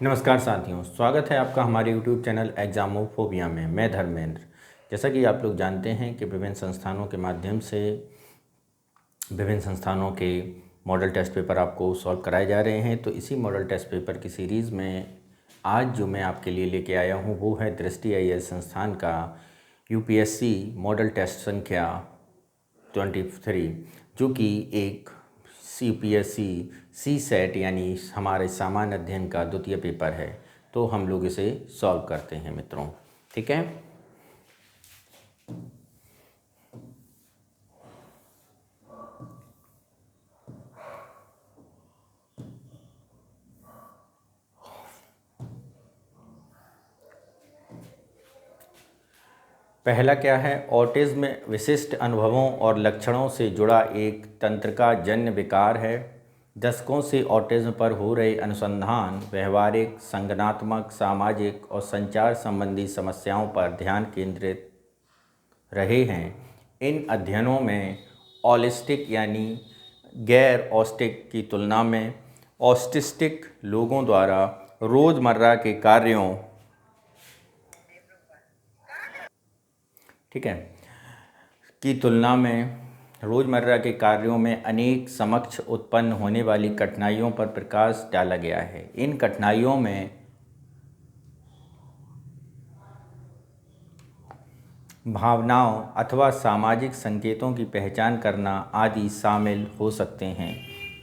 नमस्कार साथियों, स्वागत है आपका हमारे YouTube चैनल एग्जामोफोबिया में। मैं धर्मेंद्र। जैसा कि आप लोग जानते हैं कि विभिन्न संस्थानों के माध्यम से विभिन्न संस्थानों के मॉडल टेस्ट पेपर आपको सॉल्व कराए जा रहे हैं। तो इसी मॉडल टेस्ट पेपर की सीरीज़ में आज जो मैं आपके लिए लेके आया हूँ वो है दृष्टि IAS संस्थान का UPSC मॉडल टेस्ट संख्या 23, जो कि एक CPSC CSET यानी हमारे सामान्य अध्ययन का द्वितीय पेपर है। तो हम लोग इसे सॉल्व करते हैं मित्रों, ठीक है। पहला क्या है, ऑटिज्म विशिष्ट अनुभवों और लक्षणों से जुड़ा एक तंत्रिका जन्य विकार है। दशकों से ऑटिज्म पर हो रहे अनुसंधान व्यवहारिक, संज्ञानात्मक, सामाजिक और संचार संबंधी समस्याओं पर ध्यान केंद्रित रहे हैं। इन अध्ययनों में ऑलिस्टिक यानी गैर ऑस्टिक की तुलना में ऑस्टिस्टिक लोगों द्वारा रोज़मर्रा के कार्यों, ठीक है, की तुलना में रोज़मर्रा के कार्यों में अनेक समक्ष उत्पन्न होने वाली कठिनाइयों पर प्रकाश डाला गया है। इन कठिनाइयों में भावनाओं अथवा सामाजिक संकेतों की पहचान करना आदि शामिल हो सकते हैं,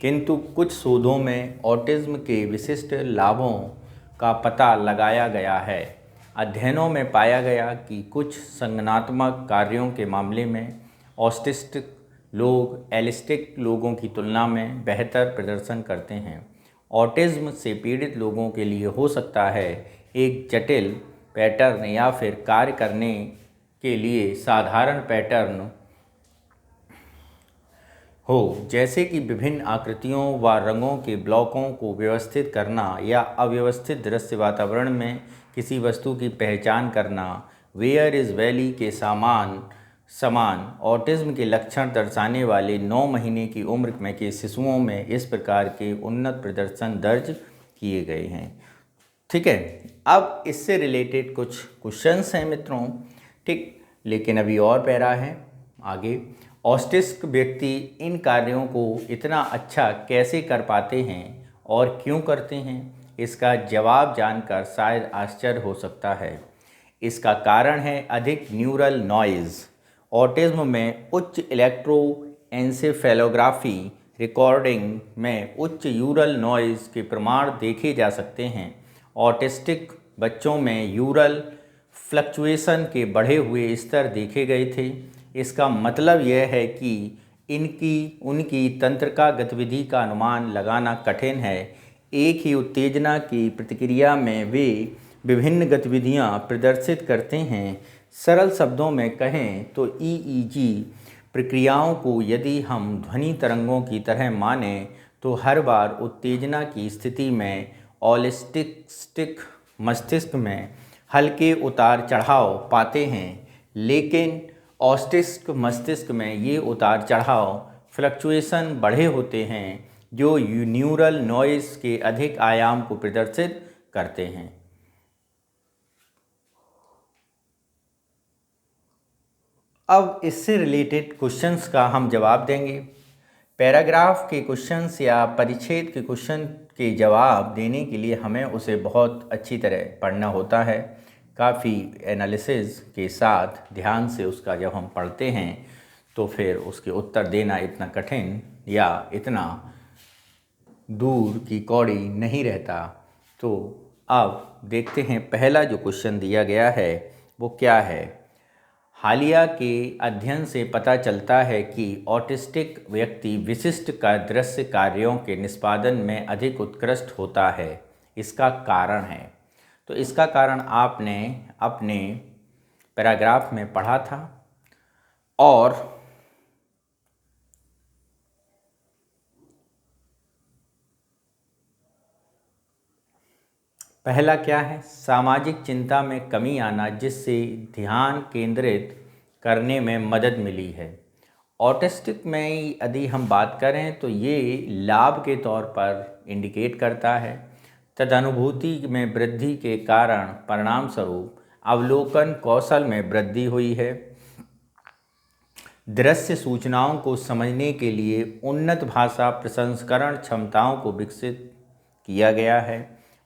किंतु कुछ शोधों में ऑटिज्म के विशिष्ट लाभों का पता लगाया गया है। अध्ययनों में पाया गया कि कुछ संज्ञानात्मक कार्यों के मामले में ऑटिस्टिक लोग एलिस्टिक लोगों की तुलना में बेहतर प्रदर्शन करते हैं। ऑटिज्म से पीड़ित लोगों के लिए हो सकता है एक जटिल पैटर्न या फिर कार्य करने के लिए साधारण पैटर्न हो, जैसे कि विभिन्न आकृतियों व रंगों के ब्लॉकों को व्यवस्थित करना या अव्यवस्थित दृश्य वातावरण में किसी वस्तु की पहचान करना। वेयर इज़ वैली के समान ऑटिज्म के लक्षण दर्शाने वाले 9 महीने की उम्र में के शिशुओं में इस प्रकार के उन्नत प्रदर्शन दर्ज किए गए हैं, ठीक है। अब इससे रिलेटेड कुछ क्वेश्चंस हैं मित्रों, ठीक। लेकिन अभी और पैरा है आगे। ऑटिस्टिक व्यक्ति इन कार्यों को इतना अच्छा कैसे कर पाते हैं और क्यों करते हैं, इसका जवाब जानकर शायद आश्चर्य हो सकता है। इसका कारण है अधिक न्यूरल नॉइज़। ऑटिज्म में उच्च इलेक्ट्रोएन्सेफेलोग्राफी रिकॉर्डिंग में उच्च यूरल नॉइज़ के प्रमाण देखे जा सकते हैं। ऑटिस्टिक बच्चों में यूरल फ्लक्चुएशन के बढ़े हुए स्तर देखे गए थे। इसका मतलब यह है कि उनकी तंत्रिका गतिविधि का अनुमान लगाना कठिन है। एक ही उत्तेजना की प्रतिक्रिया में वे विभिन्न गतिविधियां प्रदर्शित करते हैं। सरल शब्दों में कहें तो EEG प्रक्रियाओं को यदि हम ध्वनि तरंगों की तरह माने तो हर बार उत्तेजना की स्थिति में ऑलिस्टिक मस्तिष्क में हल्के उतार चढ़ाव पाते हैं, लेकिन ऑटिस्टिक मस्तिष्क में ये उतार चढ़ाव फ्लक्चुएशन बढ़े होते हैं जो न्यूरल नॉइज़ के अधिक आयाम को प्रदर्शित करते हैं। अब इससे रिलेटेड क्वेश्चंस का हम जवाब देंगे। पैराग्राफ के क्वेश्चंस या परिच्छेद के क्वेश्चन के जवाब देने के लिए हमें उसे बहुत अच्छी तरह पढ़ना होता है। काफ़ी एनालिसिस के साथ ध्यान से उसका जब हम पढ़ते हैं तो फिर उसके उत्तर देना इतना कठिन या इतना दूर की कौड़ी नहीं रहता। तो अब देखते हैं पहला जो क्वेश्चन दिया गया है वो क्या है। हालिया के अध्ययन से पता चलता है कि ऑटिस्टिक व्यक्ति विशिष्ट का दृश्य कार्यों के निष्पादन में अधिक उत्कृष्ट होता है। इसका कारण है, तो इसका कारण आपने अपने पैराग्राफ में पढ़ा था। और पहला क्या है, सामाजिक चिंता में कमी आना जिससे ध्यान केंद्रित करने में मदद मिली है। ऑटिस्टिक में यदि हम बात करें तो ये लाभ के तौर पर इंडिकेट करता है। तदनुभूति में वृद्धि के कारण परिणाम स्वरूप अवलोकन कौशल में वृद्धि हुई है। दृश्य सूचनाओं को समझने के लिए उन्नत भाषा प्रसंस्करण क्षमताओं को विकसित किया गया है।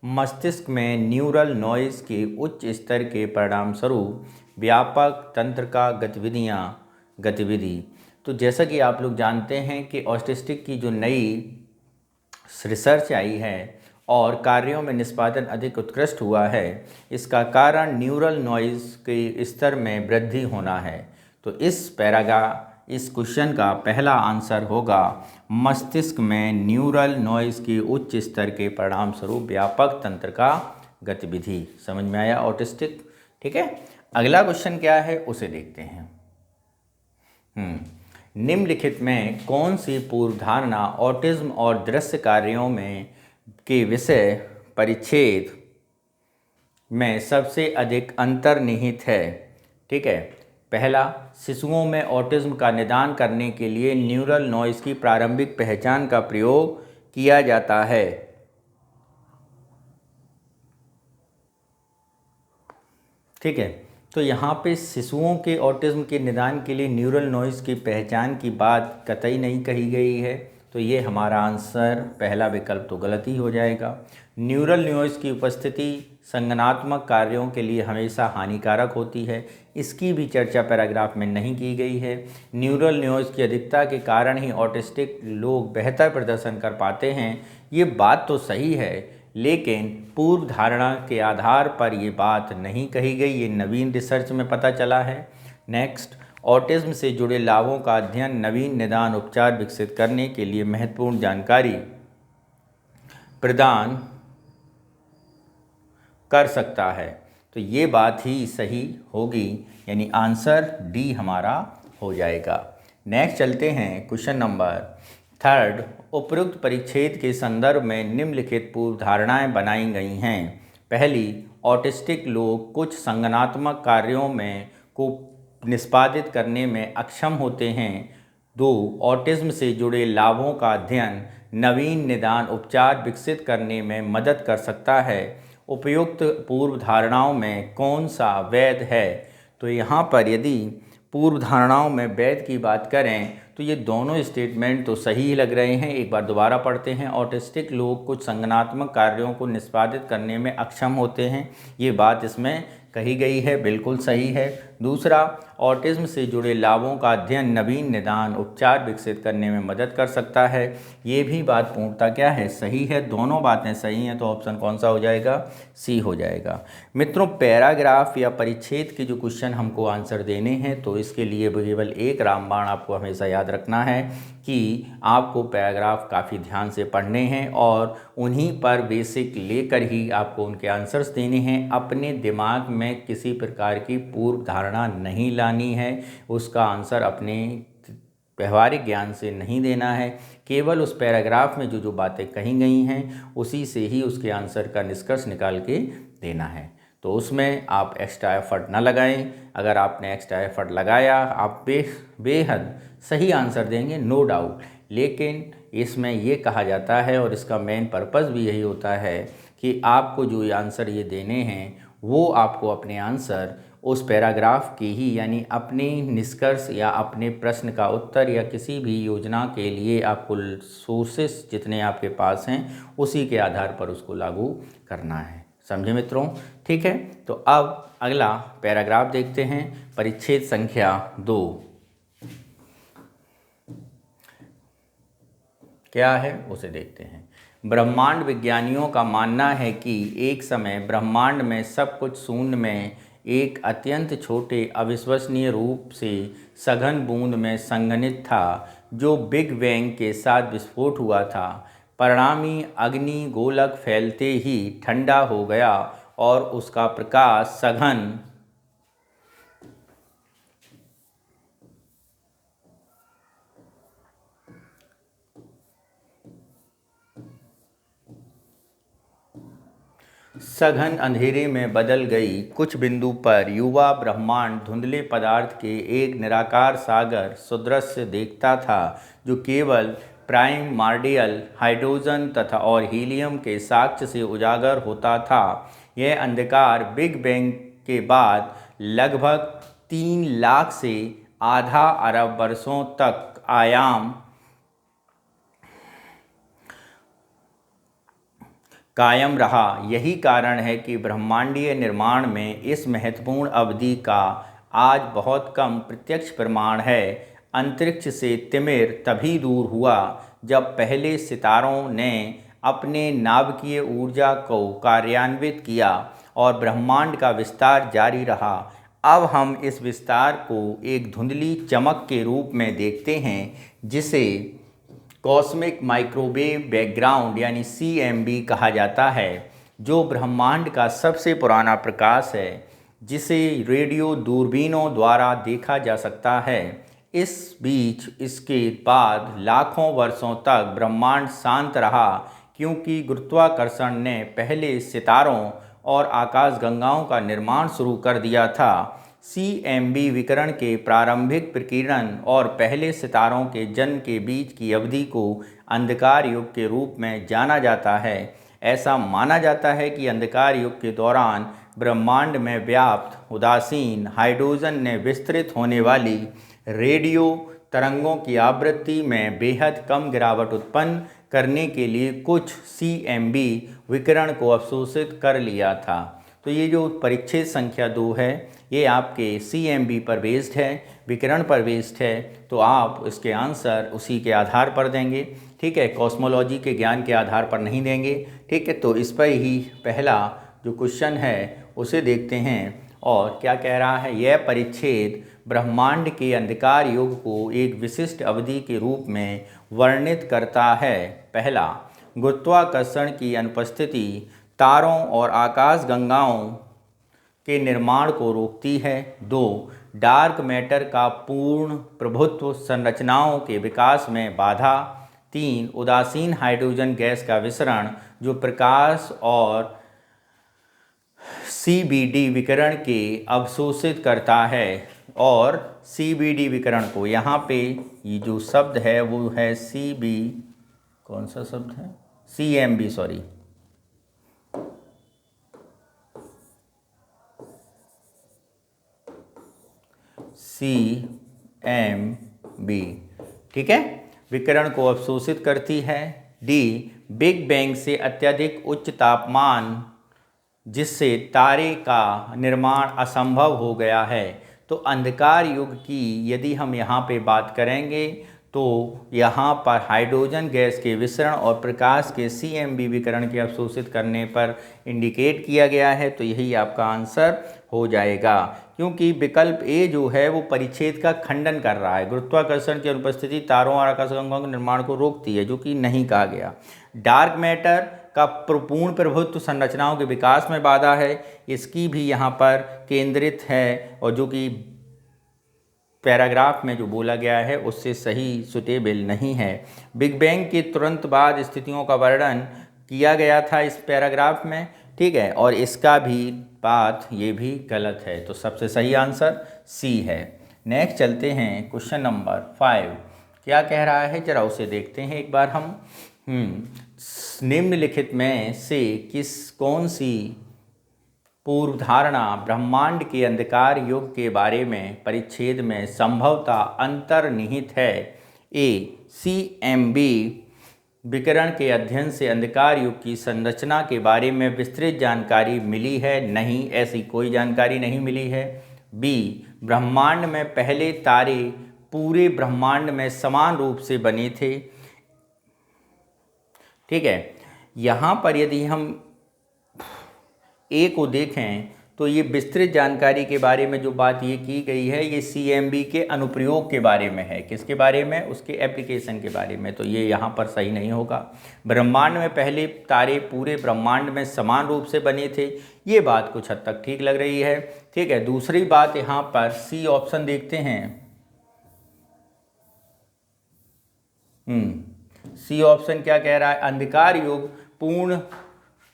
मस्तिष्क में न्यूरल नॉइज़ के उच्च स्तर के परिणामस्वरूप व्यापक तंत्र का गतिविधि। तो जैसा कि आप लोग जानते हैं कि ऑटिस्टिक की जो नई रिसर्च आई है और कार्यों में निष्पादन अधिक उत्कृष्ट हुआ है, इसका कारण न्यूरल नॉइज़ के स्तर में वृद्धि होना है। तो इस क्वेश्चन का पहला आंसर होगा मस्तिष्क में न्यूरल नॉइज़ के उच्च स्तर के परिणाम स्वरूप व्यापक तंत्र का गतिविधि। समझ में आया ऑटिस्टिक? ठीक है, अगला क्वेश्चन क्या है उसे देखते हैं। निम्नलिखित में कौन सी पूर्वधारणा ऑटिज्म और दृश्य कार्यों में के विषय परिच्छेद में सबसे अधिक अंतर्निहित है? ठीक है, पहला, शिशुओं में ऑटिज्म का निदान करने के लिए न्यूरल नॉइज़ की प्रारंभिक पहचान का प्रयोग किया जाता है। ठीक है, तो यहाँ पे शिशुओं के ऑटिज्म के निदान के लिए न्यूरल नॉइज़ की पहचान की बात कतई नहीं कही गई है, तो ये हमारा आंसर पहला विकल्प तो गलत ही हो जाएगा। न्यूरल नॉइज़ की उपस्थिति संज्ञानात्मक कार्यों के लिए हमेशा हानिकारक होती है, इसकी भी चर्चा पैराग्राफ में नहीं की गई है। न्यूरल नॉइज़ की अधिकता के कारण ही ऑटिस्टिक लोग बेहतर प्रदर्शन कर पाते हैं, ये बात तो सही है, लेकिन पूर्व धारणा के आधार पर ये बात नहीं कही गई, ये नवीन रिसर्च में पता चला है। नेक्स्ट, ऑटिज्म से जुड़े लाभों का अध्ययन नवीन निदान उपचार विकसित करने के लिए महत्वपूर्ण जानकारी प्रदान कर सकता है। तो ये बात ही सही होगी, यानी आंसर डी हमारा हो जाएगा। नेक्स्ट चलते हैं क्वेश्चन नंबर 3। उपरोक्त परिच्छेद के संदर्भ में निम्नलिखित पूर्वधारणाएं बनाई गई हैं। पहली, ऑटिस्टिक लोग कुछ संज्ञानात्मक कार्यों को निष्पादित करने में अक्षम होते हैं। 2, ऑटिज्म से जुड़े लाभों का अध्ययन नवीन निदान उपचार विकसित करने में मदद कर सकता है। उपयुक्त पूर्व धारणाओं में कौन सा वैध है? तो यहाँ पर यदि पूर्व धारणाओं में वैध की बात करें तो ये दोनों स्टेटमेंट तो सही ही लग रहे हैं। एक बार दोबारा पढ़ते हैं। ऑटिस्टिक लोग कुछ संज्ञानात्मक कार्यों को निष्पादित करने में अक्षम होते हैं, ये बात इसमें कही गई है, बिल्कुल सही है। दूसरा, ऑटिज्म से जुड़े लाभों का अध्ययन नवीन निदान उपचार विकसित करने में मदद कर सकता है, ये भी बात पूर्णतः क्या है, सही है। दोनों बातें सही हैं, तो ऑप्शन कौन सा हो जाएगा? सी हो जाएगा। मित्रों, पैराग्राफ या परिच्छेद के जो क्वेश्चन हमको आंसर देने हैं, तो इसके लिए केवल एक रामबाण आपको हमेशा याद रखना है कि आपको पैराग्राफ काफ़ी ध्यान से पढ़ने हैं और उन्हीं पर बेसिक लेकर ही आपको उनके आंसर्स देने हैं। अपने दिमाग में किसी प्रकार की पूर्व धारणा नहीं लानी है, उसका आंसर अपने व्यवहारिक ज्ञान से नहीं देना है। केवल उस पैराग्राफ में जो बातें कही गई हैं उसी से ही उसके आंसर का निष्कर्ष निकाल के देना है। तो उसमें आप एक्स्ट्रा एफर्ट ना लगाएं। अगर आपने एक्स्ट्रा एफर्ट लगाया, आप बेहद सही आंसर देंगे, नो डाउट। लेकिन इसमें ये कहा जाता है और इसका मेन पर्पस भी यही होता है कि आपको जो आंसर ये देने हैं वो आपको अपने आंसर उस पैराग्राफ की ही, यानी अपने निष्कर्ष या अपने प्रश्न का उत्तर या किसी भी योजना के लिए आपको सोर्सेस जितने आपके पास हैं उसी के आधार पर उसको लागू करना है। समझे मित्रों? ठीक है, तो अब अगला पैराग्राफ देखते हैं, परिच्छेद संख्या 2 क्या है उसे देखते हैं। ब्रह्मांड विज्ञानियों का मानना है कि एक समय ब्रह्मांड में सब कुछ शून्य में एक अत्यंत छोटे अविश्वसनीय रूप से सघन बूंद में संघनित था, जो बिग बैंग के साथ विस्फोट हुआ था। परिणामी अग्नि गोलक फैलते ही ठंडा हो गया और उसका प्रकाश सघन अंधेरे में बदल गई। कुछ बिंदु पर युवा ब्रह्मांड धुंधले पदार्थ के एक निराकार सागर सदृश देखता था, जो केवल प्राइमर्डियल हाइड्रोजन तथा और हीलियम के साक्ष्य से उजागर होता था। यह अंधकार बिग बैंग के बाद लगभग 3 लाख से आधा अरब वर्षों तक कायम रहा। यही कारण है कि ब्रह्मांडीय निर्माण में इस महत्वपूर्ण अवधि का आज बहुत कम प्रत्यक्ष प्रमाण है। अंतरिक्ष से तिमिर तभी दूर हुआ जब पहले सितारों ने अपने नाभिकीय ऊर्जा को कार्यान्वित किया और ब्रह्मांड का विस्तार जारी रहा। अब हम इस विस्तार को एक धुंधली चमक के रूप में देखते हैं जिसे कॉस्मिक माइक्रोवेव बैकग्राउंड यानी CMB कहा जाता है, जो ब्रह्मांड का सबसे पुराना प्रकाश है जिसे रेडियो दूरबीनों द्वारा देखा जा सकता है। इस बीच इसके बाद लाखों वर्षों तक ब्रह्मांड शांत रहा क्योंकि गुरुत्वाकर्षण ने पहले सितारों और आकाशगंगाओं का निर्माण शुरू कर दिया था। CMB विकिरण के प्रारंभिक प्रकीर्णन और पहले सितारों के जन्म के बीच की अवधि को अंधकार युग के रूप में जाना जाता है। ऐसा माना जाता है कि अंधकार युग के दौरान ब्रह्मांड में व्याप्त उदासीन हाइड्रोजन ने विस्तृत होने वाली रेडियो तरंगों की आवृत्ति में बेहद कम गिरावट उत्पन्न करने के लिए कुछ CMB विकिरण को अवशोषित कर लिया था। तो ये जो परिच्छेद संख्या 2 है ये आपके CMB पर बेस्ड है, विकिरण पर बेस्ड है, तो आप इसके आंसर उसी के आधार पर देंगे। ठीक है, कॉस्मोलॉजी के ज्ञान के आधार पर नहीं देंगे। ठीक है, तो इस पर ही पहला जो क्वेश्चन है उसे देखते हैं और क्या कह रहा है। यह परिच्छेद ब्रह्मांड के अंधकार युग को एक विशिष्ट अवधि के रूप में वर्णित करता है। पहला, गुरुत्वाकर्षण की अनुपस्थिति तारों और आकाशगंगाओं के निर्माण को रोकती है। 2, डार्क मैटर का पूर्ण प्रभुत्व संरचनाओं के विकास में बाधा। 3, उदासीन हाइड्रोजन गैस का विसरण जो प्रकाश और CBD विकिरण के अवशोषित करता है। और CBD विकिरण को यहाँ पे ये जो शब्द है वो है कौन सा शब्द है CMB सॉरी CMB। ठीक है, विकिरण को अवशोषित करती है। D, बिग बैंग से अत्यधिक उच्च तापमान जिससे तारे का निर्माण असंभव हो गया है। तो अंधकार युग की यदि हम यहाँ पे बात करेंगे तो यहाँ पर हाइड्रोजन गैस के विसरण और प्रकाश के CMB विकिरण के अवशोषित करने पर इंडिकेट किया गया है। तो यही आपका आंसर हो जाएगा क्योंकि विकल्प ए जो है वो परिच्छेद का खंडन कर रहा है। गुरुत्वाकर्षण की अनुपस्थिति तारों और आकाशगंगाओं के निर्माण को रोकती है, जो कि नहीं कहा गया। डार्क मैटर का पूर्ण प्रभुत्व संरचनाओं के विकास में बाधा है, इसकी भी यहाँ पर केंद्रित है और जो कि पैराग्राफ में जो बोला गया है उससे सही सुटेबल नहीं है। बिग बैंग के तुरंत बाद स्थितियों का वर्णन किया गया था इस पैराग्राफ में। ठीक है, और इसका भी बात ये भी गलत है, तो सबसे सही आंसर C है। नेक्स्ट चलते हैं क्वेश्चन नंबर 5। क्या कह रहा है जरा उसे देखते हैं एक बार हम। निम्नलिखित में से कौन सी पूर्व धारणा ब्रह्मांड के अंधकार युग के बारे में परिच्छेद में संभवतः अंतर्निहित है। A, CMB विकिरण के अध्ययन से अंधकार युग की संरचना के बारे में विस्तृत जानकारी मिली है। नहीं, ऐसी कोई जानकारी नहीं मिली है। B, ब्रह्मांड में पहले तारे पूरे ब्रह्मांड में समान रूप से बने थे। ठीक है, यहाँ पर यदि हम ए को देखें तो ये विस्तृत जानकारी के बारे में जो बात ये की गई है ये CMB के अनुप्रयोग के बारे में है। किसके बारे में? उसके एप्लीकेशन के बारे में। तो ये यहाँ पर सही नहीं होगा। ब्रह्मांड में पहले तारे पूरे ब्रह्मांड में समान रूप से बने थे, ये बात कुछ हद तक ठीक लग रही है। ठीक है, दूसरी बात यहाँ पर C ऑप्शन देखते हैं। C ऑप्शन क्या कह रहा है? अंधकार युग पूर्ण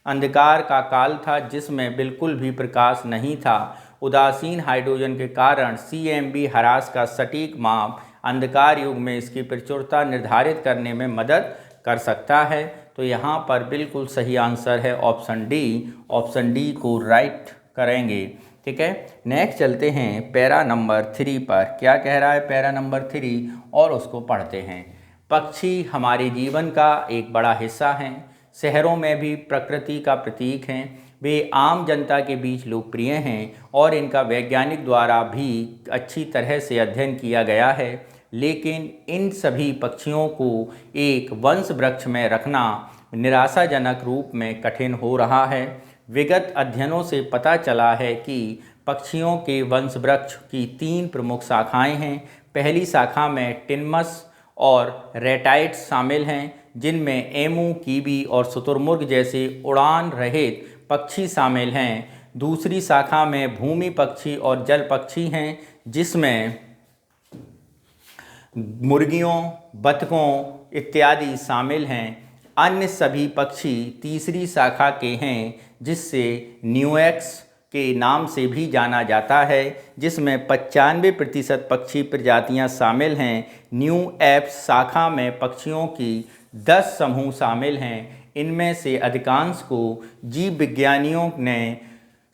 अंधकार का काल था जिसमें बिल्कुल भी प्रकाश नहीं था। उदासीन हाइड्रोजन के कारण CMB ह्रास का सटीक माप अंधकार युग में इसकी प्रचुरता निर्धारित करने में मदद कर सकता है। तो यहाँ पर बिल्कुल सही आंसर है ऑप्शन डी। ऑप्शन डी को राइट करेंगे। ठीक है, नेक्स्ट चलते हैं पैरा नंबर 3 पर। क्या कह रहा है पैरा नंबर 3 और उसको पढ़ते हैं। पक्षी हमारे जीवन का एक बड़ा हिस्सा हैं। शहरों में भी प्रकृति का प्रतीक हैं। वे आम जनता के बीच लोकप्रिय हैं और इनका वैज्ञानिक द्वारा भी अच्छी तरह से अध्ययन किया गया है। लेकिन इन सभी पक्षियों को एक वंश वृक्ष में रखना निराशाजनक रूप में कठिन हो रहा है। विगत अध्ययनों से पता चला है कि पक्षियों के वंश वृक्ष की 3 प्रमुख शाखाएं हैं। पहली शाखा में टिनमस और रेटाइट्स शामिल हैं, जिनमें एमू, कीवी और शुतुरमुर्ग जैसे उड़ान रहित पक्षी शामिल हैं। दूसरी शाखा में भूमि पक्षी और जल पक्षी हैं, जिसमें मुर्गियों, बतखों इत्यादि शामिल हैं। अन्य सभी पक्षी तीसरी शाखा के हैं, जिससे न्यूएक्स के नाम से भी जाना जाता है, जिसमें 95% पक्षी प्रजातियां शामिल हैं। न्यू एप्स शाखा में पक्षियों की 10 समूह शामिल हैं। इनमें से अधिकांश को जीव विज्ञानियों ने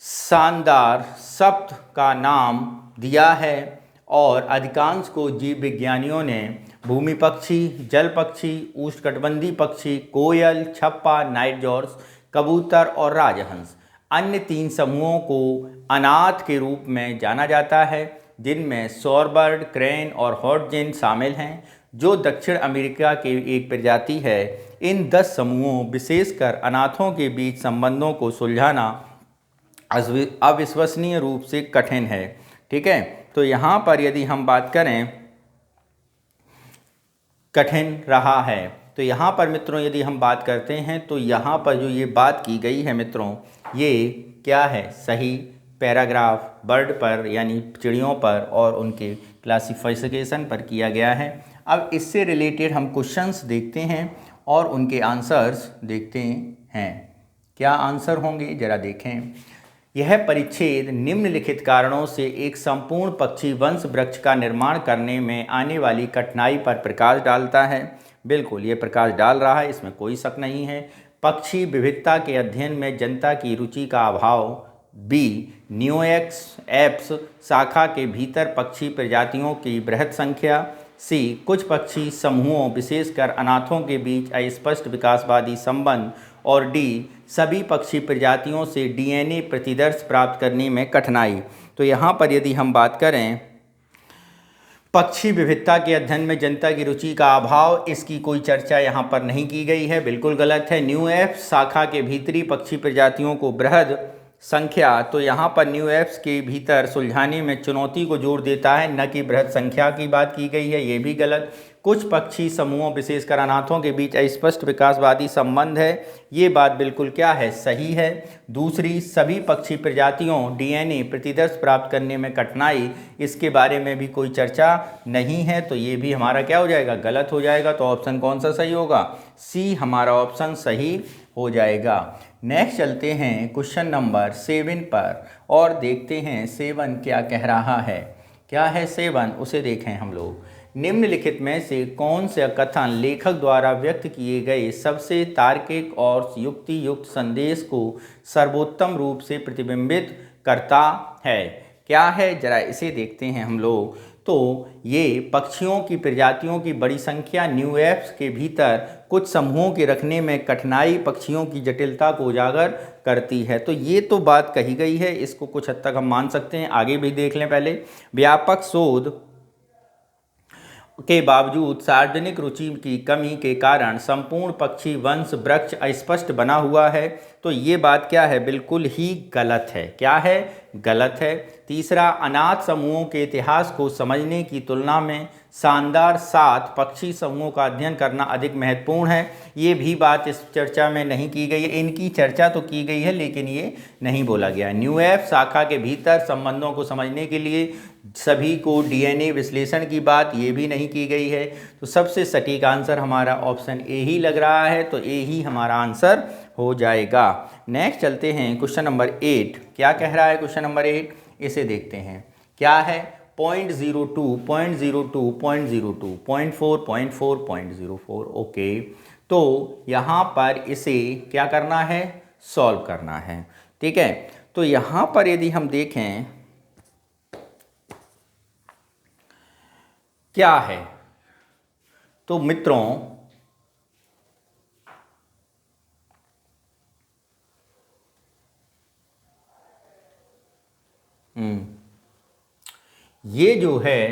शानदार सप्त का नाम दिया है और अधिकांश को जीव विज्ञानियों ने भूमि पक्षी, जल पक्षी, उष्णकटिबंधीय पक्षी, कोयल, छप्पा, नाइट जॉर्ज, कबूतर और राजहंस। अन्य 3 समूहों को अनाथ के रूप में जाना जाता है, जिनमें शोरबर्ड, क्रेन और हॉटजिन शामिल हैं, जो दक्षिण अमेरिका की एक प्रजाति है। इन 10 समूहों विशेषकर अनाथों के बीच संबंधों को सुलझाना अविश्वसनीय रूप से कठिन है। ठीक है, तो यहाँ पर यदि हम बात करें कठिन रहा है, तो यहाँ पर मित्रों यदि हम बात करते हैं तो यहाँ पर जो ये बात की गई है मित्रों, ये क्या है, सही पैराग्राफ बर्ड पर यानी चिड़ियों पर और उनके क्लासिफिकेशन पर किया गया है। अब इससे रिलेटेड हम क्वेश्चंस देखते हैं और उनके आंसर्स देखते हैं। क्या आंसर होंगे जरा देखें। यह परिच्छेद निम्नलिखित कारणों से एक संपूर्ण पक्षी वंश वृक्ष का निर्माण करने में आने वाली कठिनाई पर प्रकाश डालता है। बिल्कुल ये प्रकाश डाल रहा है, इसमें कोई शक नहीं है। पक्षी विविधता के अध्ययन में जनता की रुचि का अभाव। बी, न्यूएक्स एप्स शाखा के भीतर पक्षी प्रजातियों की बृहद संख्या। सी, कुछ पक्षी समूहों विशेषकर अनाथों के बीच अस्पष्ट विकासवादी संबंध। और डी, सभी पक्षी प्रजातियों से डीएनए प्रतिदर्श प्राप्त करने में कठिनाई। तो यहाँ पर यदि हम बात करें पक्षी विविधता के अध्ययन में जनता की रुचि का अभाव, इसकी कोई चर्चा यहाँ पर नहीं की गई है, बिल्कुल गलत है। न्यू एप्स शाखा के भीतरी पक्षी प्रजातियों को बृहद संख्या, तो यहाँ पर न्यू एप्स के भीतर सुलझाने में चुनौती को जोड़ देता है, न कि बृहद संख्या की बात की गई है, ये भी गलत। कुछ पक्षी समूहों विशेषकर अनाथों के बीच अस्पष्ट विकासवादी संबंध है, ये बात बिल्कुल क्या है, सही है। दूसरी, सभी पक्षी प्रजातियों डीएनए प्रतिदर्श प्राप्त करने में कठिनाई, इसके बारे में भी कोई चर्चा नहीं है, तो ये भी हमारा क्या हो जाएगा, गलत हो जाएगा। तो ऑप्शन कौन सा सही होगा, सी हमारा ऑप्शन सही हो जाएगा। नेक्स्ट चलते हैं क्वेश्चन नंबर 7 पर और देखते हैं 7 क्या कह रहा है। क्या है 7, उसे देखें हम लोग। निम्नलिखित में से कौन से कथन लेखक द्वारा व्यक्त किए गए सबसे तार्किक और युक्ति युक्त संदेश को सर्वोत्तम रूप से प्रतिबिंबित करता है। क्या है जरा इसे देखते हैं हम लोग। तो ये पक्षियों की प्रजातियों की बड़ी संख्या, न्यू एप्स के भीतर कुछ समूहों के रखने में कठिनाई पक्षियों की जटिलता को उजागर करती है। तो ये तो बात कही गई है, इसको कुछ हद तक हम मान सकते हैं। आगे भी देख लें पहले। व्यापक शोध के बावजूद सार्वजनिक रुचि की कमी के कारण संपूर्ण पक्षी वंश वृक्ष अस्पष्ट बना हुआ है। तो ये बात क्या है, बिल्कुल ही गलत है। क्या है, गलत है। तीसरा, अनाथ समूहों के इतिहास को समझने की तुलना में शानदार 7 पक्षी समूहों का अध्ययन करना अधिक महत्वपूर्ण है। ये भी बात इस चर्चा में नहीं की गई है। इनकी चर्चा तो की गई है लेकिन ये नहीं बोला गया। न्यू एप शाखा के भीतर संबंधों को समझने के लिए सभी को डीएनए विश्लेषण की बात ये भी नहीं की गई है। तो सबसे सटीक आंसर हमारा ऑप्शन ए ही लग रहा है, तो ए ही हमारा आंसर हो जाएगा। नेक्स्ट चलते हैं क्वेश्चन नंबर 8। क्या कह रहा है क्वेश्चन नंबर 8, इसे देखते हैं। क्या है, 0.02, 0.02, 0.02, 0.4, 0.4, 0.04। ओके, तो यहाँ पर इसे क्या करना है, सॉल्व करना है। ठीक है, तो यहाँ पर यदि हम देखें क्या है, तो मित्रों ये जो है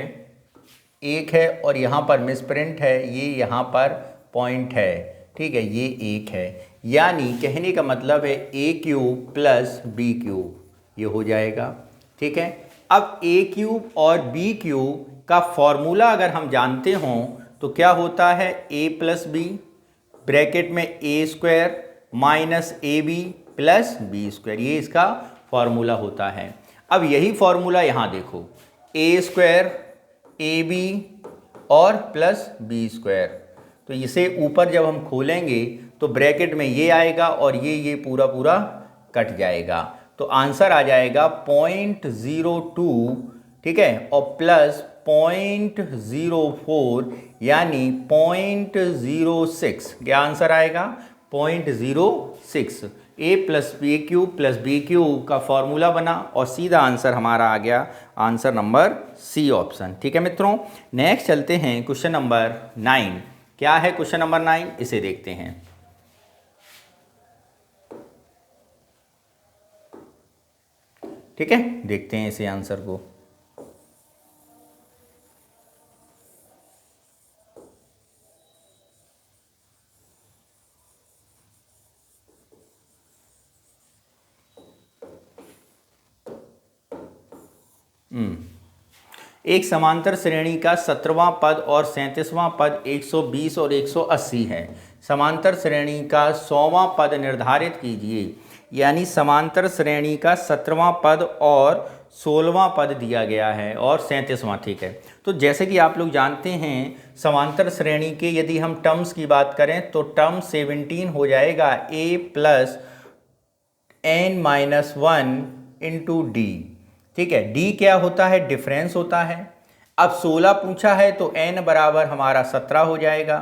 एक है और यहाँ पर मिसप्रिंट है, ये यहाँ पर पॉइंट है। ठीक है, ये एक है, यानी कहने का मतलब है ए क्यूब प्लस बी क्यूब, ये हो जाएगा। ठीक है, अब ए क्यूब और बी क्यूब का फॉर्मूला अगर हम जानते हों तो क्या होता है, ए प्लस बी ब्रैकेट में A square minus A B plus B square, ये इसका फॉर्मूला होता है। अब यही फॉर्मूला यहाँ देखो, ए स्क्वायर ए बी और प्लस बी स्क्वायर, तो इसे ऊपर जब हम खोलेंगे तो ब्रैकेट में ये आएगा और ये पूरा पूरा कट जाएगा, तो आंसर आ जाएगा 0.02। ठीक है, और प्लस 0.04 यानी 0.06, क्या आंसर आएगा, 0.06। A plus B cube plus B cube का फॉर्मूला बना और सीधा आंसर हमारा आ गया, आंसर नंबर सी ऑप्शन। ठीक है मित्रों, नेक्स्ट चलते हैं क्वेश्चन नंबर 9। क्या है क्वेश्चन नंबर 9, इसे देखते हैं। ठीक है, देखते हैं इसे आंसर को। एक समांतर श्रेणी का 17वां पद और 37वां पद 120 और 180 है। समांतर श्रेणी का 100वां पद निर्धारित कीजिए, यानी समांतर श्रेणी का 17वां पद और 16वां पद दिया गया है और 37वां। ठीक है, तो जैसे कि आप लोग जानते हैं समांतर श्रेणी के यदि हम टर्म्स की बात करें तो टर्म 17 हो जाएगा a plus n-1 into D. ठीक है, d क्या होता है, डिफरेंस होता है। अब 16 पूछा है तो n बराबर हमारा 17 हो जाएगा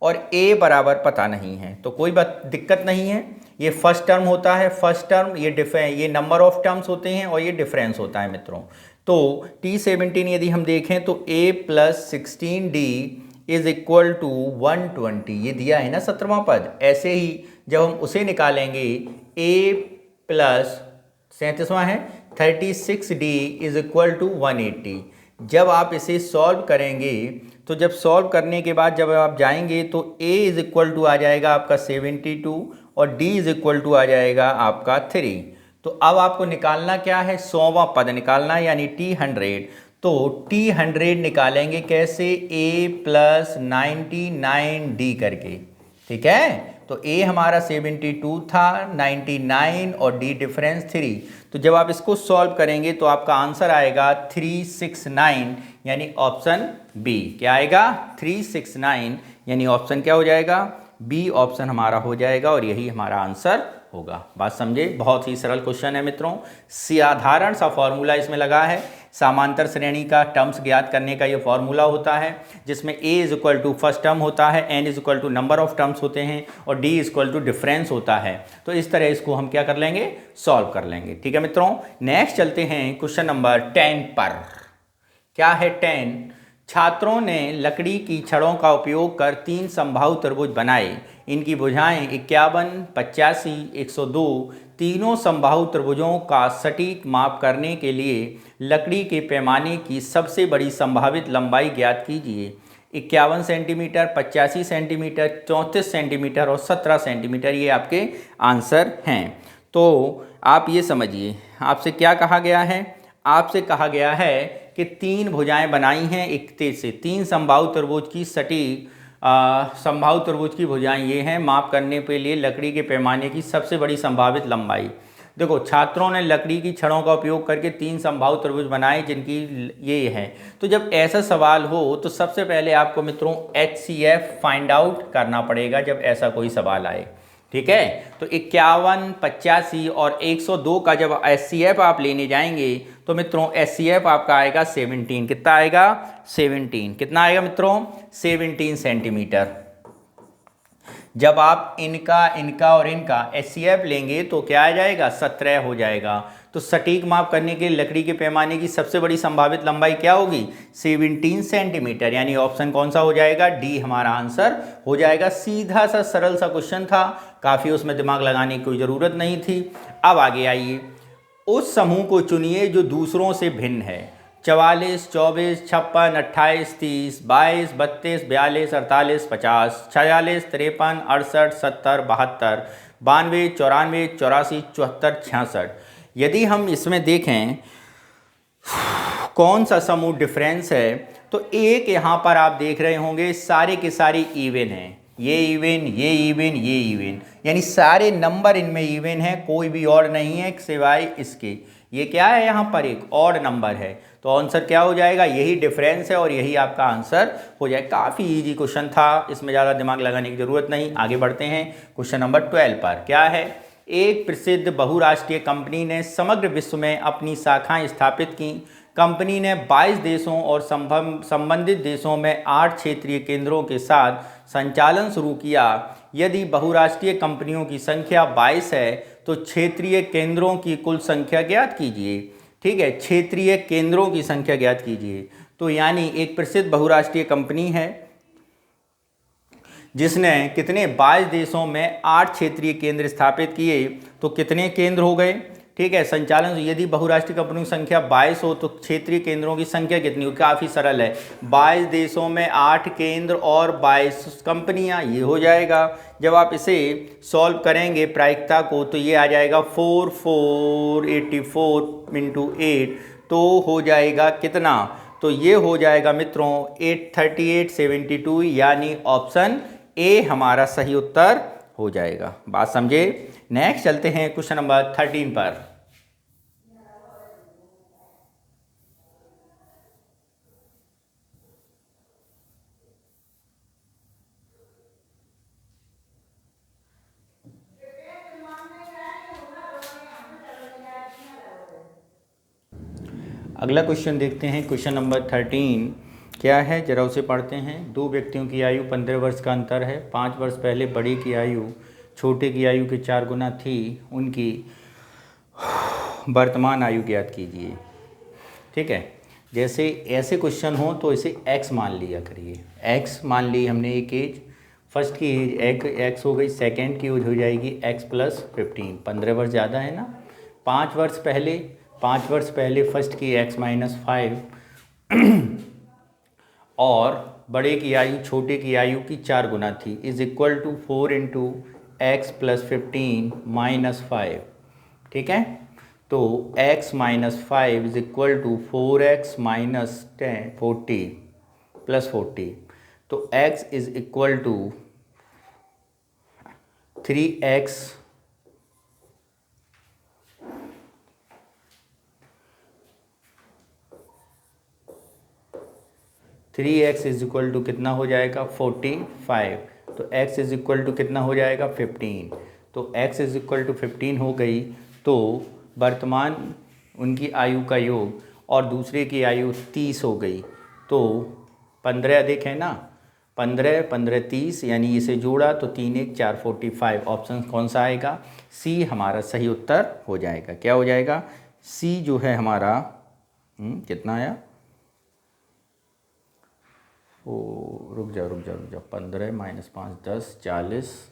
और a बराबर पता नहीं है, तो कोई बात दिक्कत नहीं है। ये फर्स्ट टर्म होता है, फर्स्ट टर्म ये नंबर ऑफ टर्म्स होते हैं और ये डिफरेंस होता है मित्रों। तो T17 यदि हम देखें तो a plus 16d is equal to 120, ये दिया है ना 17वां पद। ऐसे ही जब हम उसे निकालेंगे a प्लस 37वां है 36d इज इक्वल टू 180। जब आप इसे सॉल्व करेंगे तो जब सॉल्व करने के बाद जब आप जाएंगे तो a इज इक्वल टू आ जाएगा आपका 72 और d इज इक्वल टू आ जाएगा आपका 3। तो अब आपको निकालना क्या है, 100वां पद निकालना है, यानी T100। तो T100 निकालेंगे कैसे, a प्लस 99d करके। ठीक है, तो a हमारा 72 था, 99 और d डिफरेंस 3। तो जब आप इसको सॉल्व करेंगे तो आपका आंसर आएगा 369, यानी ऑप्शन बी। क्या आएगा, 369, यानी ऑप्शन क्या हो जाएगा, बी ऑप्शन हमारा हो जाएगा और यही हमारा आंसर होगा। बात समझे, बहुत ही सरल क्वेश्चन है मित्रों। साधारण सा फॉर्मूला इसमें लगा है। समांतर श्रेणी का टर्म्स ज्ञात करने का ये फॉर्मूला होता है जिसमें a is equal to first term होता है, n is equal to number of terms होते हैं और d is equal to difference होता है। तो इस तरह इसको हम क्या कर लेंगे, सॉल्व कर लेंगे। ठीक है मित्रों, नेक्स्ट चलते हैं क्वेश्चन नंबर 10 पर। क्या है 10, छात्रों ने लकड़ी की छड़ों का उपयोग कर 3 समबाहु त्रिभुज बनाए। इनकी भुजाएं 51, 85, 102। तीनों समबाहु त्रिभुजों का सटीक माप करने के लिए लकड़ी के पैमाने की सबसे बड़ी संभावित लंबाई ज्ञात कीजिए। 51 सेंटीमीटर, 85 सेंटीमीटर, 34 सेंटीमीटर और 17 सेंटीमीटर ये आपके आंसर हैं। तो आप ये समझिए, आपसे क्या कहा गया है, आपसे कहा गया है कि 3 भुजाएं बनाई हैं 31 से। 3 समबाहु त्रिभुज की सटीक समबाहु त्रिभुज की भुजाएं ये हैं, माप करने के लिए लकड़ी के पैमाने की सबसे बड़ी संभावित लंबाई। देखो, छात्रों ने लकड़ी की छड़ों का उपयोग करके 3 समबाहु त्रिभुज बनाए जिनकी ये है। तो जब ऐसा सवाल हो तो सबसे पहले आपको मित्रों HCF फाइंड आउट करना पड़ेगा जब ऐसा कोई सवाल आए। ठीक है, तो 51, 85 और 102 का जब HCF आप लेने जाएंगे तो मित्रों HCF आपका आएगा 17, कितना आएगा 17, कितना आएगा मित्रों 17 सेंटीमीटर। जब आप इनका इनका और इनका HCF लेंगे तो क्या आ जाएगा 17 हो जाएगा। तो सटीक माप करने के लिए लकड़ी के पैमाने की सबसे बड़ी संभावित लंबाई क्या होगी 17 सेंटीमीटर, यानी ऑप्शन कौन सा हो जाएगा डी हमारा आंसर हो जाएगा। सीधा सा सरल सा क्वेश्चन था, काफ़ी उसमें दिमाग लगाने की कोई ज़रूरत नहीं थी। अब आगे आइए, उस समूह को चुनिए जो दूसरों से भिन्न है। 44, 24, 56, 28, 30, 22, 32, 42, 48, 50, 46, 53, 68, 70, 72, 92, 94, 84, 74, 66। यदि हम इसमें देखें कौन सा समूह डिफरेंस है, तो एक यहाँ पर आप देख रहे होंगे सारे के सारे इवन हैं, ये इवन, ये इवन, ये इवन, यानी सारे नंबर इनमें इवन है, कोई भी और नहीं है सिवाय इसके। ये क्या है यहाँ पर एक ऑड नंबर है, तो आंसर क्या हो जाएगा यही डिफरेंस है और यही आपका आंसर हो जाएगा। काफ़ी इजी क्वेश्चन था, इसमें ज़्यादा दिमाग लगाने की ज़रूरत नहीं। आगे बढ़ते हैं क्वेश्चन नंबर 12 पर। क्या है, एक प्रसिद्ध बहुराष्ट्रीय कंपनी ने समग्र विश्व में अपनी शाखाएं स्थापित की। कंपनी ने 22 देशों और संबंधित देशों में 8 क्षेत्रीय केंद्रों के साथ संचालन शुरू किया। यदि बहुराष्ट्रीय कंपनियों की संख्या 22 है तो क्षेत्रीय केंद्रों की कुल संख्या ज्ञात कीजिए। ठीक है, क्षेत्रीय केंद्रों की संख्या ज्ञात कीजिए। तो यानी एक प्रसिद्ध बहुराष्ट्रीय कंपनी है जिसने कितने 22 देशों में 8 क्षेत्रीय केंद्र स्थापित किए, तो कितने केंद्र हो गए। ठीक है, संचालन यदि बहुराष्ट्रीय कंपनियों की संख्या 22 हो तो क्षेत्रीय केंद्रों की संख्या कितनी हो, काफ़ी सरल है, 22 देशों में 8 केंद्र और 22 कंपनियां, ये हो जाएगा। जब आप इसे सॉल्व करेंगे प्रायिकता को तो ये आ जाएगा 4484 इंटू 8, तो हो जाएगा कितना, तो ये हो जाएगा मित्रों 83872, यानी ऑप्शन ए हमारा सही उत्तर हो जाएगा। बात समझे। नेक्स्ट चलते हैं क्वेश्चन नंबर 13 पर। अगला क्वेश्चन देखते हैं, क्वेश्चन नंबर 13 क्या है जरा उसे पढ़ते हैं। दो व्यक्तियों की आयु 15 वर्ष का अंतर है। 5 वर्ष पहले बड़े की आयु छोटे की आयु के 4 गुना थी। उनकी वर्तमान आयु ज्ञात कीजिए। ठीक है, जैसे ऐसे क्वेश्चन हो तो इसे x मान लिया करिए। x मान ली हमने एक एज, फर्स्ट की एज x हो गई, सेकंड की एज हो जाएगी x + 15, 15 वर्ष ज़्यादा है ना। 5 वर्ष पहले फर्स्ट की x - 5 और बड़े की आयु छोटे की आयु की 4 गुना थी, is equal to 4 into x + 15 - 5। ठीक है, तो x - 5 is equal to 4x - 10 40 + 40, तो x is equal to 3x is equal to कितना हो जाएगा 45, तो x इज इक्वल टू कितना हो जाएगा 15, तो x इज इक्वल टू 15 हो गई। तो वर्तमान उनकी आयु का योग और दूसरे की आयु 30 हो गई, तो 15 अधिक है ना, 15 15 30, यानी इसे जोड़ा तो 3 1 4 45। ऑप्शन कौन सा आएगा, सी हमारा सही उत्तर हो जाएगा। क्या हो जाएगा, सी जो है हमारा कितना आया, ओ रुक जाओ 15 - 5 10 40,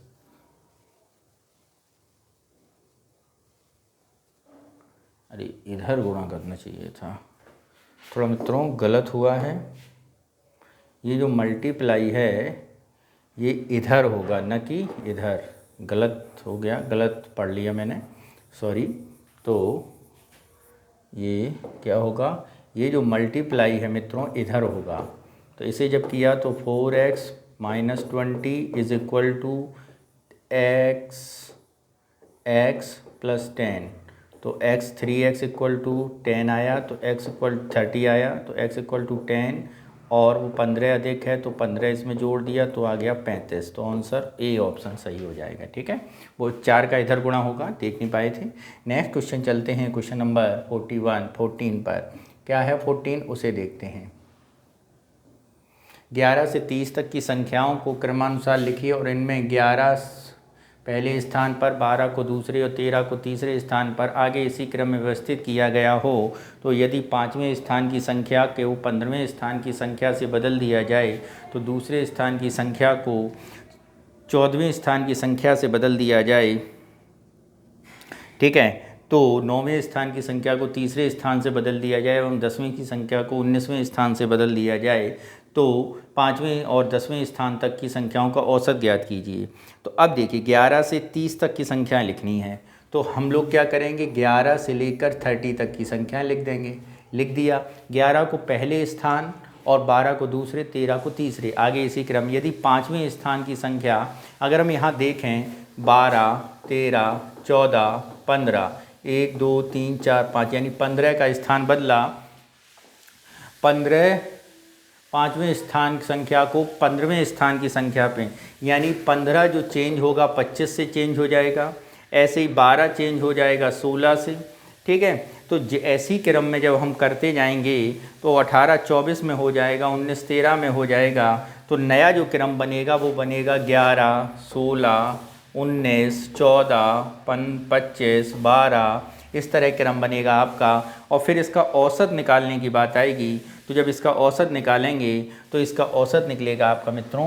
अरे इधर गुणा करना चाहिए था, थोड़ा मित्रों गलत हुआ है। ये जो मल्टीप्लाई है ये इधर होगा न कि इधर, गलत हो गया, गलत पढ़ लिया मैंने, सॉरी। तो ये क्या होगा, ये जो मल्टीप्लाई है मित्रों इधर होगा, तो इसे जब किया तो 4x - 20 is equal to x + 10, तो x 3x इक्वल टू 10 आया, तो x इक्वल 30 आया, तो x इक्वल टू 10 और वो 15 अधिक है तो 15 इसमें जोड़ दिया तो आ गया 35। तो आंसर ए ऑप्शन सही हो जाएगा। ठीक है, वो 4 का इधर गुणा होगा, देख नहीं पाए थे। नेक्स्ट क्वेश्चन चलते हैं क्वेश्चन नंबर 14 पर। क्या है 14, उसे देखते हैं। 11 से 30 तक की संख्याओं को क्रमानुसार लिखिए और इनमें 11 पहले स्थान पर, 12 को दूसरे और 13 को तीसरे स्थान पर आगे इसी क्रम में व्यवस्थित किया गया हो तो यदि 5वें स्थान की संख्या को 15वें स्थान की संख्या से बदल दिया जाए तो दूसरे स्थान की संख्या को 14वें स्थान की संख्या से बदल दिया जाए। ठीक है, तो 9वें स्थान की संख्या को तीसरे स्थान से बदल दिया जाए एवं 10वें की संख्या को 19वें स्थान से बदल दिया जाए तो 5वें और 10वें स्थान तक की संख्याओं का औसत ज्ञात कीजिए। तो अब देखिए 11 से 30 तक की संख्याएं लिखनी है तो हम लोग क्या करेंगे, 11 से लेकर 30 तक की संख्याएं लिख देंगे। लिख दिया, 11 को पहले स्थान और 12 को दूसरे, 13 को तीसरे, आगे इसी क्रम। यदि 5वें स्थान की संख्या अगर हम यहाँ देखें 12, 13, 14, 15, 1 2 3 4 5 यानी 15 का स्थान बदला, 15 5वें स्थान संख्या को 15वें स्थान की संख्या पे, यानी 15 जो चेंज होगा 25 से चेंज हो जाएगा, ऐसे ही 12 चेंज हो जाएगा 16 से। ठीक है, तो ऐसी क्रम में जब हम करते जाएंगे तो 18 24 में हो जाएगा, 19 13 में हो जाएगा। तो नया जो क्रम बनेगा वो बनेगा 11 16 19 14 25 12, इस तरह क्रम बनेगा आपका। और फिर इसका औसत निकालने की बात आएगी तो जब इसका औसत निकालेंगे तो इसका औसत निकलेगा आपका मित्रों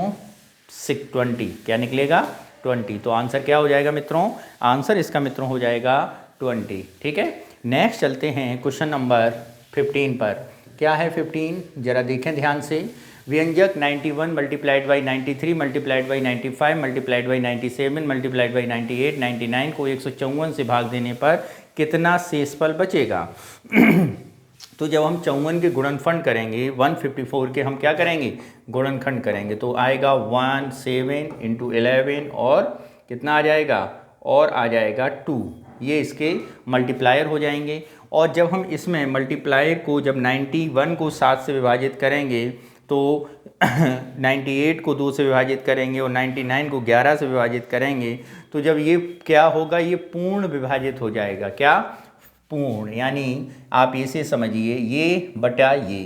20। क्या निकलेगा? 20। तो आंसर क्या हो जाएगा मित्रों? आंसर इसका मित्रों हो जाएगा 20। ठीक है, नेक्स्ट चलते हैं क्वेश्चन नंबर 15 पर। क्या है 15, जरा देखें ध्यान से। व्यंजक 91 multiplied by 93 multiplied by 95 multiplied by 97 multiplied by 98 99 को 154 से भाग देने पर कितना शेषफल बचेगा? तो जब हम 54 के गुणनफल करेंगे 154 के हम क्या करेंगे? गुणनखंड करेंगे तो आएगा 1 7 × 11 और कितना आ जाएगा? और आ जाएगा 2। ये इसके मल्टीप्लायर हो जाएंगे। और जब हम इसमें मल्टीप्लायर को जब 91 को 7 से विभाजित करेंगे तो 98 को 2 से विभाजित करेंगे और 99 को 11 से विभाजित करेंगे तो जब ये क्या होगा? ये पूर्ण विभाजित हो जाएगा। क्या? पूर्ण। यानी आप इसे समझिए, ये बटा ये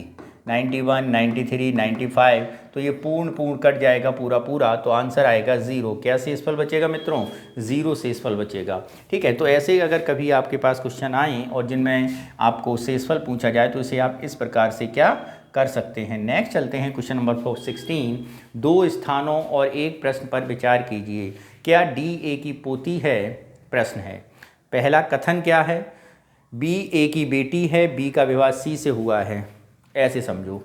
91 93 95, तो ये पूर्ण कट जाएगा पूरा पूरा, तो आंसर आएगा 0। क्या शेषफल बचेगा मित्रों? 0 शेषफल बचेगा। ठीक है, तो ऐसे ही अगर कभी आपके पास क्वेश्चन आए और जिनमें आपको शेषफल पूछा जाए तो इसे आप इस प्रकार से क्या कर सकते हैं। नेक्स्ट चलते हैं क्वेश्चन नंबर 16। 2 स्थानों और एक प्रश्न पर विचार कीजिए। क्या डी ए की पोती है? प्रश्न है। पहला कथन क्या है? बी ए की बेटी है, बी का विवाह सी से हुआ है। ऐसे समझो,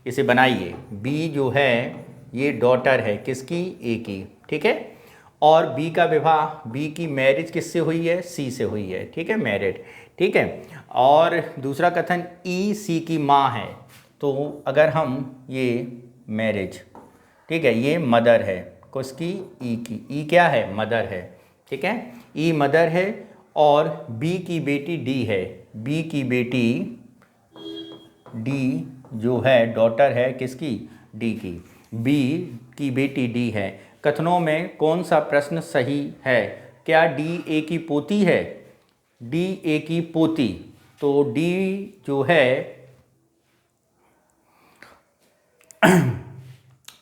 इसे बनाइए। बी जो है ये डॉटर है किसकी? ए की। ठीक है, और बी का विवाह, बी की मैरिज किससे हुई है? सी से हुई है। ठीक है, मैरिड। ठीक है, और दूसरा कथन ई सी की माँ है। तो अगर हम ये मैरिज, ठीक है, ये मदर है किसकी? ई की। ई क्या है? मदर है। ठीक है, ई मदर है और बी की बेटी डी है। बी की बेटी डी जो है डॉटर है किसकी? डी की। बी की बेटी डी है। कथनों में कौन सा प्रश्न सही है? क्या डी ए की पोती है? डी ए की पोती, तो डी जो है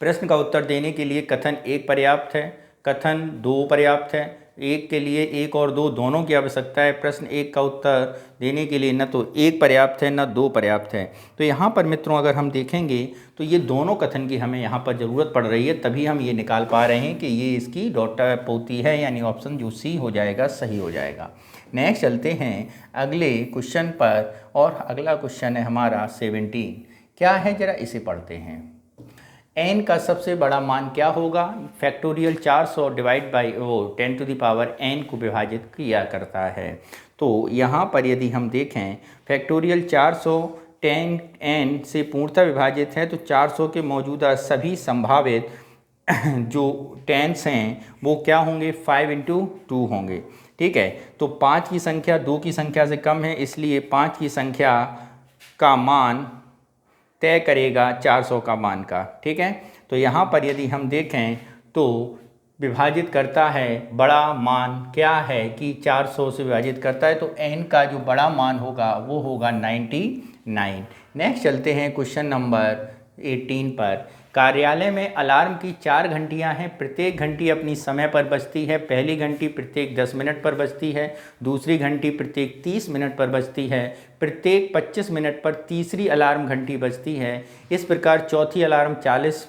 प्रश्न का उत्तर देने के लिए कथन 1 पर्याप्त है, कथन 2 पर्याप्त है। 1 के लिए 1 और 2 दोनों की आवश्यकता है। प्रश्न 1 का उत्तर देने के लिए न तो 1 पर्याप्त है न 2 पर्याप्त है। तो यहाँ पर मित्रों अगर हम देखेंगे तो ये दोनों कथन की हमें यहाँ पर ज़रूरत पड़ रही है, तभी हम ये निकाल पा रहे हैं कि ये इसकी डॉटर पोती है, यानी ऑप्शन जो सी हो जाएगा सही हो जाएगा। नेक्स्ट चलते हैं अगले क्वेश्चन पर, और अगला क्वेश्चन है हमारा 17। क्या है जरा इसे पढ़ते हैं। n का सबसे बड़ा मान क्या होगा? Factorial 400 divide by 10 to the power n को विभाजित किया करता है। तो यहाँ पर यदि हम देखें फैक्टोरियल 400 10n से पूर्णतः विभाजित है तो 400 के मौजूदा सभी संभावित जो टेंस हैं वो क्या होंगे? 5 × 2 होंगे। ठीक है, तो 5 की संख्या 2 की संख्या से कम है, इसलिए 5 की संख्या का मान तय करेगा 400 का मान का। ठीक है, तो यहाँ पर यदि हम देखें तो विभाजित करता है, बड़ा मान क्या है कि 400 से विभाजित करता है, तो n का जो बड़ा मान होगा वो होगा 99। नेक्स्ट चलते हैं क्वेश्चन नंबर 18 पर। कार्यालय में अलार्म की 4 घंटियां हैं, प्रत्येक घंटी अपनी समय पर बजती है। पहली घंटी प्रत्येक 10 मिनट पर बजती है, दूसरी घंटी प्रत्येक 30 मिनट पर बजती है, प्रत्येक 25 मिनट पर तीसरी अलार्म घंटी बजती है। इस प्रकार चौथी अलार्म 40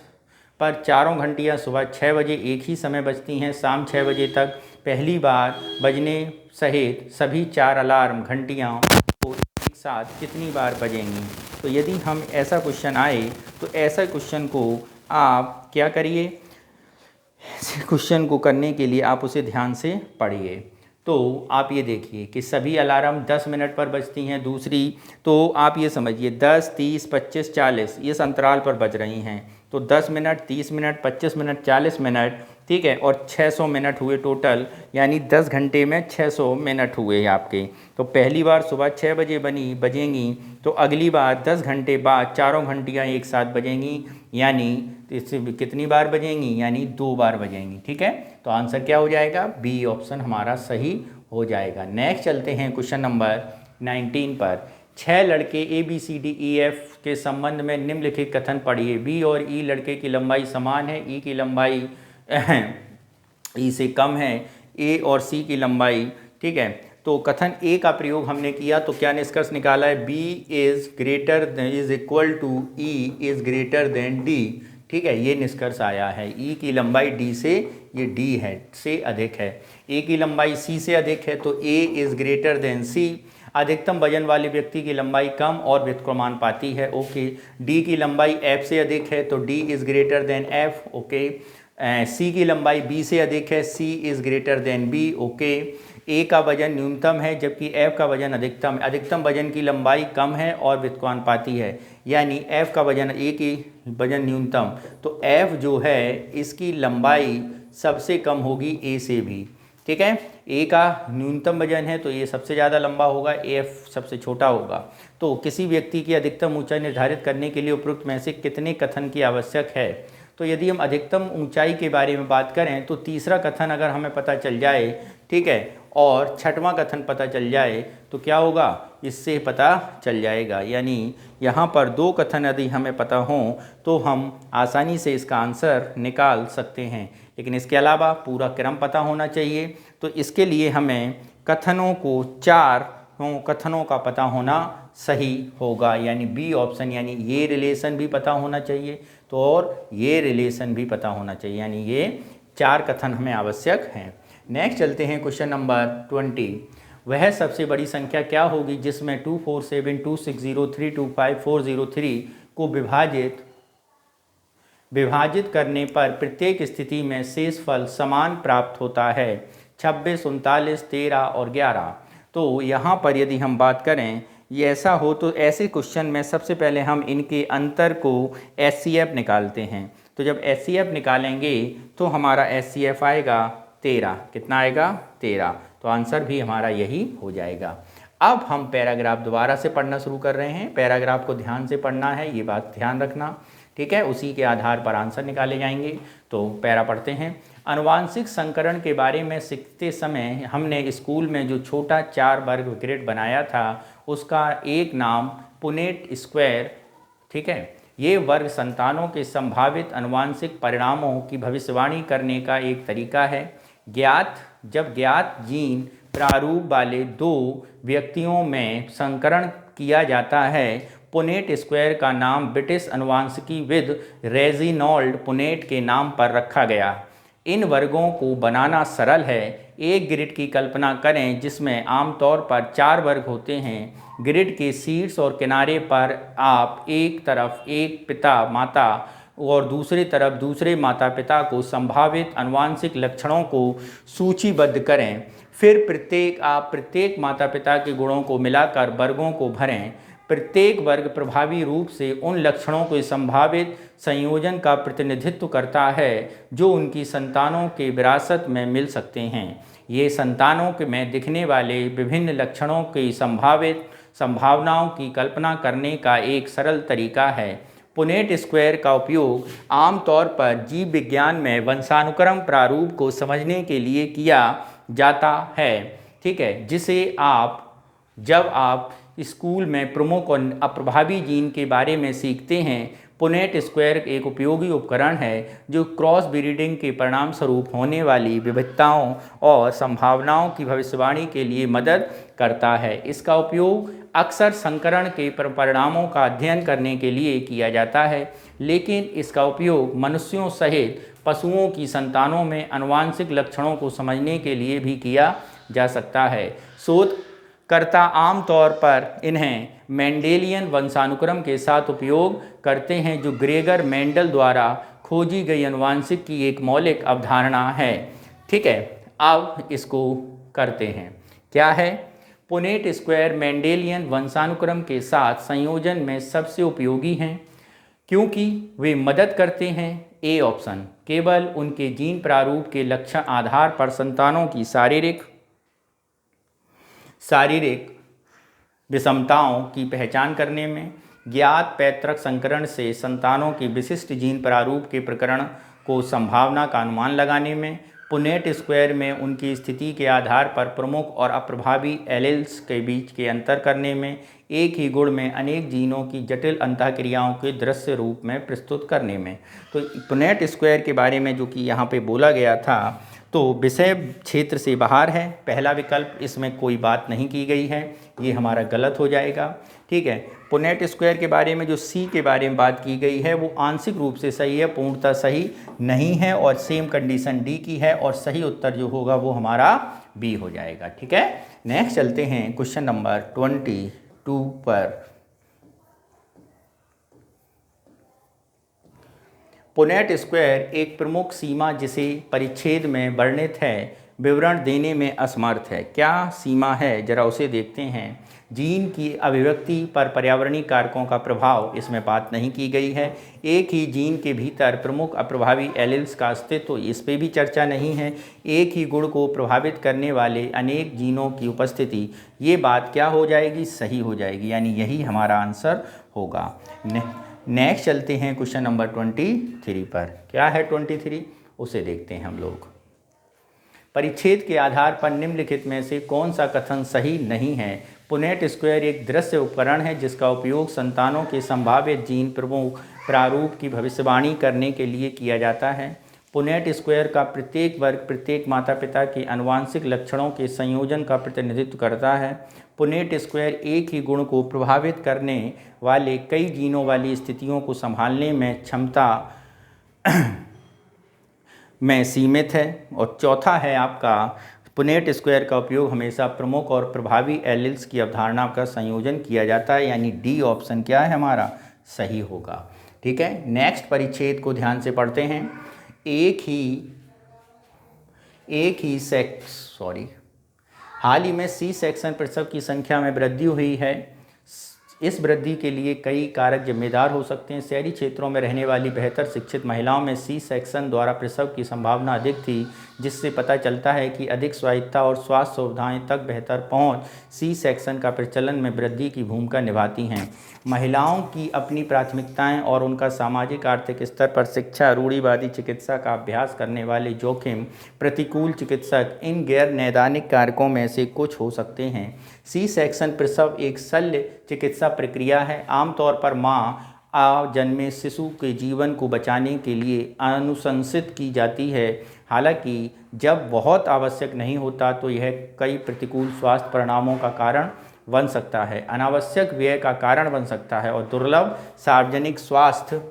पर चारों घंटियां सुबह 6 बजे एक ही समय बजती हैं। शाम 6 बजे तक पहली बार बजने सहित सभी 4 अलार्म घंटियां को एक साथ कितनी बार बजेंगी। तो यदि हम ऐसा क्वेश्चन आए तो ऐसा क्वेश्चन को आप क्या करिए, ऐसे क्वेश्चन को करने के लिए आप उसे ध्यान से पढ़िए। तो आप ये देखिए कि सभी अलार्म 10 मिनट पर बजती हैं। दूसरी तो आप ये समझिए 10, 30, 25, 40 इस अंतराल पर बज रही हैं। तो 10 मिनट, 30 मिनट, 25 मिनट, 40 मिनट, ठीक है, और 600 मिनट हुए टोटल, यानी 10 घंटे में 600 मिनट हुए आपके। तो पहली बार सुबह 6 बजे बजेंगी, तो अगली बार 10 घंटे बाद चारों घंटियाँ एक साथ बजेंगी, यानी इससे कितनी बार बजेंगी, यानी 2 बार बजेंगी। ठीक है, तो आंसर क्या हो जाएगा, बी ऑप्शन हमारा सही हो जाएगा। नेक्स्ट चलते हैं क्वेश्चन नंबर 19 पर। 6 लड़के ABCDEF के संबंध में निम्नलिखित कथन पढ़िए। बी और ई लड़के की लंबाई समान है, ई की लंबाई ई से कम है, ए और सी की लंबाई, ठीक है। तो कथन ए का प्रयोग हमने किया तो क्या निष्कर्ष निकाला है, B is equal to E is greater than D. ठीक है, ये निष्कर्ष आया है। ई की लंबाई डी से, ये डी है, से अधिक है। ए की लंबाई सी से अधिक है, तो ए इज ग्रेटर देन सी। अधिकतम वजन वाले व्यक्ति की लंबाई कम और व्युत्क्रमानुपाती है। ओके। डी की लंबाई एफ से अधिक है, तो D is greater than F. Okay. C की लंबाई बी से अधिक है, C is greater than B. Okay. A का वजन न्यूनतम है जबकि एफ का वजन अधिकतम है। अधिकतम वजन की लंबाई कम है और व्युत्क्रमानुपाती है, यानी एफ का वजन ए की वजन न्यूनतम, तो एफ जो है इसकी लंबाई सबसे कम होगी ए से भी। ठीक है, ए का न्यूनतम वजन है तो ये सबसे ज़्यादा लंबा होगा, एफ सबसे छोटा होगा। तो किसी व्यक्ति की अधिकतम ऊंचाई निर्धारित करने के लिए उपरोक्त में से कितने कथन की आवश्यक है। तो यदि हम अधिकतम ऊंचाई के बारे में बात करें तो तीसरा कथन अगर हमें पता चल जाए, ठीक है, और छठवां कथन पता चल जाए तो क्या होगा, इससे पता चल जाएगा। यानी यहाँ पर 2 कथन यदि हमें पता हों तो हम आसानी से इसका आंसर निकाल सकते हैं, लेकिन इसके अलावा पूरा क्रम पता होना चाहिए। तो इसके लिए हमें कथनों को 4 कथनों का पता होना सही होगा, यानी बी ऑप्शन, यानी ये रिलेशन भी पता होना चाहिए तो और ये रिलेशन भी पता होना चाहिए, यानी ये 4 कथन हमें आवश्यक हैं। नेक्स्ट चलते हैं क्वेश्चन नंबर 20। वह सबसे बड़ी संख्या क्या होगी जिसमें 24726032543 को विभाजित करने पर प्रत्येक स्थिति में शेषफल समान प्राप्त होता है। 26, 39, 13 और 11। तो यहाँ पर यदि हम बात करें ये ऐसा हो तो ऐसे क्वेश्चन में सबसे पहले हम इनके अंतर को HCF निकालते हैं। तो जब HCF निकालेंगे तो हमारा HCF आएगा 13। कितना आएगा, 13। तो आंसर भी हमारा यही हो जाएगा। अब हम पैराग्राफ दोबारा से पढ़ना शुरू कर रहे हैं। पैराग्राफ को ध्यान से पढ़ना है, ये बात ध्यान रखना, ठीक है। उसी के आधार पर आंसर निकाले जाएंगे। तो पैरा पढ़ते हैं। आनुवांशिक संकरण के बारे में सीखते समय हमने स्कूल में जो छोटा 4 वर्ग ग्रिड बनाया था उसका एक नाम पुनेट स्क्वायर, ठीक है। ये वर्ग संतानों के संभावित आनुवांशिक परिणामों की भविष्यवाणी करने का एक तरीका है। जब ज्ञात जीन प्रारूप वाले 2 व्यक्तियों में संकरण किया जाता है, पुनेट स्क्वायर का नाम ब्रिटिश अनुवांशिकीविद रेजिनॉल्ड पुनेट के नाम पर रखा गया। इन वर्गों को बनाना सरल है। एक ग्रिड की कल्पना करें जिसमें आमतौर पर 4 वर्ग होते हैं। ग्रिड के शीर्ष और किनारे पर आप एक तरफ एक पिता माता और दूसरी तरफ दूसरे माता पिता को संभावित आनुवांशिक लक्षणों को सूचीबद्ध करें। फिर प्रत्येक माता पिता के गुणों को मिलाकर वर्गों को भरें। प्रत्येक वर्ग प्रभावी रूप से उन लक्षणों के संभावित संयोजन का प्रतिनिधित्व करता है जो उनकी संतानों के विरासत में मिल सकते हैं। ये संतानों में दिखने वाले विभिन्न लक्षणों के संभावित संभावनाओं की कल्पना करने का एक सरल तरीका है। पुनेट स्क्वायर का उपयोग आमतौर पर जीव विज्ञान में वंशानुक्रम प्रारूप को समझने के लिए किया जाता है, ठीक है, जिसे आप जब आप स्कूल में प्रमुख और अप्रभावी जीन के बारे में सीखते हैं। पुनेट स्क्वायर एक उपयोगी उपकरण है जो क्रॉस ब्रीडिंग के परिणाम स्वरूप होने वाली विविधताओं और संभावनाओं की भविष्यवाणी के लिए मदद करता है। इसका उपयोग अक्सर संकरण के परिणामों का अध्ययन करने के लिए किया जाता है, लेकिन इसका उपयोग मनुष्यों सहित पशुओं की संतानों में आनुवंशिक लक्षणों को समझने के लिए भी किया जा सकता है। शोधकर्ता आमतौर पर इन्हें मेंडेलियन वंशानुक्रम के साथ उपयोग करते हैं, जो ग्रेगर मेंडल द्वारा खोजी गई आनुवंशिक की एक मौलिक अवधारणा है, ठीक है। अब इसको करते हैं, क्या है? पुनेट स्क्वायर मेंडेलियन वंशानुक्रम के साथ संयोजन में सबसे उपयोगी हैं क्योंकि वे मदद करते हैं ए ऑप्शन केवल उनके जीन प्रारूप के लक्षण आधार पर संतानों की शारीरिक विषमताओं की पहचान करने में, ज्ञात पैतृक संकरण से संतानों की विशिष्ट जीन प्रारूप के प्रकरण को संभावना का अनुमान लगाने में, पुनेट स्क्वायर में उनकी स्थिति के आधार पर प्रमुख और अप्रभावी एलील्स के बीच के अंतर करने में, एक ही गुण में अनेक जीनों की जटिल अंतःक्रियाओं के दृश्य रूप में प्रस्तुत करने में। तो पुनेट स्क्वायर के बारे में जो कि यहाँ पे बोला गया था, तो विषय क्षेत्र से बाहर है। पहला विकल्प, इसमें कोई बात नहीं की गई है, ये हमारा गलत हो जाएगा, ठीक है। पुनेट स्क्वायर के बारे में जो सी के बारे में बात की गई है वो आंशिक रूप से सही है, पूर्णतः सही नहीं है, और सेम कंडीशन डी की है, और सही उत्तर जो होगा वो हमारा बी हो जाएगा, ठीक है। नेक्स्ट चलते हैं क्वेश्चन नंबर 22 पर। पुनेट स्क्वायर एक प्रमुख सीमा जिसे परिच्छेद में वर्णित है विवरण देने में असमर्थ है। क्या सीमा है, जरा उसे देखते हैं। जीन की अभिव्यक्ति पर पर्यावरणीय कारकों का प्रभाव, इसमें बात नहीं की गई है। एक ही जीन के भीतर प्रमुख अप्रभावी एलील्स का अस्तित्व, इस पर भी चर्चा नहीं है। एक ही गुण को प्रभावित करने वाले अनेक जीनों की उपस्थिति, ये बात क्या हो जाएगी, सही हो जाएगी, यानी यही हमारा आंसर होगा। नेक्स्ट चलते हैं क्वेश्चन नंबर 23 पर। क्या है 23, उसे देखते हैं हम लोग। परिच्छेद के आधार पर निम्नलिखित में से कौन सा कथन सही नहीं है। पुनेट स्क्वायर एक दृश्य उपकरण है जिसका उपयोग संतानों के संभावित जीन प्रमुख प्रारूप की भविष्यवाणी करने के लिए किया जाता है। पुनेट स्क्वायर का प्रत्येक वर्ग प्रत्येक माता पिता के आनुवंशिक लक्षणों के संयोजन का प्रतिनिधित्व करता है। पुनेट स्क्वायर एक ही गुण को प्रभावित करने वाले कई जीनों वाली स्थितियों को संभालने में क्षमता में सीमित है। और चौथा है आपका, पुनेट स्क्वायर का उपयोग हमेशा प्रमुख और प्रभावी एलील्स की अवधारणा का संयोजन किया जाता है, यानी डी ऑप्शन क्या है हमारा, सही होगा, ठीक है। नेक्स्ट परिच्छेद को ध्यान से पढ़ते हैं। हाल ही में सी सेक्शन प्रसव की संख्या में वृद्धि हुई है। इस वृद्धि के लिए कई कारक जिम्मेदार हो सकते हैं। शहरी क्षेत्रों में रहने वाली बेहतर शिक्षित महिलाओं में सी सेक्शन द्वारा प्रसव की संभावना अधिक थी, जिससे पता चलता है कि अधिक स्वायत्तता और स्वास्थ्य सुविधाएं तक बेहतर पहुंच सी सेक्शन का प्रचलन में वृद्धि की भूमिका निभाती हैं। महिलाओं की अपनी प्राथमिकताएं और उनका सामाजिक आर्थिक स्तर पर शिक्षा, रूढ़िवादी चिकित्सा का अभ्यास करने वाले जोखिम प्रतिकूल चिकित्सक इन गैर नैदानिक कारकों में से कुछ हो सकते हैं। सी सेक्शन प्रसव एक शल्य चिकित्सा प्रक्रिया है। आमतौर पर माँ जन्मे शिशु के जीवन को बचाने के लिए अनुशंसित की जाती है। हालांकि जब बहुत आवश्यक नहीं होता तो यह कई प्रतिकूल स्वास्थ्य परिणामों का कारण बन सकता है, अनावश्यक व्यय का कारण बन सकता है और दुर्लभ सार्वजनिक स्वास्थ्य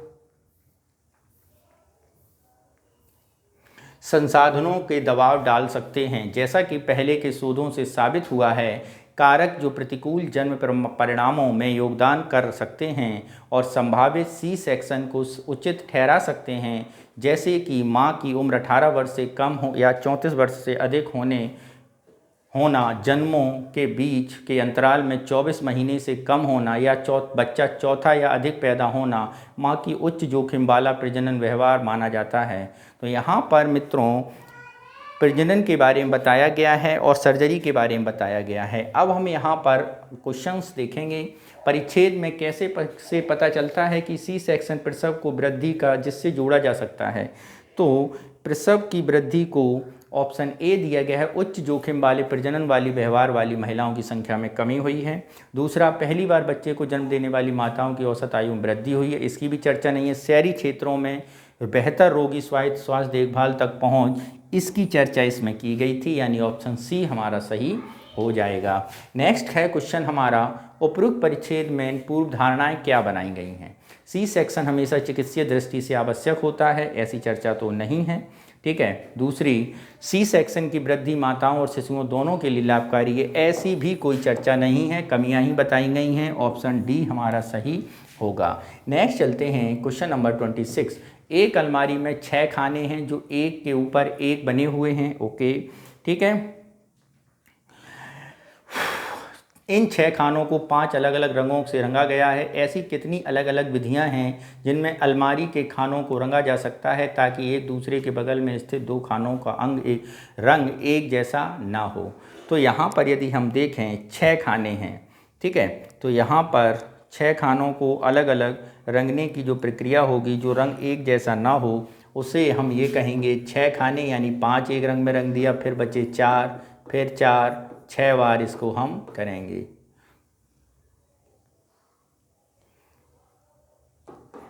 संसाधनों के दबाव डाल सकते हैं। जैसा कि पहले के शोधों से साबित हुआ है, कारक जो प्रतिकूल जन्म परिणामों में योगदान कर सकते हैं और संभावित सी सेक्शन को उचित ठहरा सकते हैं, जैसे कि मां की उम्र 18 वर्ष से कम हो या 34 वर्ष से अधिक होना, जन्मों के बीच के अंतराल में 24 महीने से कम होना या बच्चा चौथा या अधिक पैदा होना, मां की उच्च जोखिम वाला प्रजनन व्यवहार माना जाता है। तो यहाँ पर मित्रों प्रजनन के बारे में बताया गया है और सर्जरी के बारे में बताया गया है। अब हम यहाँ पर क्वेश्चंस देखेंगे। परिच्छेद में कैसे से पता चलता है कि सी सेक्शन प्रसव को वृद्धि का जिससे जोड़ा जा सकता है। तो प्रसव की वृद्धि को ऑप्शन ए दिया गया है, उच्च जोखिम वाले प्रजनन वाली व्यवहार वाली महिलाओं की संख्या में कमी हुई है। दूसरा, पहली बार बच्चे को जन्म देने वाली माताओं की औसत आयु में वृद्धि हुई है, इसकी भी चर्चा नहीं है। शहरी क्षेत्रों में बेहतर रोगी स्वास्थ्य देखभाल तक पहुंच, इसकी चर्चा इसमें की गई थी, यानी ऑप्शन सी हमारा सही हो जाएगा। नेक्स्ट है क्वेश्चन हमारा, उपरोक्त परिच्छेद में पूर्व धारणाएं क्या बनाई गई हैं। सी सेक्शन हमेशा चिकित्सीय दृष्टि से आवश्यक होता है, ऐसी चर्चा तो नहीं है। ठीक है। दूसरी, सी सेक्शन की वृद्धि माताओं और शिशुओं दोनों के लिए लाभकारी है, ऐसी भी कोई चर्चा नहीं है, कमियां ही बताई गई हैं। ऑप्शन डी हमारा सही होगा। नेक्स्ट चलते हैं क्वेश्चन नंबर 26। एक अलमारी में 6 खाने हैं जो एक के ऊपर एक बने हुए हैं। ओके, ठीक है। इन 6 खानों को 5 अलग अलग रंगों से रंगा गया है। ऐसी कितनी अलग अलग विधियां हैं जिनमें अलमारी के खानों को रंगा जा सकता है ताकि एक दूसरे के बगल में स्थित 2 खानों का रंग एक जैसा ना हो। तो यहाँ पर यदि हम देखें 6 खाने हैं, ठीक है, तो यहाँ पर 6 खानों को अलग अलग रंगने की जो प्रक्रिया होगी, जो रंग एक जैसा ना हो, उसे हम ये कहेंगे 6 खाने, यानी 5 एक रंग में रंग दिया, फिर बचे 4, फिर 4, 6 बार इसको हम करेंगे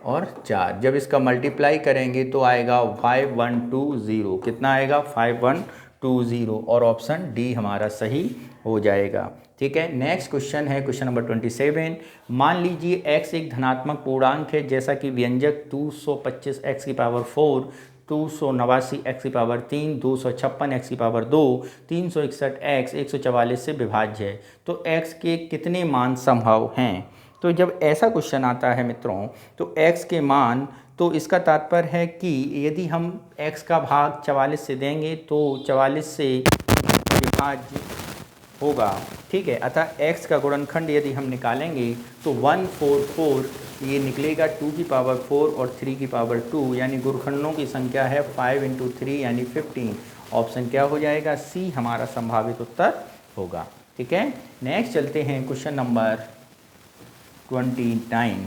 और 4। जब इसका मल्टीप्लाई करेंगे तो आएगा 5120। कितना आएगा? 5120, और ऑप्शन डी हमारा सही हो जाएगा। ठीक है। नेक्स्ट क्वेश्चन है क्वेश्चन नंबर 27। मान लीजिए x एक धनात्मक पूर्णांक है, जैसा कि व्यंजक 225 x की पावर 4, 289 x की पावर 3, 256 x की पावर 2, 361 x 144 से विभाज्य है। तो x के कितने मान संभव हैं? तो जब ऐसा क्वेश्चन आता है मित्रों, तो x के मान, तो इसका तात्पर्य है कि यदि हम x का भाग 44 से देंगे तो 44 से विभाज्य होगा। ठीक है। अतः x का गुणनखंड यदि हम निकालेंगे तो 144 ये निकलेगा, 2 की पावर 4 और 3 की पावर 2, यानी गुणनखंडों की संख्या है 5 × 3 यानी 15। ऑप्शन क्या हो जाएगा? सी हमारा संभावित उत्तर होगा। ठीक है। नेक्स्ट चलते हैं क्वेश्चन नंबर 29।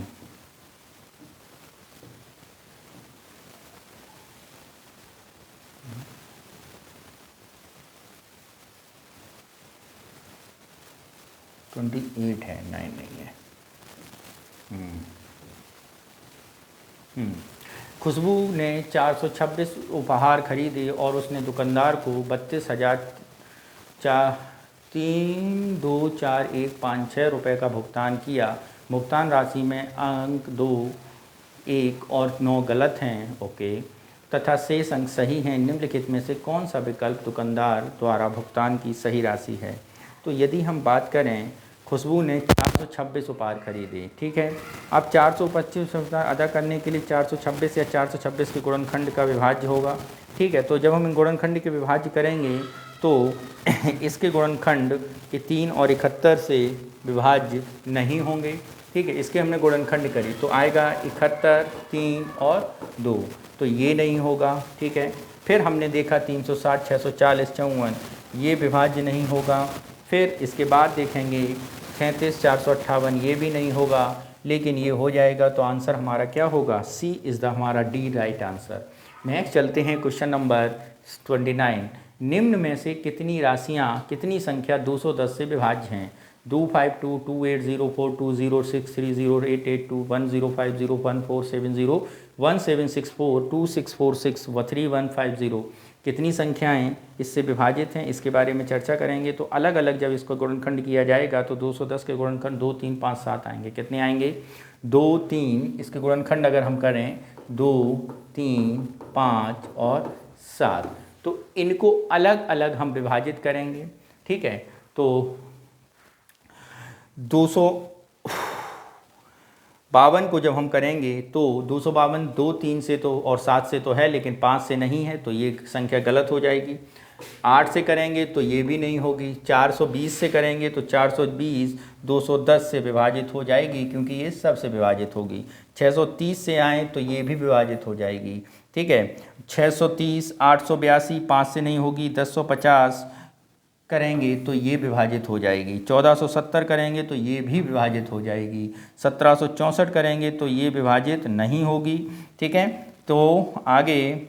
एट है, 9 नहीं है। खुशबू ने 426 उपहार खरीदे और उसने दुकानदार को 32,324,156 रुपये का भुगतान किया। भुगतान राशि में अंक 2, 1 और 9 गलत हैं। ओके, तथा शेष अंक सही हैं। निम्नलिखित में से कौन सा विकल्प दुकानदार द्वारा भुगतान की सही राशि है? तो यदि हम बात करें, खुशबू ने 426 उपहार खरीदे। ठीक है। अब 425 अदा करने के लिए 426 या 426 के गुणनखंड का विभाज्य होगा। ठीक है। तो जब हम इन गुणनखंड के विभाज्य करेंगे तो इसके गुणनखंड के 3 और 71 से विभाज्य नहीं होंगे। ठीक है। इसके हमने गुणनखंड करी तो आएगा 71, 3 और 2, तो ये नहीं होगा। ठीक है। फिर हमने देखा 360, 640, 54, ये विभाज्य नहीं होगा। फिर इसके बाद देखेंगे 37, 458, ये भी नहीं होगा, लेकिन ये हो जाएगा। तो आंसर हमारा क्या होगा? सी इज़ द हमारा डी राइट आंसर। नेक्स्ट चलते हैं क्वेश्चन नंबर 29। निम्न में से कितनी राशियाँ, कितनी संख्या 210 से विभाज्य हैं? 252, 2804, 206, 30, 882, 1050, 1470, 1764, 2646 व 3150 कितनी संख्याएं इससे विभाजित हैं, इसके बारे में चर्चा करेंगे। तो अलग अलग जब इसको गुणनखंड किया जाएगा तो 210 के गुणनखंड 2, 3, 5, 7 आएंगे। कितने आएंगे? 2, 3, इसके गुणनखंड अगर हम करें 2, 3, 5 और 7, तो इनको अलग अलग हम विभाजित करेंगे। ठीक है। तो 252 को जब हम करेंगे तो 252 2, 3 से तो और 7 से तो है, लेकिन 5 से नहीं है, तो ये संख्या गलत हो जाएगी। 8 से करेंगे तो ये भी नहीं होगी। 420 से करेंगे तो 420 210 से विभाजित हो जाएगी, क्योंकि ये सब से विभाजित होगी। 630 से आए तो ये भी विभाजित हो जाएगी। ठीक है। 630, 882 5 से नहीं होगी, 1050 करेंगे तो ये विभाजित हो जाएगी, 1470 करेंगे तो ये भी विभाजित हो जाएगी, 1764 करेंगे तो ये विभाजित नहीं होगी। ठीक है, तो आगे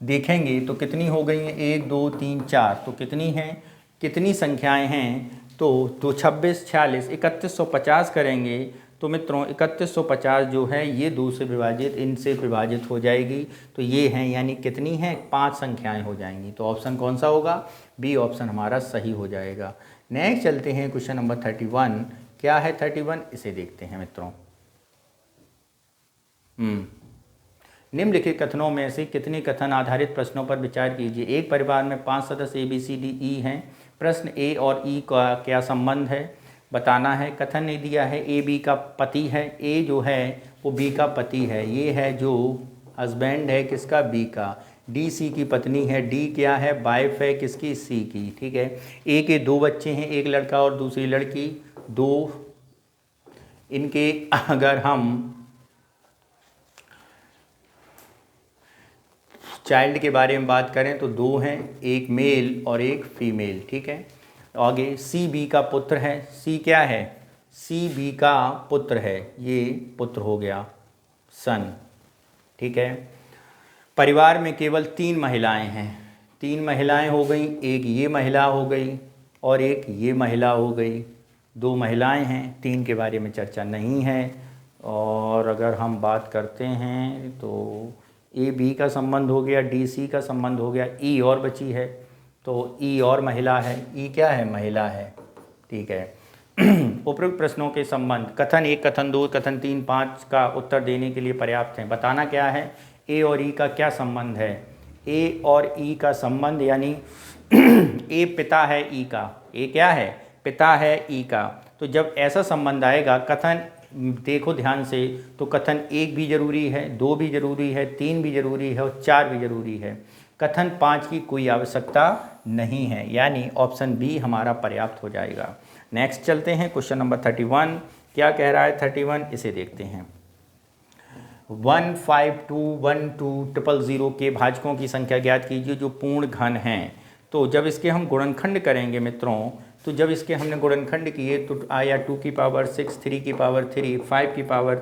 देखेंगे तो कितनी हो गई हैं, 1 2 3 4, तो कितनी हैं, कितनी संख्याएं हैं, तो 26 46 3150 करेंगे तो मित्रों 3150 जो है ये 2 से विभाजित, इनसे विभाजित हो जाएगी, तो ये हैं, यानी कितनी हैं, 5 संख्याएं हो जाएंगी। तो ऑप्शन कौन सा होगा, बी ऑप्शन हमारा सही हो जाएगा। नेक्स्ट चलते हैं क्वेश्चन नंबर 31। क्या है 31, इसे देखते हैं मित्रों। निम्नलिखित कथनों में से कितने कथन आधारित प्रश्नों पर विचार कीजिए। एक परिवार में 5 सदस्य ABCDE हैं। प्रश्न ए और ई का क्या संबंध है बताना है। कथन ने दिया है ए बी का पति है, ए जो है वो बी का पति है, ये है जो हस्बैंड है किसका, बी का। डी सी की पत्नी है, डी क्या है, वाइफ है किसकी, सी की। ठीक है, ए के 2 बच्चे हैं, एक लड़का और दूसरी लड़की, 2 इनके अगर हम चाइल्ड के बारे में बात करें तो 2 हैं, एक मेल और एक फीमेल। ठीक है, आगे सी बी का पुत्र है, सी क्या है, सी बी का पुत्र है, ये पुत्र हो गया सन। ठीक है, परिवार में केवल 3 महिलाएं हैं, 3 महिलाएं हो गई, एक ये महिला हो गई और एक ये महिला हो गई, 2 महिलाएं हैं, 3 के बारे में चर्चा नहीं है। और अगर हम बात करते हैं तो ए बी का संबंध हो गया, डी सी का संबंध हो गया, ई और बची है, तो ई और महिला है, ई क्या है, महिला है। ठीक है, उपरोक्त प्रश्नों के संबंध कथन 1, कथन 2, कथन 3, 5 का उत्तर देने के लिए पर्याप्त हैं। बताना क्या है, ए और ई का क्या संबंध है। ए और ई का संबंध यानी ए पिता है ई का, ए क्या है, पिता है ई का। तो जब ऐसा संबंध आएगा, कथन देखो ध्यान से, तो कथन 1 भी जरूरी है, 2 भी जरूरी है, 3 भी जरूरी है और 4 भी जरूरी है। कथन 5 की कोई आवश्यकता नहीं है, यानी ऑप्शन बी हमारा पर्याप्त हो जाएगा। नेक्स्ट चलते हैं क्वेश्चन नंबर 31। क्या कह रहा है 31, इसे देखते हैं। 1521200 के भाजकों की संख्या ज्ञात कीजिए जो पूर्ण घन हैं। तो जब इसके हम गुणनखंड करेंगे मित्रों, तो जब इसके हमने गुणनखंड किए तो आया 2 की पावर 6, 3 की पावर 3, 5 की पावर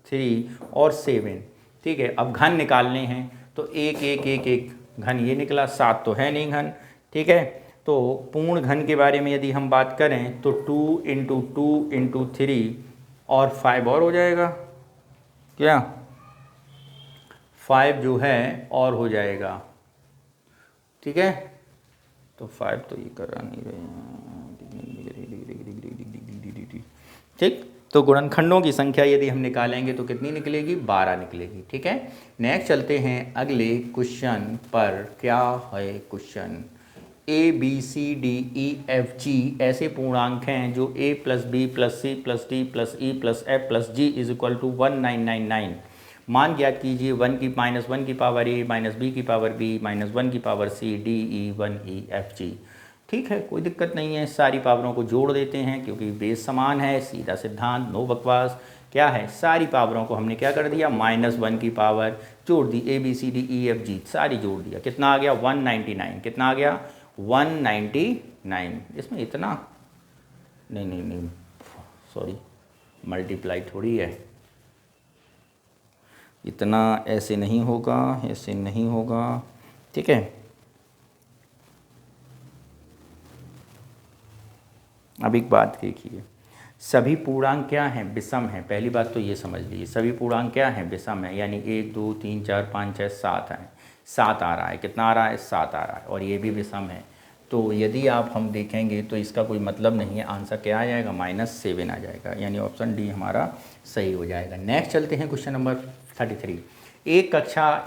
3 और 7। ठीक है, अब घन निकालने हैं तो 1 1 1 1 घन ये निकला, 7 तो है नहीं घन। ठीक है, तो पूर्ण घन के बारे में यदि हम बात करें तो 2 × 2 × 3 और 5 और हो जाएगा, क्या 5 जो है और हो जाएगा। ठीक है, तो 5 तो ये करा नहीं रहे। ठीक, तो गुणनखंडों की संख्या यदि हम निकालेंगे तो कितनी निकलेगी, 12 निकलेगी। ठीक है, नेक्स्ट चलते हैं अगले क्वेश्चन पर। क्या है question, A B C D E F G ऐसे पूर्णांक हैं जो a + b + c + d + e + f + g = 1999। मान ज्ञात कीजिए 1 की -1 की पावर a -b की पावर b -1 की power c d e 1 e f g। ठीक है, कोई दिक्कत नहीं है, सारी पावरों को जोड़ देते हैं क्योंकि बेस समान है, सीधा सिद्धांत, नो बकवास। क्या है, सारी पावरों को हमने क्या कर दिया, -1 की पावर जोड़ दी, a b c d e f g सारी जोड़ दिया, कितना आ गया 199। कितना आ गया 199। इसमें इतना नहीं सॉरी, मल्टीप्लाई थोड़ी है, इतना ऐसे नहीं होगा, ऐसे नहीं होगा। ठीक है, अब एक बात देखिए, सभी पूर्णांक क्या हैं, विषम हैं। पहली बात तो ये समझ लीजिए, सभी पूर्णांक क्या हैं, विषम है, यानी 1 2 3 4 5 6 7 है, 7 आ रहा है, कितना आ रहा है, 7 आ रहा है, और ये भी विषम है। तो यदि आप हम देखेंगे तो इसका कोई मतलब नहीं है, आंसर क्या आ जाएगा, -7 आ जाएगा, यानी ऑप्शन डी हमारा सही हो जाएगा। नेक्स्ट चलते हैं क्वेश्चन नंबर 33। एक कक्षा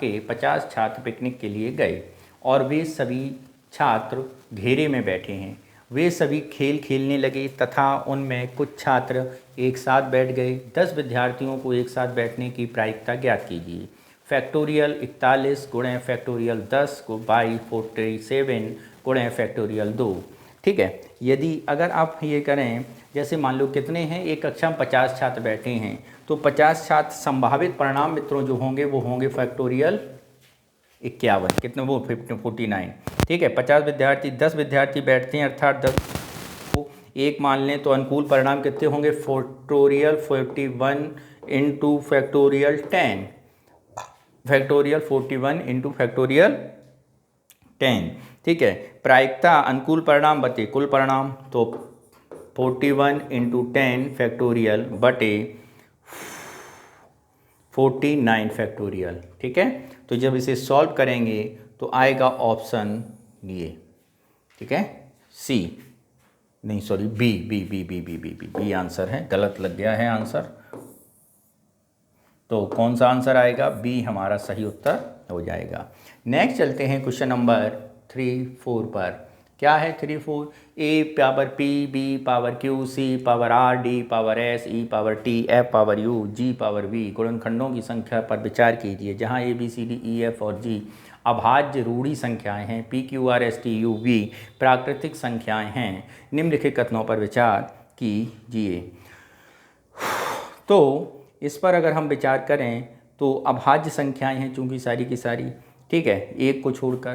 के 50 छात्र पिकनिक के लिए गए और वे सभी छात्र घेरे में बैठे हैं। वे सभी खेल खेलने लगे तथा उनमें कुछ छात्र एक साथ बैठ गए। 10 विद्यार्थियों को एक साथ बैठने की प्रायिकता ज्ञात कीजिए। फैक्टोरियल 41 × फैक्टोरियल 10 को बाई 47 × फैक्टोरियल 2। ठीक है। यदि अगर आप ये करें, जैसे मान लो कितने हैं, एक कक्षा में 50 छात्र बैठे हैं, तो 50 छात्र संभावित परिणाम मित्रों जो होंगे वो होंगे फैक्टोरियल 51, कितने वो 49। ठीक है, 50 विद्यार्थी 10 विद्यार्थी बैठते हैं अर्थात 10 को एक मान लें, तो अनुकूल परिणाम कितने होंगे, factorial 41 into factorial 10, factorial 41 into factorial 10। ठीक है, प्रायिकता अनुकूल परिणाम बटे कुल परिणाम, तो 41 इंटू 10 फैक्टोरियल बटे 49 फैक्टोरियल। ठीक है, तो जब इसे सॉल्व करेंगे तो आएगा ऑप्शन ये, ठीक है, सी, नहीं sorry B B B B B B B B answer है, गलत लग गया है आंसर। तो कौन सा आंसर आएगा, बी हमारा सही उत्तर हो जाएगा। नेक्स्ट चलते हैं क्वेश्चन नंबर 3-4 पर। क्या है 3-4, A power P, B power Q, C power R, D power S, E power T, F power U, G power V गुणनखंडों की संख्या पर विचार कीजिए जहां A B C D E F और जी अभाज्य रूढ़ी संख्याएं हैं, P Q R S T U V प्राकृतिक संख्याएं हैं, निम्नलिखित कथनों पर विचार कीजिए। तो इस पर अगर हम विचार करें तो अभाज्य संख्याएं हैं चूंकि सारी की सारी, ठीक है, एक को छोड़कर,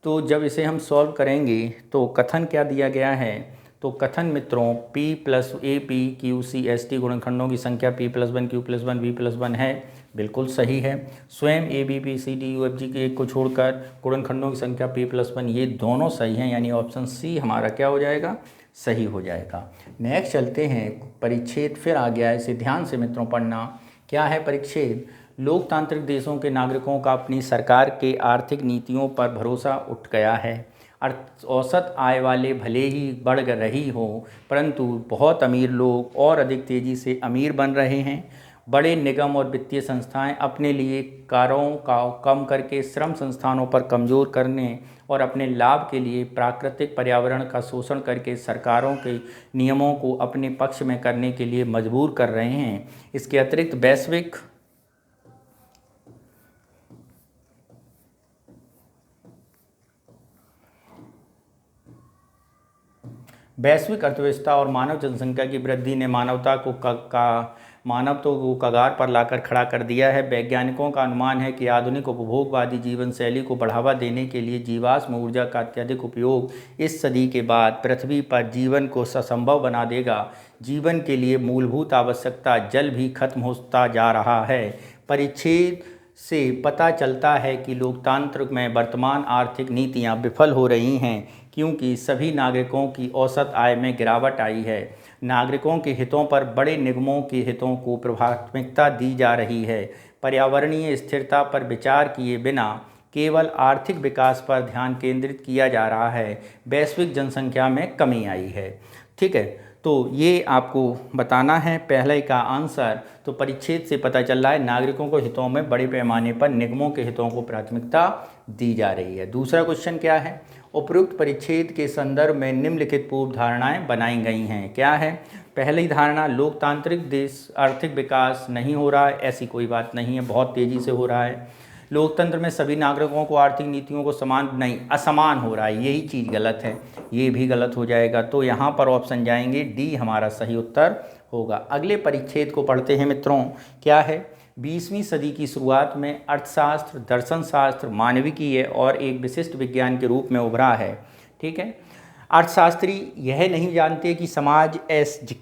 तो जब इसे हम सॉल्व करेंगे तो कथन क्या दिया गया है, तो कथन मित्रों p plus A P Q C S T गुणनखंडों की संख्या p plus 1 q plus 1 v plus 1 है, बिल्कुल सही है। स्वयं A B P C D U F G के एक को छोड़कर गुणनखंडों की संख्या p प्लस 1, ये दोनों सही हैं, यानी ऑप्शन सी हमारा क्या हो जाएगा, सही हो जाएगा। नेक्स्ट चलते हैं, परिच्छेद फिर आ गया है, इसे ध्यान से मित्रों पढ़ना। क्या है परिच्छेद, लोकतांत्रिक देशों के नागरिकों का अपनी सरकार के आर्थिक नीतियों पर भरोसा उठ गया है। औसत आय वाले भले ही बढ़ रही हो, परंतु बहुत अमीर लोग और अधिक तेज़ी से अमीर बन रहे हैं। बड़े निगम और वित्तीय संस्थाएं अपने लिए करों का कम करके श्रम संस्थानों पर कमज़ोर करने और अपने लाभ के लिए प्राकृतिक पर्यावरण का शोषण करके सरकारों के नियमों को अपने पक्ष में करने के लिए मजबूर कर रहे हैं। इसके अतिरिक्त वैश्विक अर्थव्यवस्था और मानव जनसंख्या की वृद्धि ने मानवता को कगार पर लाकर खड़ा कर दिया है। वैज्ञानिकों का अनुमान है कि आधुनिक उपभोगवादी जीवन शैली को बढ़ावा देने के लिए जीवाश्म ऊर्जा का अत्यधिक उपयोग इस सदी के बाद पृथ्वी पर जीवन को असंभव बना देगा। जीवन के लिए मूलभूत आवश्यकता जल भी खत्म होता जा रहा है। परिच्छेद से पता चलता है कि लोकतंत्र में वर्तमान आर्थिक नीतियां विफल हो रही हैं क्योंकि सभी नागरिकों की औसत आय में गिरावट आई है। नागरिकों के हितों पर बड़े निगमों के हितों को प्राथमिकता दी जा रही है। पर्यावरणीय स्थिरता पर विचार किए बिना केवल आर्थिक विकास पर ध्यान केंद्रित किया जा रहा है। वैश्विक जनसंख्या में कमी आई है। ठीक है, तो ये आपको बताना है पहले का आंसर। तो परिच्छेद से पता चल रहा है नागरिकों के हितों में बड़े पैमाने पर निगमों के हितों को प्राथमिकता दी जा रही है। दूसरा क्वेश्चन क्या है, उपरोक्त परिच्छेद के संदर्भ में निम्नलिखित पूर्व धारणाएं बनाई गई हैं। क्या है, पहली धारणा, लोकतांत्रिक देश आर्थिक विकास नहीं हो रहा है, ऐसी कोई बात नहीं है, बहुत तेज़ी से हो रहा है। लोकतंत्र में सभी नागरिकों को आर्थिक नीतियों को समान नहीं, असमान हो रहा है, यही चीज़ गलत है, ये भी गलत हो जाएगा। तो यहाँ पर ऑप्शन जाएंगे डी हमारा सही उत्तर होगा। अगले परिच्छेद को पढ़ते हैं मित्रों। क्या है, 20वीं सदी की शुरुआत में अर्थशास्त्र, दर्शनशास्त्र मानविकीय और एक विशिष्ट विज्ञान के रूप में उभरा है। ठीक है, अर्थशास्त्री यह नहीं जानते कि समाज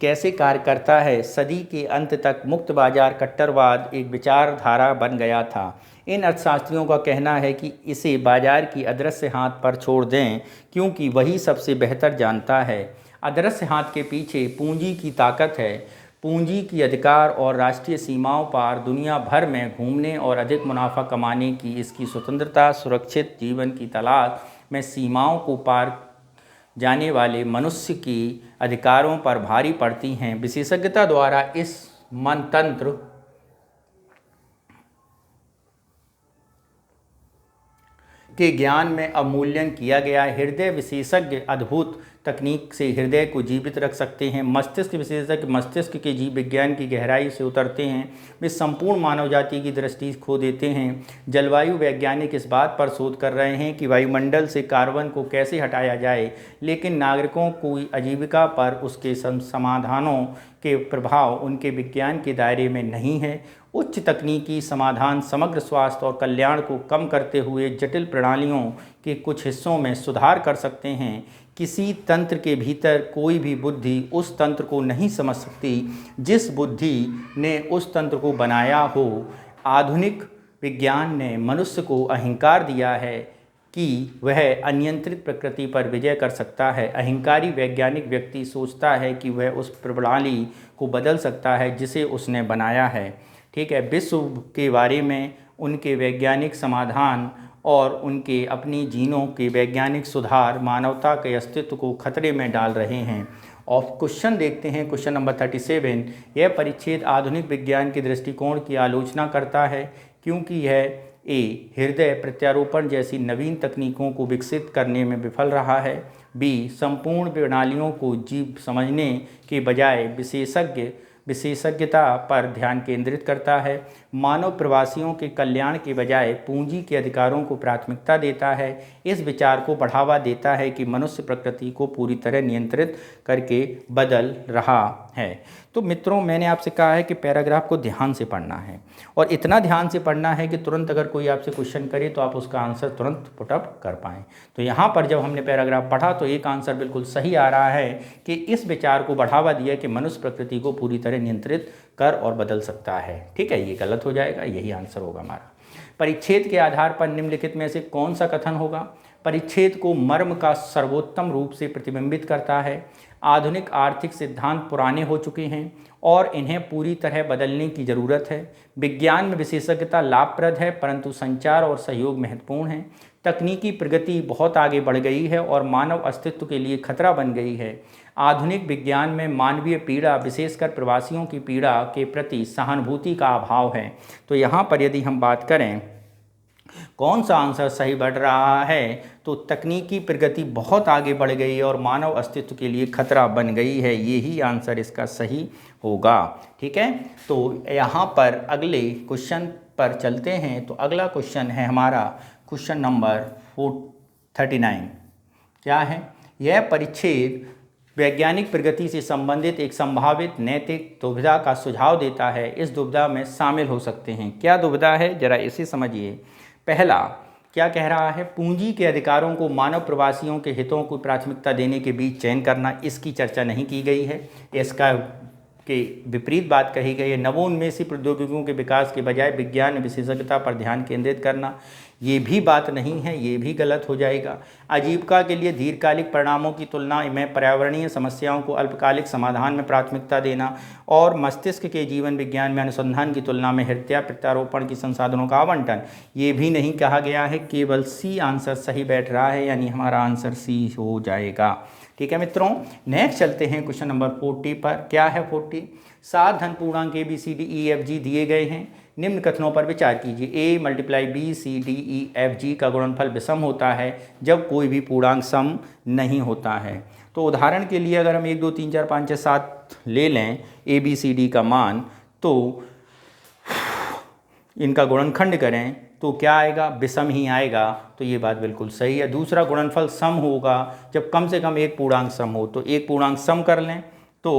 कैसे कार्य करता है। सदी के अंत तक मुक्त बाजार कट्टरवाद एक विचारधारा बन गया था। इन अर्थशास्त्रियों का कहना है कि इसे बाजार की अदृश्य हाथ पर छोड़ दें क्योंकि वही सबसे बेहतर जानता है। अदृश्य हाथ के पीछे पूंजी की ताकत है। पूंजी की अधिकार और राष्ट्रीय सीमाओं पार दुनिया भर में घूमने और अधिक मुनाफा कमाने की इसकी स्वतंत्रता, सुरक्षित जीवन की तलाश में सीमाओं को पार जाने वाले मनुष्य की अधिकारों पर भारी पड़ती हैं। विशेषज्ञता द्वारा इस मनतंत्र के ज्ञान में अवमूल्यन किया गया। हृदय विशेषज्ञ अद्भुत तकनीक से हृदय को जीवित रख सकते हैं। मस्तिष्क विशेषज्ञ मस्तिष्क के जीव विज्ञान की गहराई से उतरते हैं, वे संपूर्ण मानव जाति की दृष्टि खो देते हैं। जलवायु वैज्ञानिक इस बात पर शोध कर रहे हैं कि वायुमंडल से कार्बन को कैसे हटाया जाए, लेकिन नागरिकों को आजीविका पर उसके समाधानों के प्रभाव उनके विज्ञान के दायरे में नहीं है। उच्च तकनीकी समाधान समग्र स्वास्थ्य और कल्याण को कम करते हुए जटिल प्रणालियों के कुछ हिस्सों में सुधार कर सकते हैं। किसी तंत्र के भीतर कोई भी बुद्धि उस तंत्र को नहीं समझ सकती जिस बुद्धि ने उस तंत्र को बनाया हो। आधुनिक विज्ञान ने मनुष्य को अहंकार दिया है कि वह अनियंत्रित प्रकृति पर विजय कर सकता है। अहंकारी वैज्ञानिक व्यक्ति सोचता है कि वह उस प्रणाली को बदल सकता है जिसे उसने बनाया है। ठीक है, विश्व के बारे में उनके वैज्ञानिक समाधान और उनके अपनी जीनों के वैज्ञानिक सुधार मानवता के अस्तित्व को खतरे में डाल रहे हैं। और क्वेश्चन देखते हैं, क्वेश्चन नंबर 37। यह परिच्छेद आधुनिक विज्ञान के दृष्टिकोण की आलोचना करता है क्योंकि यह हृदय प्रत्यारोपण जैसी नवीन तकनीकों को विकसित करने में विफल रहा है। बी, संपूर्ण प्रणालियों को जीव समझने के बजाय विशेषज्ञता पर ध्यान केंद्रित करता है। मानव प्रवासियों के कल्याण के बजाय पूंजी के अधिकारों को प्राथमिकता देता है। इस विचार को बढ़ावा देता है कि मनुष्य प्रकृति को पूरी तरह नियंत्रित करके बदल रहा है। तो मित्रों, मैंने आपसे कहा है कि पैराग्राफ को ध्यान से पढ़ना है और इतना ध्यान से पढ़ना है कि तुरंत अगर कोई आपसे क्वेश्चन करे तो आप उसका आंसर तुरंत पुटअप कर पाएँ। तो यहाँ पर जब हमने पैराग्राफ पढ़ा तो एक आंसर बिल्कुल सही आ रहा है कि इस विचार को बढ़ावा दिया कि मनुष्य प्रकृति को पूरी तरह नियंत्रित कर और बदल सकता है। ठीक है, ये गलत हो जाएगा, यही आंसर होगा हमारा। परिच्छेद के आधार पर निम्नलिखित में से कौन सा कथन होगा? परिच्छेद को मर्म का सर्वोत्तम रूप से प्रतिबिंबित करता है। आधुनिक आर्थिक सिद्धांत पुराने हो चुके हैं और इन्हें पूरी तरह बदलने की ज़रूरत है। विज्ञान में विशेषज्ञता लाभप्रद है परंतु संचार और सहयोग महत्वपूर्ण है। तकनीकी प्रगति बहुत आगे बढ़ गई है और मानव अस्तित्व के लिए खतरा बन गई है। आधुनिक विज्ञान में मानवीय पीड़ा, विशेषकर प्रवासियों की पीड़ा के प्रति सहानुभूति का अभाव है। तो यहाँ पर यदि हम बात करें कौन सा आंसर सही बढ़ रहा है, तो तकनीकी प्रगति बहुत आगे बढ़ गई और मानव अस्तित्व के लिए खतरा बन गई है, यही आंसर इसका सही होगा। ठीक है, तो यहाँ पर अगले क्वेश्चन पर चलते हैं। तो अगला क्वेश्चन है हमारा क्वेश्चन नंबर 39। क्या है? यह परिच्छेद वैज्ञानिक प्रगति से संबंधित एक संभावित नैतिक दुविधा का सुझाव देता है। इस दुविधा में शामिल हो सकते हैं। क्या दुविधा है, जरा इसे समझिए। पहला क्या कह रहा है? पूंजी के अधिकारों को मानव प्रवासियों के हितों को प्राथमिकता देने के बीच चयन करना, इसकी चर्चा नहीं की गई है। इसका के विपरीत बात कही गई है। नवोन्मेषी प्रौद्योगिकियों के विकास के बजाय विज्ञान विशेषज्ञता पर ध्यान केंद्रित करना, ये भी बात नहीं है, ये भी गलत हो जाएगा। आजीविका के लिए दीर्घकालिक परिणामों की तुलना में पर्यावरणीय समस्याओं को अल्पकालिक समाधान में प्राथमिकता देना और मस्तिष्क के जीवन विज्ञान में अनुसंधान की तुलना में हृदय प्रत्यारोपण की संसाधनों का आवंटन, ये भी नहीं कहा गया है। केवल सी आंसर सही बैठ रहा है, यानी हमारा आंसर सी हो जाएगा। ठीक है मित्रों, नेक्स्ट चलते हैं क्वेश्चन नंबर 40 पर। क्या है 40? 7 धन पूर्णांक ABCDEFG दिए गए हैं। निम्न कथनों पर विचार कीजिए। A × BCDEFG का गुणनफल विषम होता है जब कोई भी पूर्णांक सम नहीं होता है। तो उदाहरण के लिए अगर हम 1 2 3 4 5 6 7 ले लें ABCD का मान, तो इनका गुणनखंड करें तो क्या आएगा? विषम ही आएगा। तो ये बात बिल्कुल सही है। दूसरा, गुणनफल सम होगा जब कम से कम एक पूर्णांक सम हो। तो एक पूर्णांक सम कर लें तो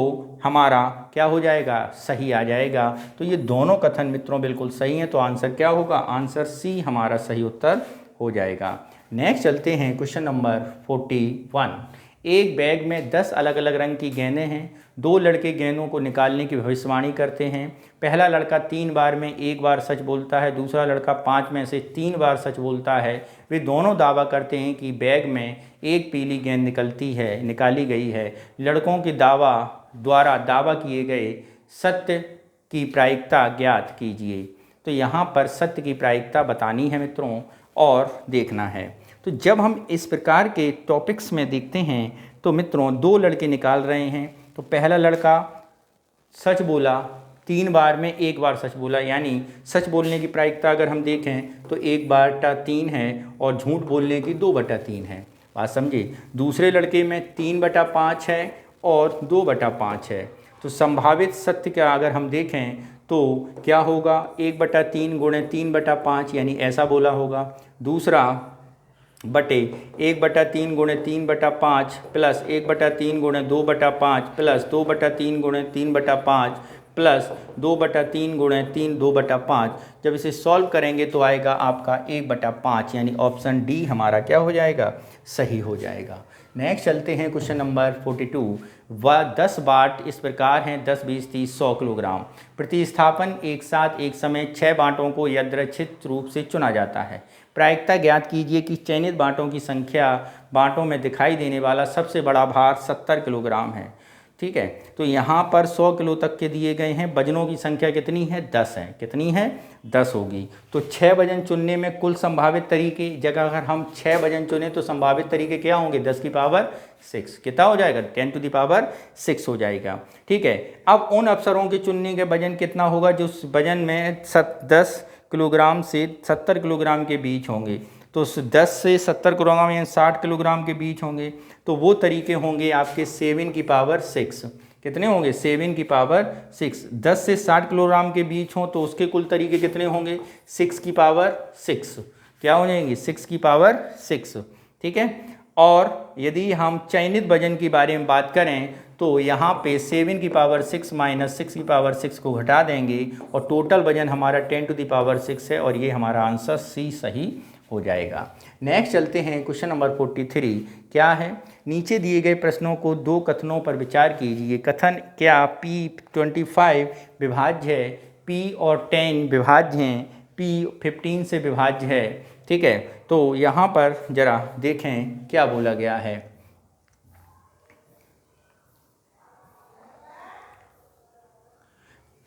हमारा क्या हो जाएगा? सही आ जाएगा। तो ये दोनों कथन मित्रों बिल्कुल सही हैं। तो आंसर क्या होगा? आंसर सी हमारा सही उत्तर हो जाएगा। नेक्स्ट चलते हैं क्वेश्चन नंबर 41। एक बैग में 10 अलग अलग रंग की गेंदें हैं। 2 लड़के गेंदों को निकालने की भविष्यवाणी करते हैं। पहला लड़का 3 बार में 1 बार सच बोलता है, दूसरा लड़का 5 में से 3 बार सच बोलता है। वे दोनों दावा करते हैं कि बैग में एक पीली गेंद निकाली गई है। लड़कों के द्वारा दावा किए गए सत्य की प्रायिकता ज्ञात कीजिए। तो यहाँ पर सत्य की प्रायिकता बतानी है मित्रों और देखना है। तो जब हम इस प्रकार के टॉपिक्स में देखते हैं तो मित्रों 2 लड़के निकाल रहे हैं। तो पहला लड़का सच बोला, 3 बार में 1 बार सच बोला, यानी सच बोलने की प्रायिकता अगर हम देखें तो 1/3 है और झूठ बोलने की 2/3 है। बात समझे। दूसरे लड़के में 3/5 है और 2/5 है। तो संभावित सत्य का अगर हम देखें तो क्या होगा, 1/3 गुणे 3/5 यानी ऐसा बोला होगा। दूसरा बटे 1/3 गुणे 3/5 प्लस 1/3 गुणे 2/5 प्लस 2/3 गुणे 3/5 प्लस 2/3 गुणे 2/5। जब इसे सॉल्व करेंगे तो आएगा आपका 1/5 यानी ऑप्शन डी हमारा क्या हो जाएगा, सही हो जाएगा। नेक्स्ट चलते हैं क्वेश्चन नंबर 42। वह 10 बाट इस प्रकार हैं 10, 20, 30, 100 किलोग्राम। प्रतिस्थापन एक साथ एक समय 6 बाटों को यादृच्छिक रूप से चुना जाता है। प्रायिकता ज्ञात कीजिए कि चयनित बाटों की संख्या बाटों में दिखाई देने वाला सबसे बड़ा भार 70 किलोग्राम है। ठीक है, तो यहाँ पर 100 किलो तक के दिए गए हैं। वजनों की संख्या कितनी है, 10 है। कितनी है, 10 होगी। तो 6 वजन चुनने में कुल संभावित तरीके जगह अगर हम 6 वजन चुने तो संभावित तरीके क्या होंगे, 10 की पावर 6। कितना हो जाएगा, 10 टू दी पावर 6 हो जाएगा। ठीक है, अब उन अवसरों के चुनने के वजन कितना होगा जो वजन में 10 किलोग्राम से 70 किलोग्राम के बीच होंगे। तो 10 से 70 किलोग्राम या 60 किलोग्राम के बीच होंगे। तो वो तरीके होंगे आपके 7 की पावर 6। कितने होंगे, 7 की पावर 6। 10 से 60 किलोग्राम के बीच हों तो उसके कुल तरीके कितने होंगे, 6 की पावर 6। क्या हो जाएंगे, 6 की पावर 6। ठीक है, और यदि हम चयनित वजन के बारे में बात करें तो यहाँ पे 7 की पावर 6 माइनस 6 की पावर 6 को घटा देंगे और टोटल वजन हमारा 10 टू दी पावर 6 है और ये हमारा आंसर सी सही हो जाएगा। नेक्स्ट चलते हैं क्वेश्चन नंबर 43। क्या है, नीचे दिए गए प्रश्नों को 2 कथनों पर विचार कीजिए। कथन क्या P25 विभाज्य है, P और 10 विभाज्य हैं, P 15 से विभाज्य है। ठीक है, तो यहाँ पर जरा देखें क्या बोला गया है।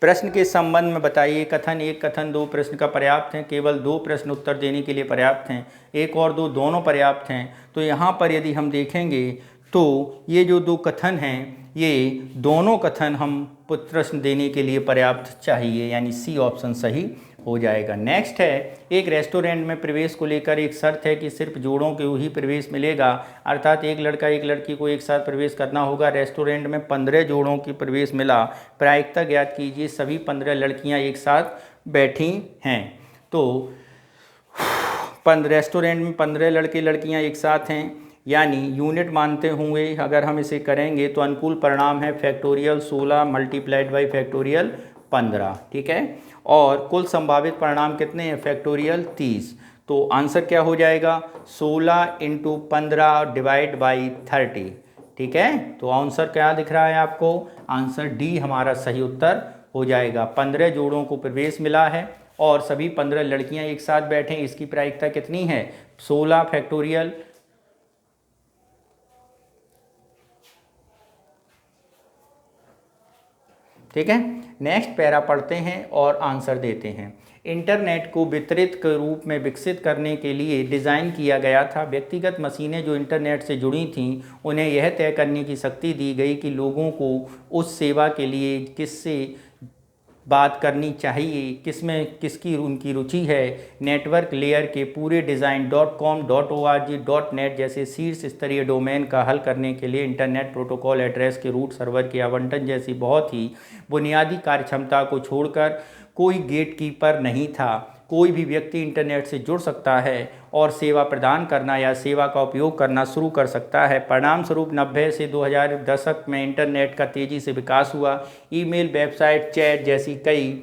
प्रश्न के संबंध में बताइए। कथन 1, कथन 2 प्रश्न का पर्याप्त हैं, केवल 2 प्रश्न उत्तर देने के लिए पर्याप्त हैं। 1 और 2 दोनों पर्याप्त हैं। तो यहाँ पर यदि हम देखेंगे तो ये जो 2 कथन हैं ये दोनों कथन हम प्रश्न देने के लिए पर्याप्त चाहिए, यानी सी ऑप्शन सही हो जाएगा। नेक्स्ट है, एक रेस्टोरेंट में प्रवेश को लेकर एक शर्त है कि सिर्फ जोड़ों को ही प्रवेश मिलेगा, अर्थात एक लड़का एक लड़की को एक साथ प्रवेश करना होगा। रेस्टोरेंट में 15 जोड़ों की प्रवेश मिला। प्रायिकता ज्ञात कीजिए, सभी 15 लड़कियां एक साथ बैठी हैं। तो रेस्टोरेंट में 15 लड़के लड़कियां एक साथ हैं, यानी यूनिट मानते हुए अगर हम इसे करेंगे तो अनुकूल परिणाम है फैक्टोरियल 16 मल्टीप्लाइड बाई फैक्टोरियल 15। ठीक है, और कुल संभावित परिणाम कितने हैं, फैक्टोरियल 30। तो आंसर क्या हो जाएगा, 16 इंटू 15 डिवाइड बाई 30। ठीक है, तो आंसर क्या दिख रहा है आपको, आंसर डी हमारा सही उत्तर हो जाएगा। 15 जोड़ों को प्रवेश मिला है और सभी 15 लड़कियां एक साथ बैठे। इसकी प्रायिकता कितनी है, 16 फैक्टोरियल। ठीक है, नेक्स्ट पैरा पढ़ते हैं और आंसर देते हैं। इंटरनेट को वितरित के रूप में विकसित करने के लिए डिज़ाइन किया गया था। व्यक्तिगत मशीनें जो इंटरनेट से जुड़ी थीं उन्हें यह तय करने की शक्ति दी गई कि लोगों को उस सेवा के लिए किससे बात करनी चाहिए, किसमें किसकी उनकी रुचि है। नेटवर्क लेयर के पूरे डिज़ाइन .com, .org, .net जैसे शीर्ष स्तरीय डोमेन का हल करने के लिए इंटरनेट प्रोटोकॉल एड्रेस के रूट सर्वर के आवंटन जैसी बहुत ही बुनियादी कार्यक्षमता को छोड़कर कोई गेटकीपर नहीं था। कोई भी व्यक्ति इंटरनेट से जुड़ सकता है और सेवा प्रदान करना या सेवा का उपयोग करना शुरू कर सकता है। परिणाम स्वरूप 90 से 2000 दशक में इंटरनेट का तेज़ी से विकास हुआ। ईमेल, वेबसाइट, चैट जैसी कई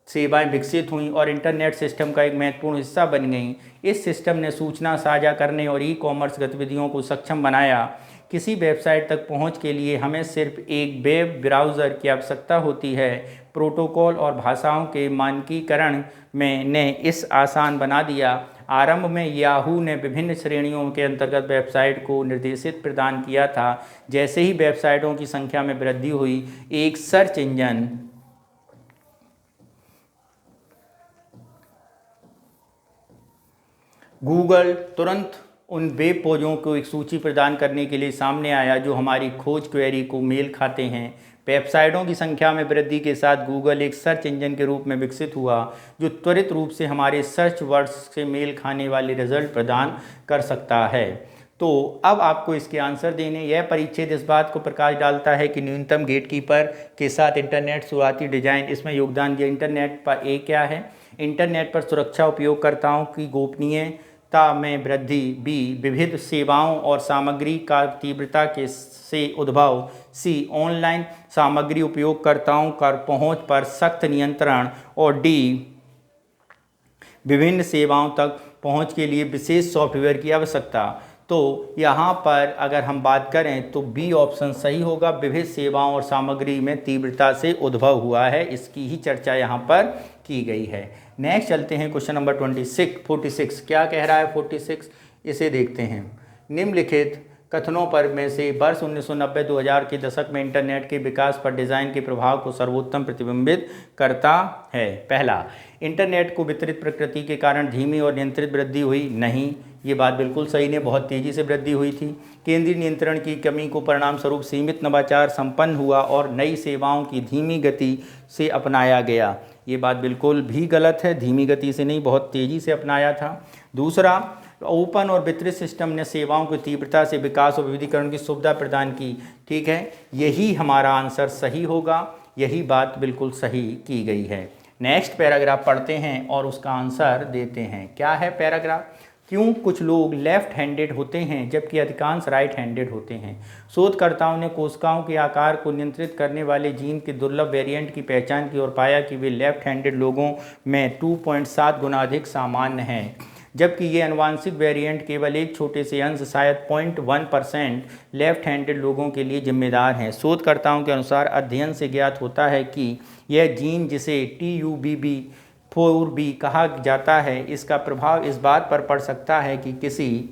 सेवाएं विकसित हुईं और इंटरनेट सिस्टम का एक महत्वपूर्ण हिस्सा बन गईं। इस सिस्टम ने सूचना साझा करने और ई-कॉमर्स गतिविधियों को सक्षम बनाया। किसी वेबसाइट तक पहुंच के लिए हमें सिर्फ एक वेब ब्राउज़र की आवश्यकता होती है। प्रोटोकॉल और भाषाओं के मानकीकरण ने इस आसान बना दिया। आरंभ में याहू ने विभिन्न श्रेणियों के अंतर्गत वेबसाइट को निर्देशित प्रदान किया था। जैसे ही वेबसाइटों की संख्या में वृद्धि हुई, एक सर्च इंजन गूगल तुरंत उन वेब पेजों को एक सूची प्रदान करने के लिए सामने आया जो हमारी खोज क्वेरी को मेल खाते हैं। वेबसाइटों की संख्या में वृद्धि के साथ गूगल एक सर्च इंजन के रूप में विकसित हुआ जो त्वरित रूप से हमारे सर्च वर्ड्स से मेल खाने वाले रिजल्ट प्रदान कर सकता है। तो अब आपको इसके आंसर देने। यह परिच्छेद इस बात को प्रकाश डालता है कि न्यूनतम गेटकीपर के साथ इंटरनेट शुरुआती डिजाइन इसमें योगदान दिया। इंटरनेट पर ए क्या है? इंटरनेट पर सुरक्षा, उपयोगकर्ताओं की गोपनीयता में वृद्धि। बी, विविध सेवाओं और सामग्री का तीव्रता के से उद्भव। सी, ऑनलाइन सामग्री उपयोगकर्ताओं का पहुंच पर सख्त नियंत्रण। और डी, विभिन्न सेवाओं तक पहुंच के लिए विशेष सॉफ्टवेयर की आवश्यकता। तो यहाँ पर अगर हम बात करें तो बी ऑप्शन सही होगा, विविध सेवाओं और सामग्री में तीव्रता से उद्भव हुआ है, इसकी ही चर्चा यहाँ पर की गई है। नेक्स्ट चलते हैं क्वेश्चन नंबर 46। क्या कह रहा है 46? इसे देखते हैं। निम्नलिखित कथनों पर में से वर्ष 1990-2000 के दशक में इंटरनेट के विकास पर डिज़ाइन के प्रभाव को सर्वोत्तम प्रतिबिंबित करता है। पहला, इंटरनेट को वितरित प्रकृति के कारण धीमी और नियंत्रित वृद्धि हुई। नहीं, ये बात बिल्कुल सही नहीं, बहुत तेज़ी से वृद्धि हुई थी। केंद्रीय नियंत्रण की कमी को परिणाम स्वरूप सीमित नवाचार संपन्न हुआ और नई सेवाओं की धीमी गति से अपनाया गया। ये बात बिल्कुल भी गलत है, धीमी गति से नहीं, बहुत तेज़ी से अपनाया था। दूसरा, ओपन और वितरित सिस्टम ने सेवाओं की तीव्रता से विकास और विविधीकरण की सुविधा प्रदान की। ठीक है, यही हमारा आंसर सही होगा, यही बात बिल्कुल सही की गई है। नेक्स्ट पैराग्राफ पढ़ते हैं और उसका आंसर देते हैं। क्या है पैराग्राफ? क्यों कुछ लोग लेफ्ट हैंडेड होते हैं जबकि अधिकांश राइट हैंडेड होते हैं? शोधकर्ताओं ने कोशिकाओं के आकार को नियंत्रित करने वाले जीन के दुर्लभ वेरिएंट की पहचान की और पाया कि वे लेफ्ट हैंडेड लोगों में 2.7 गुना अधिक सामान्य हैं, जबकि ये आनुवांशिक वेरिएंट केवल एक छोटे से अंश, शायद 0.1% लेफ्ट हैंडेड लोगों के लिए जिम्मेदार हैं। शोधकर्ताओं के अनुसार अध्ययन से ज्ञात होता है कि यह जीन, जिसे TUBB4B कहा जाता है, इसका प्रभाव इस बात पर पड़ सकता है कि किसी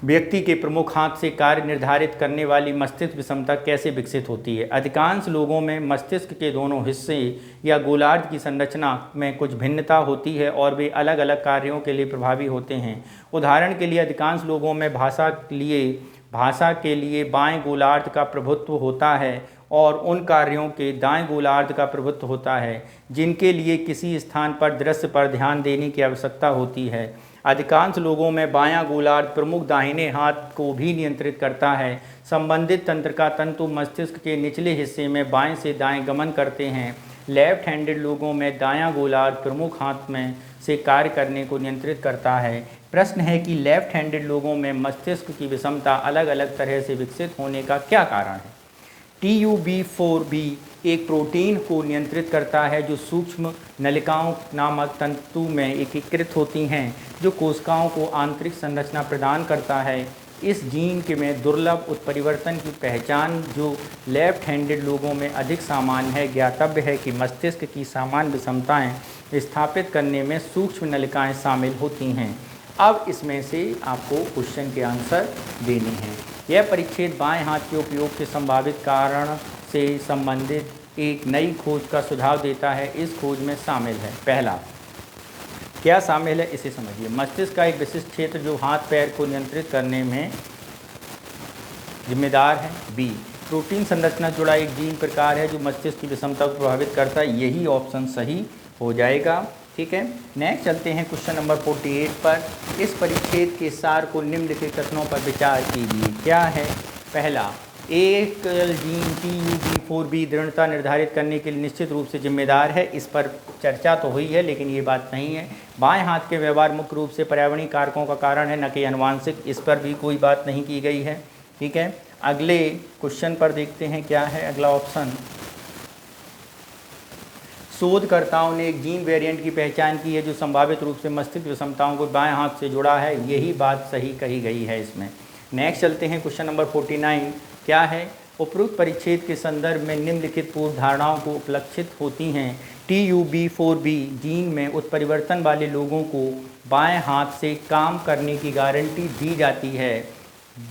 व्यक्ति के प्रमुख हाथ से कार्य निर्धारित करने वाली मस्तिष्क विषमता कैसे विकसित होती है। अधिकांश लोगों में मस्तिष्क के दोनों हिस्से या गोलार्ध की संरचना में कुछ भिन्नता होती है और वे अलग अलग कार्यों के लिए प्रभावी होते हैं। उदाहरण के लिए, अधिकांश लोगों में भाषा के लिए बाएं गोलार्ध का प्रभुत्व होता है और उन कार्यों के दाएं गोलार्ध का प्रभुत्व होता है जिनके लिए किसी स्थान पर दृश्य पर ध्यान देने की आवश्यकता होती है। अधिकांश लोगों में बायां गोलार्ध प्रमुख दाहिने हाथ को भी नियंत्रित करता है। संबंधित तंत्रिका तंतु मस्तिष्क के निचले हिस्से में बाएं से दाएं गमन करते हैं। लेफ्ट हैंडेड लोगों में दायां गोलार्ध प्रमुख हाथ में से कार्य करने को नियंत्रित करता है। प्रश्न है कि लेफ्ट हैंडेड लोगों में मस्तिष्क की विषमता अलग अलग तरह से विकसित होने का क्या कारण है? TUB4B एक प्रोटीन को नियंत्रित करता है जो सूक्ष्म नलिकाओं नामक तंतु में एकीकृत होती हैं, जो कोशिकाओं को आंतरिक संरचना प्रदान करता है। इस जीन के में दुर्लभ उत्परिवर्तन की पहचान, जो लेफ्ट हैंडेड लोगों में अधिक सामान्य है। ज्ञातव्य है कि मस्तिष्क की सामान्य विषमताएं स्थापित करने में सूक्ष्म नलिकाएं शामिल होती हैं। अब इसमें से आपको क्वेश्चन के आंसर देने हैं। यह परिच्छेद बाएं हाथ के उपयोग के संभावित कारण से संबंधित एक नई खोज का सुझाव देता है। इस खोज में शामिल है, पहला, क्या शामिल है इसे समझिए। मस्तिष्क का एक विशिष्ट क्षेत्र जो हाथ पैर को नियंत्रित करने में जिम्मेदार है। बी, प्रोटीन संरचना जुड़ा एक जीन प्रकार है जो मस्तिष्क की विषमता को प्रभावित करता है। यही ऑप्शन सही हो जाएगा। ठीक है, नेक्स्ट चलते हैं क्वेश्चन नंबर 48 पर। इस परिच्छेद के सार को निम्नलिखित कथनों पर विचार कीजिए। क्या है? पहला, एक जीन TUB4B दृढ़ता निर्धारित करने के लिए निश्चित रूप से जिम्मेदार है। इस पर चर्चा तो हुई है लेकिन ये बात नहीं है। बाएं हाथ के व्यवहार मुख्य रूप से पर्यावरणीय कारकों का कारण है, न कि आनुवांशिक। इस पर भी कोई बात नहीं की गई है। ठीक है, अगले क्वेश्चन पर देखते हैं क्या है अगला ऑप्शन। शोधकर्ताओं ने एक जीन वेरिएंट की पहचान की है जो संभावित रूप से मस्तिष्क विषमताओं को बाएं हाथ से जुड़ा है। यही बात सही कही गई है इसमें। नेक्स्ट चलते हैं क्वेश्चन नंबर 49। क्या है? उपरोक्त परिच्छेद के संदर्भ में निम्नलिखित पूर्व धारणाओं को उपलक्षित होती हैं। TUB4B जीन में उत्परिवर्तन वाले लोगों को बाएं हाथ से काम करने की गारंटी दी जाती है।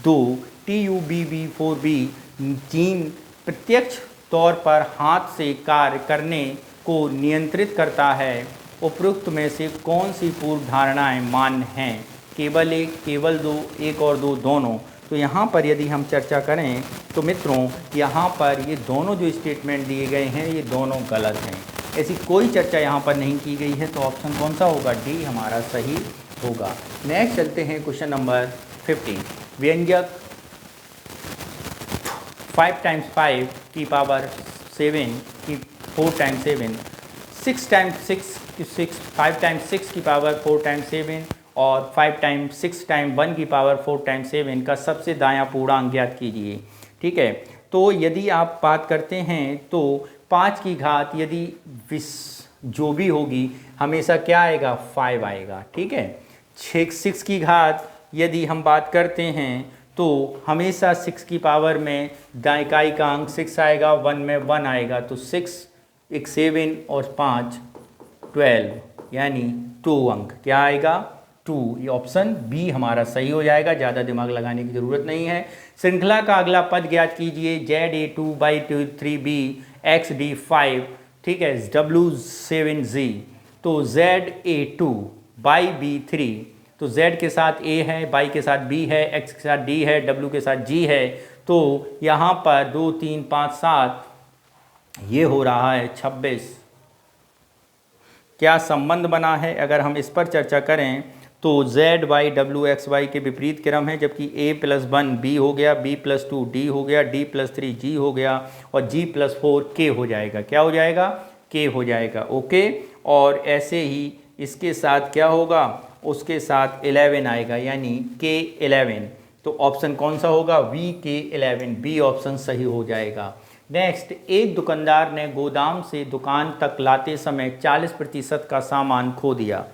2, TUBB4B जीन प्रत्यक्ष तौर पर हाथ से कार्य करने को नियंत्रित करता है। उपरोक्त में से कौन सी पूर्व धारणाएं मान्य हैं? केवल एक, केवल दो, एक और दो, दोनों। तो यहाँ पर यदि हम चर्चा करें तो मित्रों, यहाँ पर ये दोनों जो स्टेटमेंट दिए गए हैं ये दोनों गलत हैं। ऐसी कोई चर्चा यहाँ पर नहीं की गई है, तो ऑप्शन कौन सा होगा, डी हमारा सही होगा। नेक्स्ट चलते हैं क्वेश्चन नंबर 15। व्यंजक 5 टाइम्स 5 की पावर 7 की 4 टाइम्स 7, 6 टाइम्स 6 की 6, 5 टाइम्स 6 की पावर 4 टाइम्स 7 और 5 टाइम्स 6 टाइम 1 की पावर 4 टाइम्स 7 का सबसे दायां पूर्णांक ज्ञात कीजिए। ठीक है, तो यदि आप बात करते हैं तो 5 की घात यदि जो भी होगी हमेशा क्या आएगा, 5 आएगा। ठीक है, 6 की घात यदि हम बात करते हैं तो हमेशा 6 की पावर में दाएं इकाई का अंक 6 आएगा, 1 में 1 आएगा, तो 6 एक 7 और 5 12 यानी 2 अंक क्या आएगा, 2। ये ऑप्शन बी हमारा सही हो जाएगा, ज़्यादा दिमाग लगाने की ज़रूरत नहीं है। श्रृंखला का अगला पद ज्ञात कीजिए, ZA2/3B XD5, ठीक है, W7Z, तो ZA2/B3, तो Z के साथ A है, Y के साथ B है, X के साथ D है, W के साथ G है, तो यहाँ पर 2 3 5 7 ये हो रहा है 26। क्या संबंध बना है, अगर हम इस पर चर्चा करें तो ZYWXY के विपरीत क्रम है, जबकि A+1 B हो गया, B+2 D हो गया, D+3 G हो गया और G+4 K हो जाएगा। क्या हो जाएगा, K हो जाएगा। ओके, और ऐसे ही इसके साथ क्या होगा, उसके साथ 11 आएगा यानी K11, तो ऑप्शन कौन सा होगा, VK11, बी ऑप्शन सही हो जाएगा। नेक्स्ट, एक दुकानदार ने गोदाम से दुकान तक लाते समय 40% का सामान खो दिया।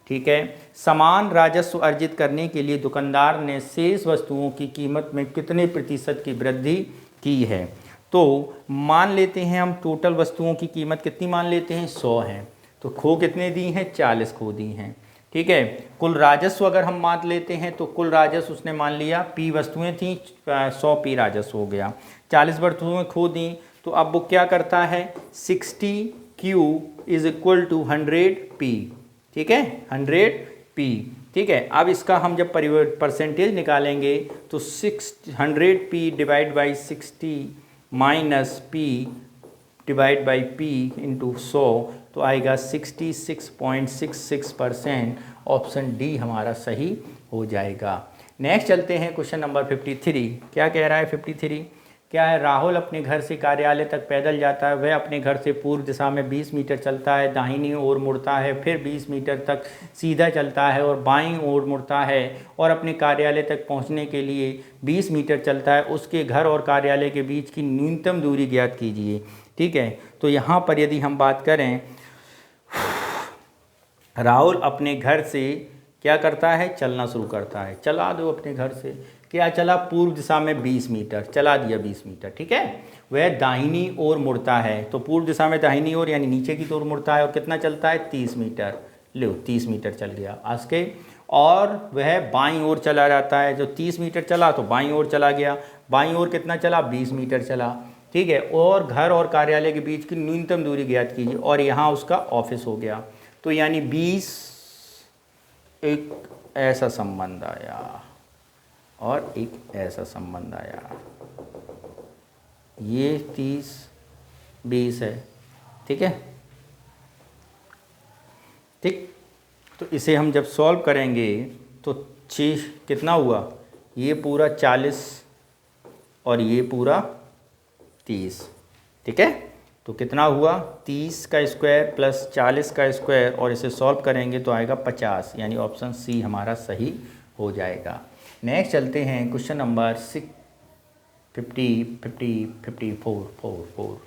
ठीक है, समान राजस्व अर्जित करने के लिए दुकानदार ने शेष वस्तुओं की कीमत में कितने प्रतिशत की वृद्धि की है। तो मान लेते हैं हम टोटल वस्तुओं की कीमत कितनी मान लेते हैं, 100 है, तो खो कितने दी हैं, 40 खो दी हैं। ठीक है, कुल राजस्व अगर हम मान लेते हैं तो कुल राजस्व उसने मान लिया P वस्तुएं थी, 100 P राजस्व हो गया, 40 वस्तुएं खो दी, तो अब वो क्या करता है, 60Q = 100P। ठीक है, 100P। ठीक है, अब इसका हम जब परसेंटेज निकालेंगे तो 100P / 60 माइनस P / P × 100, तो आएगा 66.66%। ऑप्शन डी हमारा सही हो जाएगा। नेक्स्ट चलते हैं क्वेश्चन नंबर 53। क्या कह रहा है 53, क्या है, राहुल अपने घर से कार्यालय तक पैदल जाता है। वह अपने घर से पूर्व दिशा में 20 मीटर चलता है, दाहिनी ओर मुड़ता है, फिर 20 मीटर तक सीधा चलता है और बाईं ओर मुड़ता है और अपने कार्यालय तक पहुंचने के लिए 20 मीटर चलता है। उसके घर और कार्यालय के बीच की न्यूनतम दूरी ज्ञात कीजिए। ठीक है, तो यहाँ पर यदि हम बात करें, राहुल अपने घर से क्या करता है, चलना शुरू करता है। चला दो अपने घर से, क्या चला, पूर्व दिशा में 20 मीटर चला दिया, 20 मीटर। ठीक है, वह दाहिनी ओर मुड़ता है, तो पूर्व दिशा में दाहिनी ओर यानी नीचे की ओर मुड़ता है और कितना चलता है, 30 मीटर। लो 30 मीटर चल गया आज के, और वह बाईं ओर चला जाता है, जो 30 मीटर चला तो बाईं ओर चला गया, बाईं ओर कितना चला, 20 मीटर चला। ठीक है, और घर और कार्यालय के बीच की न्यूनतम दूरी ज्ञात कीजिए, और यहाँ उसका ऑफिस हो गया, तो यानी 20 एक ऐसा संबंध आया और एक ऐसा संबंध आया, ये 30 20 है। ठीक है, ठीक, तो इसे हम जब सॉल्व करेंगे तो 6 कितना हुआ, ये पूरा 40 और ये पूरा 30। ठीक है, तो कितना हुआ, 30 का स्क्वायर प्लस 40 का स्क्वायर, और इसे सॉल्व करेंगे तो आएगा 50, यानी ऑप्शन सी हमारा सही हो जाएगा। नेक्स्ट चलते हैं क्वेश्चन नंबर 54।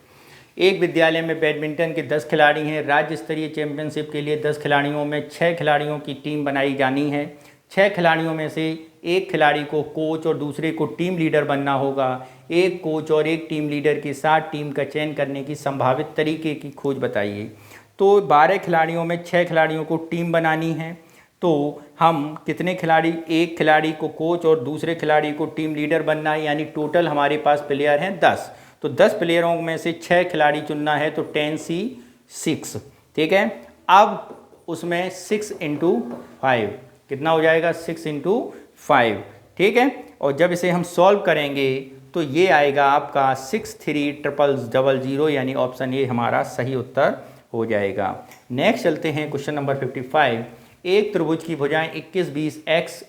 एक विद्यालय में बैडमिंटन के 10 खिलाड़ी हैं। राज्य स्तरीय चैंपियनशिप के लिए 10 खिलाड़ियों में 6 खिलाड़ियों की टीम बनाई जानी है। 6 खिलाड़ियों में से एक खिलाड़ी को कोच और दूसरे को टीम लीडर बनना होगा। एक कोच और एक टीम लीडर के साथ टीम का चयन करने की संभावित तरीके की खोज बताइए। तो 12 खिलाड़ियों में 6 खिलाड़ियों को टीम बनानी है, तो हम कितने खिलाड़ी, एक खिलाड़ी को कोच और दूसरे खिलाड़ी को टीम लीडर बनना है, यानी टोटल हमारे पास प्लेयर हैं 10। तो 10 प्लेयरों में से 6 खिलाड़ी चुनना है, तो 10C6। ठीक है, अब उसमें 6 × 5 कितना हो जाएगा, 6 × 5। ठीक है, और जब इसे हम सॉल्व करेंगे तो ये आएगा आपका 630000, यानी ऑप्शन ए हमारा सही उत्तर हो जाएगा। नेक्स्ट चलते हैं क्वेश्चन नंबर 55। एक त्रिभुज की भुजाएं 21, 20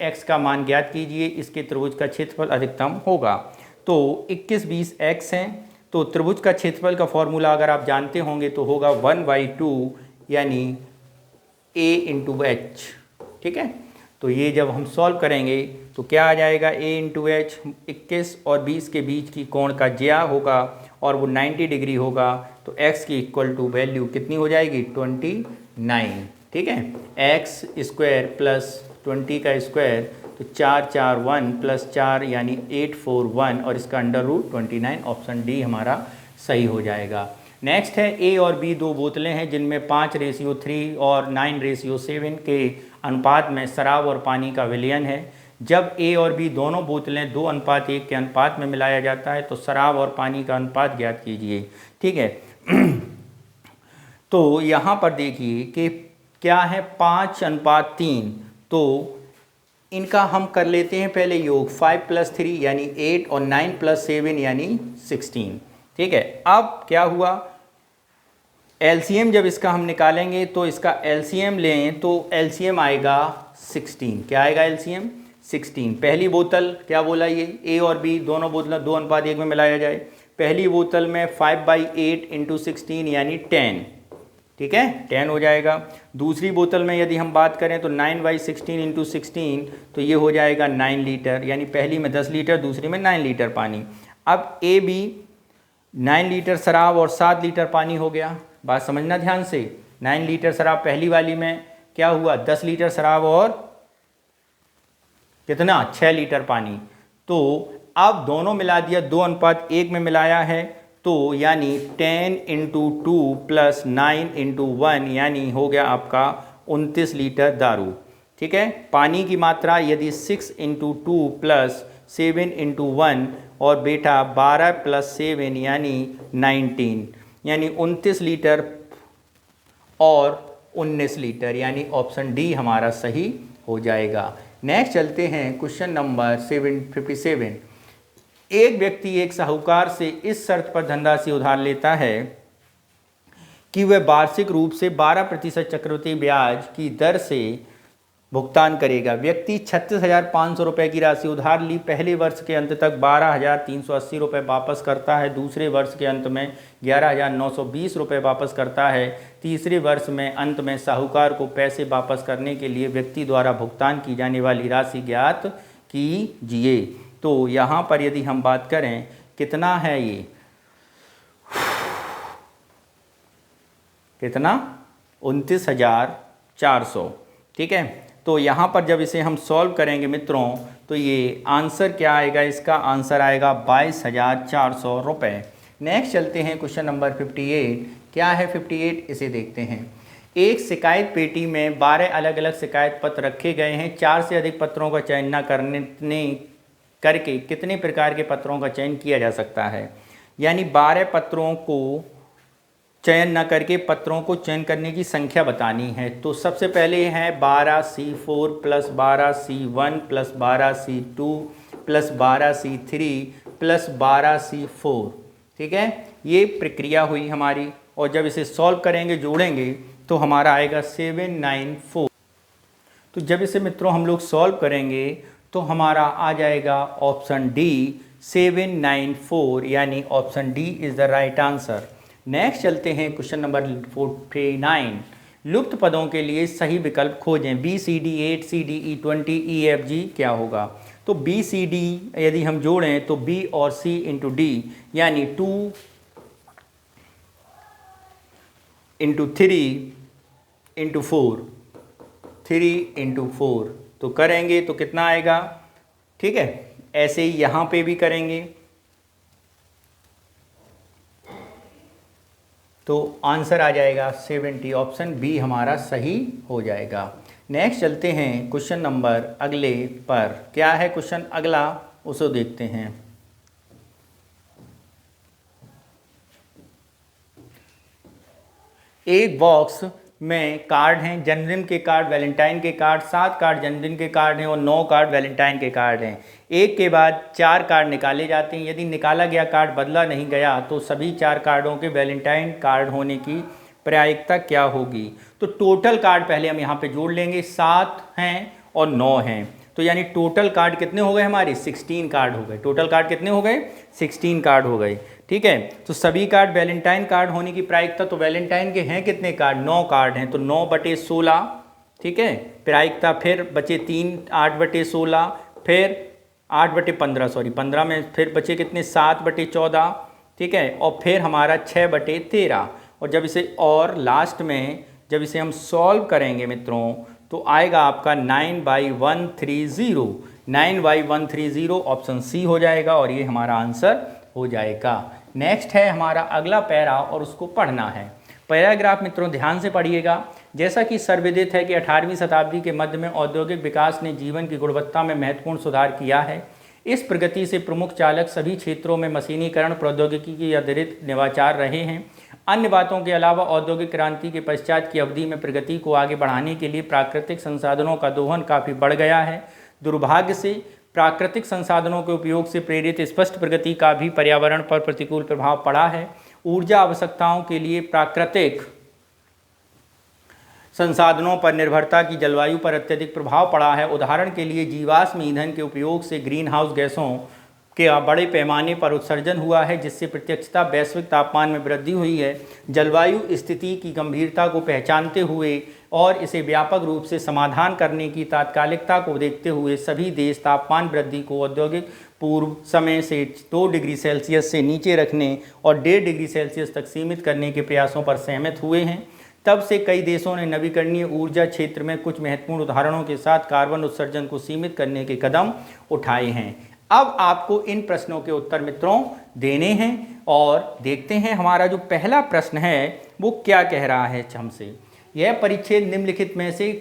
x का मान ज्ञात कीजिए, इसके त्रिभुज का क्षेत्रफल अधिकतम होगा। तो 21, 20 x हैं, तो त्रिभुज का क्षेत्रफल का फॉर्मूला अगर आप जानते होंगे तो होगा 1/2 यानी a इंटू एच। ठीक है, तो ये जब हम सॉल्व करेंगे तो क्या आ जाएगा, a इंटू एच 21 और 20 के बीच की कोण का ज्या होगा और वो 90 डिग्री होगा, तो x की इक्वल टू वैल्यू कितनी हो जाएगी 29। ठीक है, एक्स स्क्वायर प्लस 20 का स्क्वायर, तो 4 4 1 प्लस 4 यानी 841 और इसका अंडर रूट 29, ऑप्शन डी हमारा सही हो जाएगा। नेक्स्ट है ए और बी दो बोतलें हैं जिनमें 5:3 और 9:7 के अनुपात में शराब और पानी का विलयन है। जब ए और बी दोनों बोतलें 2:1 के अनुपात में मिलाया जाता है तो शराब और पानी का अनुपात ज्ञात कीजिए। ठीक है, तो यहाँ पर देखिए कि क्या है 5:3, तो इनका हम कर लेते हैं पहले योग। 5 + 3 यानी 8 और 9 + 7 यानी 16। ठीक है, अब क्या हुआ, एलसीएम जब इसका हम निकालेंगे तो इसका एलसीएम लें तो एलसीएम आएगा 16। क्या आएगा एलसीएम 16। पहली बोतल क्या बोला, ये ए और बी दोनों बोतलें 2:1 में मिलाया जाए। पहली बोतल में 5/8 × 16 यानी 10। ठीक है, 10 हो जाएगा। दूसरी बोतल में यदि हम बात करें तो 9/16 × 16, तो ये हो जाएगा 9 लीटर, यानी पहली में 10 लीटर, दूसरी में 9 लीटर पानी। अब ए बी 9 लीटर शराब और 7 लीटर पानी हो गया। बात समझना ध्यान से, 9 लीटर शराब पहली वाली में क्या हुआ, 10 लीटर शराब और कितना 6 लीटर पानी। तो अब दोनों मिला दिया, 2:1 में मिलाया है, तो यानी 10 × 2 + 9 × 1 यानी हो गया आपका 29 लीटर दारू। ठीक है, पानी की मात्रा यदि 6 × 2 + 7 × 1 और बेटा 12 + 7 यानी 19, यानी 29 लीटर और 19 लीटर, यानी ऑप्शन डी हमारा सही हो जाएगा। नेक्स्ट चलते हैं क्वेश्चन नंबर 57। एक व्यक्ति एक साहूकार से इस शर्त पर धनराशि उधार लेता है कि वह वार्षिक रूप से 12% चक्रवृद्धि ब्याज की दर से भुगतान करेगा। व्यक्ति 36,500 रुपये की राशि उधार ली, पहले वर्ष के अंत तक 12,380 रुपये वापस करता है, दूसरे वर्ष के अंत में 11,920 रुपये वापस करता है, तीसरे वर्ष में अंत में साहूकार को पैसे वापस करने के लिए व्यक्ति द्वारा भुगतान की जाने वाली राशि ज्ञात कीजिए। तो यहाँ पर यदि हम बात करें कितना है ये, कितना 29,400। ठीक है, तो यहाँ पर जब इसे हम सॉल्व करेंगे मित्रों तो ये आंसर क्या आएगा, इसका आंसर आएगा 22,400 रुपये। नेक्स्ट चलते हैं क्वेश्चन नंबर 58। क्या है 58, इसे देखते हैं। एक शिकायत पेटी में 12 अलग अलग शिकायत पत्र रखे गए हैं। 4 से अधिक पत्रों का चयन न करके कितने प्रकार के पत्रों का चयन किया जा सकता है, यानी 12 पत्रों को चयन न करके पत्रों को चयन करने की संख्या बतानी है। तो सबसे पहले है 12C4 + 12C1 + 12C2 + 12C3 + 12C4। ठीक है, ये प्रक्रिया हुई हमारी, और जब इसे सॉल्व करेंगे जोड़ेंगे तो हमारा आएगा 794। तो जब इसे मित्रों हम लोग सॉल्व करेंगे तो हमारा आ जाएगा ऑप्शन डी 794, यानी option D is the right answer. Next चलते हैं क्वेश्चन नंबर 49। लुप्त पदों के लिए सही विकल्प खोजें। BCD 8, CDE 20, EFG क्या होगा। तो BCD यदि हम जोड़ें तो B और C × D यानी 2 × 3 × 4, 3 × 4, तो करेंगे तो कितना आएगा। ठीक है, ऐसे ही यहाँ पे भी करेंगे तो आंसर आ जाएगा 70, ऑप्शन बी हमारा सही हो जाएगा। नेक्स्ट चलते हैं क्वेश्चन नंबर अगले पर। क्या है क्वेश्चन अगला, उसे देखते हैं। एक बॉक्स में कार्ड हैं, जन्मदिन के कार्ड, वैलेंटाइन के कार्ड, 7 कार्ड जन्मदिन के कार्ड हैं और 9 कार्ड वैलेंटाइन के कार्ड हैं। एक के बाद 4 कार्ड निकाले जाते हैं। यदि निकाला गया कार्ड बदला नहीं गया तो सभी 4 कार्डों के वैलेंटाइन कार्ड होने की प्रायिकता क्या होगी। तो टोटल कार्ड पहले हम यहाँ पे जोड़ लेंगे, 7 हैं और 9 हैं, तो यानी टोटल कार्ड कितने हो गए हमारे 16 कार्ड हो गए। टोटल कार्ड कितने हो गए 16 कार्ड हो गए। ठीक है, तो सभी कार्ड वैलेंटाइन कार्ड होने की प्रायिकता, तो वैलेंटाइन के हैं कितने कार्ड 9 कार्ड हैं, तो 9/16। ठीक है, प्रायिकता फिर बचे 3 8/16, फिर 8/15 सॉरी 15 में फिर बचे कितने 7/14। ठीक है, और फिर हमारा 6/13। और जब इसे और लास्ट में जब इसे हम सॉल्व करेंगे मित्रों तो आएगा आपका 9/130। 9/130 ऑप्शन सी हो जाएगा और ये हमारा आंसर हो जाएगा। नेक्स्ट है हमारा अगला पैरा और उसको पढ़ना है। पैराग्राफ मित्रों ध्यान से पढ़िएगा। जैसा कि सर्वविदित है कि 18वीं शताब्दी के मध्य में औद्योगिक विकास ने जीवन की गुणवत्ता में महत्वपूर्ण सुधार किया है। इस प्रगति से प्रमुख चालक सभी क्षेत्रों में मशीनीकरण, प्रौद्योगिकी के आधारित नवाचार रहे हैं। अन्य बातों के अलावा औद्योगिक क्रांति के पश्चात की अवधि में प्रगति को आगे बढ़ाने के लिए प्राकृतिक संसाधनों का दोहन काफ़ी बढ़ गया है। दुर्भाग्य से प्राकृतिक संसाधनों के उपयोग से प्रेरित स्पष्ट प्रगति का भी पर्यावरण पर प्रतिकूल प्रभाव पड़ा है। ऊर्जा आवश्यकताओं के लिए प्राकृतिक संसाधनों पर निर्भरता की जलवायु पर अत्यधिक प्रभाव पड़ा है। उदाहरण के लिए जीवाश्म ईंधन के उपयोग से ग्रीन हाउस गैसों के बड़े पैमाने पर उत्सर्जन हुआ है, जिससे प्रत्यक्षतः वैश्विक तापमान में वृद्धि हुई है। जलवायु स्थिति की गंभीरता को पहचानते हुए और इसे व्यापक रूप से समाधान करने की तात्कालिकता को देखते हुए सभी देश तापमान वृद्धि को औद्योगिक पूर्व समय से 2 डिग्री सेल्सियस से नीचे रखने और 1.5 डिग्री सेल्सियस तक सीमित करने के प्रयासों पर सहमत हुए हैं। तब से कई देशों ने नवीकरणीय ऊर्जा क्षेत्र में कुछ महत्वपूर्ण उदाहरणों के साथ कार्बन उत्सर्जन को सीमित करने के कदम उठाए हैं। अब आपको इन प्रश्नों के उत्तर मित्रों देने हैं और देखते हैं हमारा जो पहला प्रश्न है वो क्या कह रहा है हमसे। यह परिच्छेद निम्नलिखित में से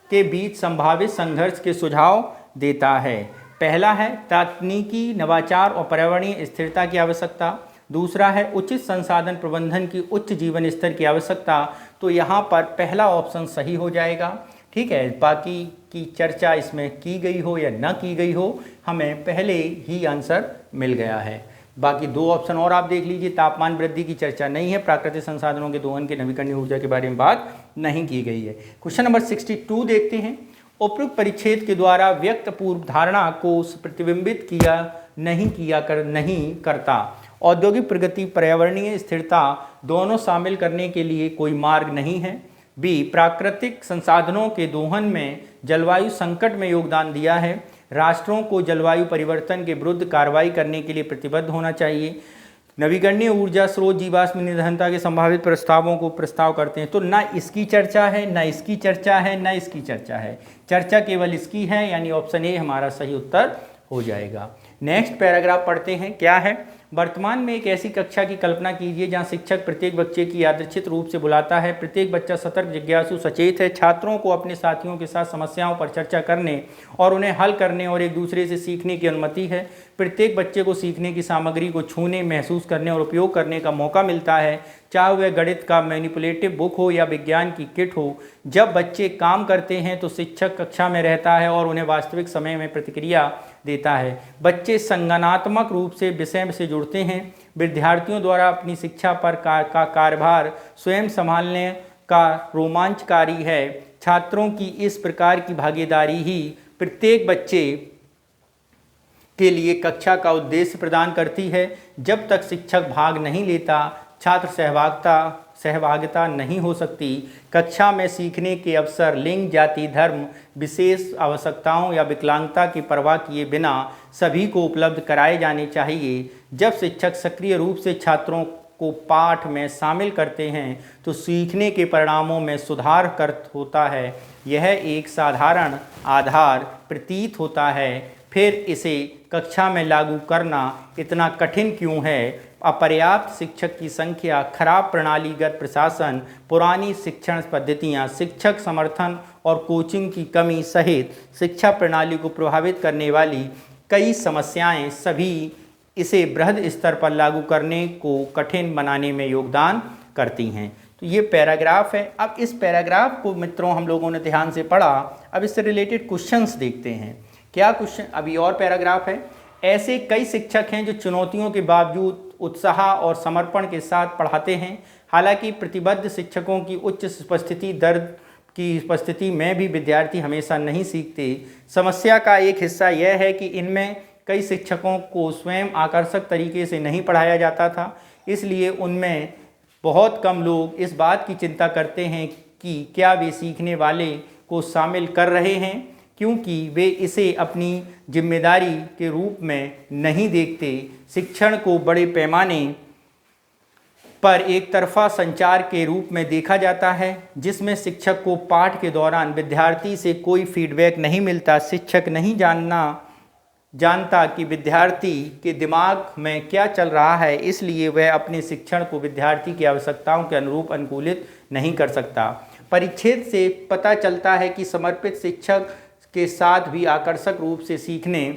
के बीच संभावित संघर्ष के सुझाव देता है। पहला है तकनीकी नवाचार और पर्यावरणीय स्थिरता की आवश्यकता। दूसरा है उचित संसाधन प्रबंधन की उच्च जीवन स्तर की आवश्यकता। तो यहाँ पर पहला ऑप्शन सही हो जाएगा। ठीक है, बाकी की चर्चा इसमें की गई हो या न की गई हो, हमें पहले ही आंसर मिल गया है। बाकी 2 ऑप्शन और आप देख लीजिए। तापमान वृद्धि की चर्चा नहीं है, प्राकृतिक संसाधनों के दोहन के नवीकरणीय ऊर्जा के बारे में बात नहीं की गई है। क्वेश्चन नंबर 62 देखते हैं। उपरोक्त परिच्छेद के द्वारा व्यक्त पूर्व धारणा को प्रतिबिंबित नहीं करता। औद्योगिक प्रगति पर्यावरणीय स्थिरता दोनों शामिल करने के लिए कोई मार्ग नहीं है। बी, प्राकृतिक संसाधनों के दोहन में जलवायु संकट में योगदान दिया है। राष्ट्रों को जलवायु परिवर्तन के विरुद्ध कार्रवाई करने के लिए प्रतिबद्ध होना चाहिए। नवीकरणीय ऊर्जा स्रोत जीवाश्म ईंधनता के संभावित प्रस्तावों को प्रस्ताव करते हैं। तो ना इसकी चर्चा है, ना इसकी चर्चा है, ना इसकी चर्चा है, चर्चा केवल इसकी है, यानी ऑप्शन ए हमारा सही उत्तर हो जाएगा। नेक्स्ट पैराग्राफ पढ़ते हैं। क्या है? वर्तमान में एक ऐसी कक्षा की कल्पना कीजिए जहां शिक्षक प्रत्येक बच्चे की यादृच्छिक रूप से बुलाता है। प्रत्येक बच्चा सतर्क, जिज्ञासु, सचेत है। छात्रों को अपने साथियों के साथ समस्याओं पर चर्चा करने और उन्हें हल करने और एक दूसरे से सीखने की अनुमति है। प्रत्येक बच्चे को सीखने की सामग्री को छूने, महसूस करने और उपयोग करने का मौका मिलता है, चाहे वह गणित का मैनिपुलेटिव बुक हो या विज्ञान की किट हो। जब बच्चे काम करते हैं तो शिक्षक कक्षा में रहता है और उन्हें वास्तविक समय में प्रतिक्रिया देता है। बच्चे संज्ञानात्मक रूप से विषय से जुड़ते हैं। विद्यार्थियों द्वारा अपनी शिक्षा पर का कार्यभार स्वयं संभालने का रोमांचकारी है। छात्रों की इस प्रकार की भागीदारी ही प्रत्येक बच्चे के लिए कक्षा का उद्देश्य प्रदान करती है। जब तक शिक्षक भाग नहीं लेता, छात्र सहभागिता नहीं हो सकती। कक्षा में सीखने के अवसर लिंग, जाति, धर्म, विशेष आवश्यकताओं या विकलांगता की परवाह किए बिना सभी को उपलब्ध कराए जाने चाहिए। जब शिक्षक सक्रिय रूप से छात्रों को पाठ में शामिल करते हैं तो सीखने के परिणामों में सुधार होता है। यह एक साधारण आधार प्रतीत होता है, फिर इसे कक्षा में लागू करना इतना कठिन क्यों है? अपर्याप्त शिक्षक की संख्या, खराब प्रणालीगत प्रशासन, पुरानी शिक्षण पद्धतियां, शिक्षक समर्थन और कोचिंग की कमी सहित शिक्षा प्रणाली को प्रभावित करने वाली कई समस्याएं सभी इसे बृहद स्तर पर लागू करने को कठिन बनाने में योगदान करती हैं। तो ये पैराग्राफ है। अब इस पैराग्राफ को मित्रों हम लोगों ने ध्यान से पढ़ा। अब इससे रिलेटेड क्वेश्चंस देखते हैं। क्या क्वेश्चन? अभी और पैराग्राफ है। ऐसे कई शिक्षक हैं जो चुनौतियों के बावजूद उत्साह और समर्पण के साथ पढ़ाते हैं। हालांकि प्रतिबद्ध शिक्षकों की उच्च उपस्थिति में भी विद्यार्थी हमेशा नहीं सीखते। समस्या का एक हिस्सा यह है कि इनमें कई शिक्षकों को स्वयं आकर्षक तरीके से नहीं पढ़ाया जाता था, इसलिए उनमें बहुत कम लोग इस बात की चिंता करते हैं कि क्या वे सीखने वाले को शामिल कर रहे हैं, क्योंकि वे इसे अपनी जिम्मेदारी के रूप में नहीं देखते। शिक्षण को बड़े पैमाने पर एक तरफा संचार के रूप में देखा जाता है, जिसमें शिक्षक को पाठ के दौरान विद्यार्थी से कोई फीडबैक नहीं मिलता। शिक्षक नहीं जानता कि विद्यार्थी के दिमाग में क्या चल रहा है, इसलिए वह अपने शिक्षण को विद्यार्थी की आवश्यकताओं के अनुरूप अनुकूलित नहीं कर सकता। परिच्छेद से पता चलता है कि समर्पित शिक्षक के साथ भी आकर्षक रूप से सीखने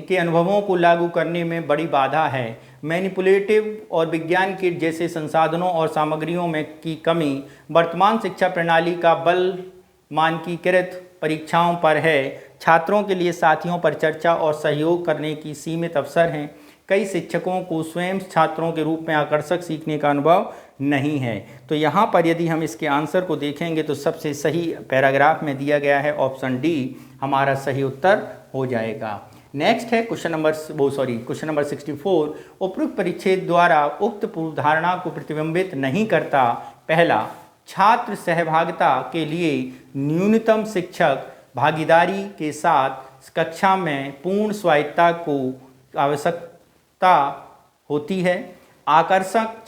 के अनुभवों को लागू करने में बड़ी बाधा है। मैनिपुलेटिव और विज्ञान किट जैसे संसाधनों और सामग्रियों में की कमी वर्तमान शिक्षा प्रणाली का बल मानकीकृत परीक्षाओं पर है। छात्रों के लिए साथियों पर चर्चा और सहयोग करने की सीमित अवसर हैं। कई शिक्षकों को स्वयं छात्रों के रूप में आकर्षक सीखने का अनुभव नहीं है। तो यहाँ पर यदि हम इसके आंसर को देखेंगे तो सबसे सही पैराग्राफ में दिया गया है ऑप्शन डी हमारा सही उत्तर हो जाएगा। नेक्स्ट है क्वेश्चन नंबर 64। उपरोक्त परिच्छेद द्वारा उक्त पूर्व धारणा को प्रतिबिंबित नहीं करता। पहला, छात्र सहभागिता के लिए न्यूनतम शिक्षक भागीदारी के साथ कक्षा में पूर्ण स्वायत्तता को आवश्यकता होती है। आकर्षक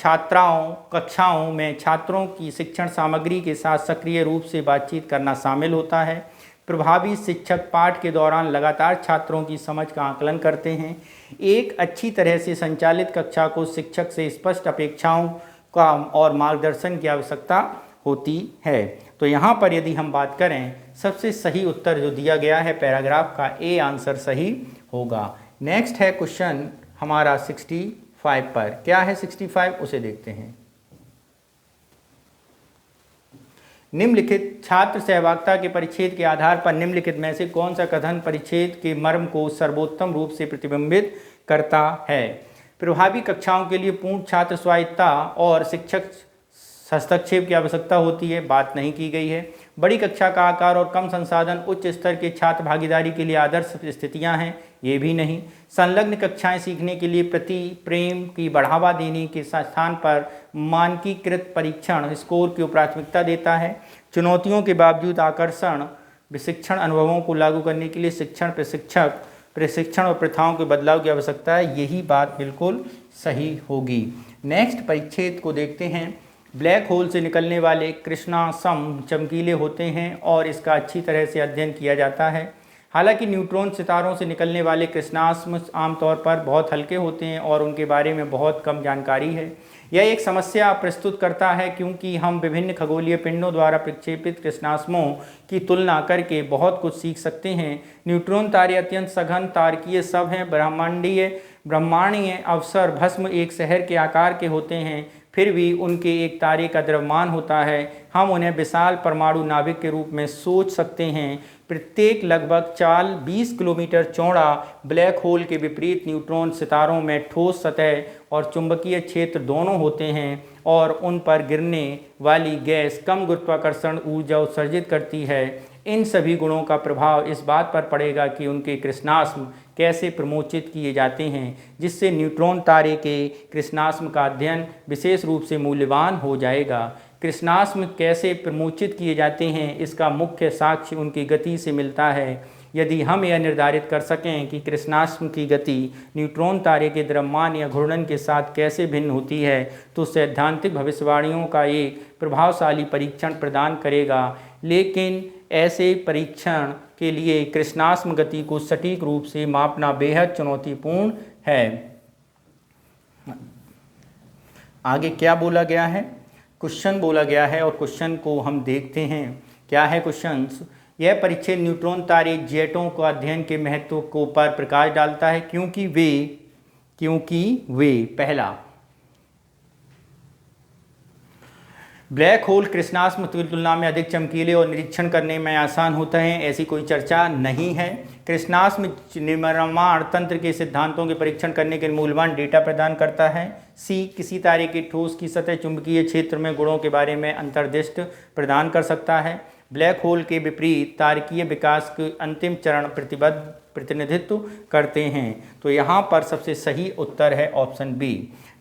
कक्षाओं में छात्रों की शिक्षण सामग्री के साथ सक्रिय रूप से बातचीत करना शामिल होता है। प्रभावी शिक्षक पाठ के दौरान लगातार छात्रों की समझ का आकलन करते हैं। एक अच्छी तरह से संचालित कक्षा को शिक्षक से स्पष्ट अपेक्षाओं का और मार्गदर्शन की आवश्यकता होती है। तो यहाँ पर यदि हम बात करें, सबसे सही उत्तर जो दिया गया है पैराग्राफ का ए आंसर सही होगा। नेक्स्ट है क्वेश्चन हमारा 65 पर। क्या है 65 उसे देखते हैं। निम्नलिखित छात्र सहभागिता के परिच्छेद के आधार पर निम्नलिखित में से कौन सा कथन परिच्छेद के मर्म को सर्वोत्तम रूप से प्रतिबिंबित करता है। प्रभावी कक्षाओं के लिए पूर्ण छात्र स्वायत्तता और शिक्षक हस्तक्षेप की आवश्यकता होती है, बात नहीं की गई है। बड़ी कक्षा का आकार और कम संसाधन उच्च स्तर के छात्र भागीदारी के लिए आदर्श स्थितियां हैं, ये भी नहीं। संलग्न कक्षाएं सीखने के लिए प्रति प्रेम की बढ़ावा देने के स्थान पर मानकीकृत परीक्षण स्कोर को प्राथमिकता देता है। चुनौतियों के बावजूद आकर्षण विशिक्षण अनुभवों को लागू करने के लिए प्रशिक्षण और प्रथाओं के बदलाव की आवश्यकता है, यही बात बिल्कुल सही होगी। नेक्स्ट परिच्छेद को देखते हैं। ब्लैक होल से निकलने वाले कृष्णाश्म चमकीले होते हैं और इसका अच्छी तरह से अध्ययन किया जाता है। हालांकि न्यूट्रॉन सितारों से निकलने वाले कृष्णाश्म आमतौर पर बहुत हल्के होते हैं और उनके बारे में बहुत कम जानकारी है। यह एक समस्या प्रस्तुत करता है क्योंकि हम विभिन्न खगोलीय पिंडों द्वारा प्रक्षेपित कृष्णाश्मों की तुलना करके बहुत कुछ सीख सकते हैं। न्यूट्रॉन तारे अत्यंत सघन तारकीय सब हैं। ब्रह्मांडीय अवसर भस्म एक शहर के आकार के होते हैं, फिर भी उनके एक तारे का द्रव्यमान होता है। हम उन्हें विशाल परमाणु नाभिक के रूप में सोच सकते हैं। प्रत्येक लगभग 20 किलोमीटर चौड़ा ब्लैक होल के विपरीत न्यूट्रॉन सितारों में ठोस सतह और चुंबकीय क्षेत्र दोनों होते हैं और उन पर गिरने वाली गैस कम गुरुत्वाकर्षण ऊर्जा उत्सर्जित करती है। इन सभी गुणों का प्रभाव इस बात पर पड़ेगा कि उनके कृष्णाश्म कैसे प्रमोचित किए जाते हैं, जिससे न्यूट्रॉन तारे के कृष्णाश्म का अध्ययन विशेष रूप से मूल्यवान हो जाएगा। कृष्णाश्म कैसे प्रमोचित किए जाते हैं, इसका मुख्य साक्ष्य उनकी गति से मिलता है। यदि हम यह निर्धारित कर सकें कि कृष्णाश्म की गति न्यूट्रॉन तारे के द्रव्यमान या घूर्णन के साथ कैसे भिन्न होती है, तो सैद्धांतिक भविष्यवाणियों का एक प्रभावशाली परीक्षण प्रदान करेगा। लेकिन ऐसे परीक्षण के लिए कृष्णाश्म गति को सटीक रूप से मापना बेहद चुनौतीपूर्ण है। आगे क्या बोला गया है, क्वेश्चन बोला गया है और क्वेश्चन को हम देखते हैं। क्या है क्वेश्चन? यह परिच्छेद न्यूट्रॉन तारे जेटों को अध्ययन के महत्व को पर प्रकाश डालता है क्योंकि वे पहला, ब्लैक होल कृष्णाष्म की तुलना में अधिक चमकीले और निरीक्षण करने में आसान होते हैं, ऐसी कोई चर्चा नहीं है। कृष्णाष्म निर्माण तंत्र के सिद्धांतों के परीक्षण करने के मूल्यवान डेटा प्रदान करता है। सी, किसी तारे के ठोस की सतह चुंबकीय क्षेत्र में गुणों के बारे में अंतर्दृष्टि प्रदान कर सकता है। ब्लैक होल के विपरीत तारकीय विकास के अंतिम चरण प्रतिनिधित्व करते हैं। तो यहाँ पर सबसे सही उत्तर है ऑप्शन बी।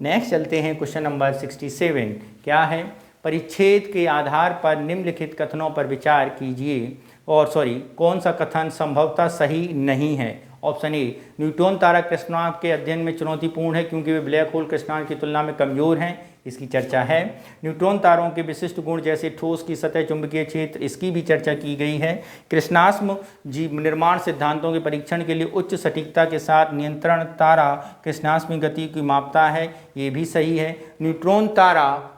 नेक्स्ट चलते हैं क्वेश्चन नंबर 67। क्या है? परिच्छेद के आधार पर निम्नलिखित कथनों पर विचार कीजिए कौन सा कथन संभवतः सही नहीं है? ऑप्शन ए, न्यूट्रॉन तारा कृष्णांश के अध्ययन में चुनौतीपूर्ण है क्योंकि वे ब्लैक होल कृष्णांश की तुलना में कमजोर हैं, इसकी चर्चा है। न्यूट्रॉन तारों के विशिष्ट गुण जैसे ठोस की सतह चुंबकीय क्षेत्र, इसकी भी चर्चा की गई है। कृष्णाष्म जीव निर्माण सिद्धांतों के परीक्षण के लिए उच्च सटीकता के साथ नियंत्रण तारा कृष्णाष्म गति की मापता है, ये भी सही है। न्यूट्रॉन तारा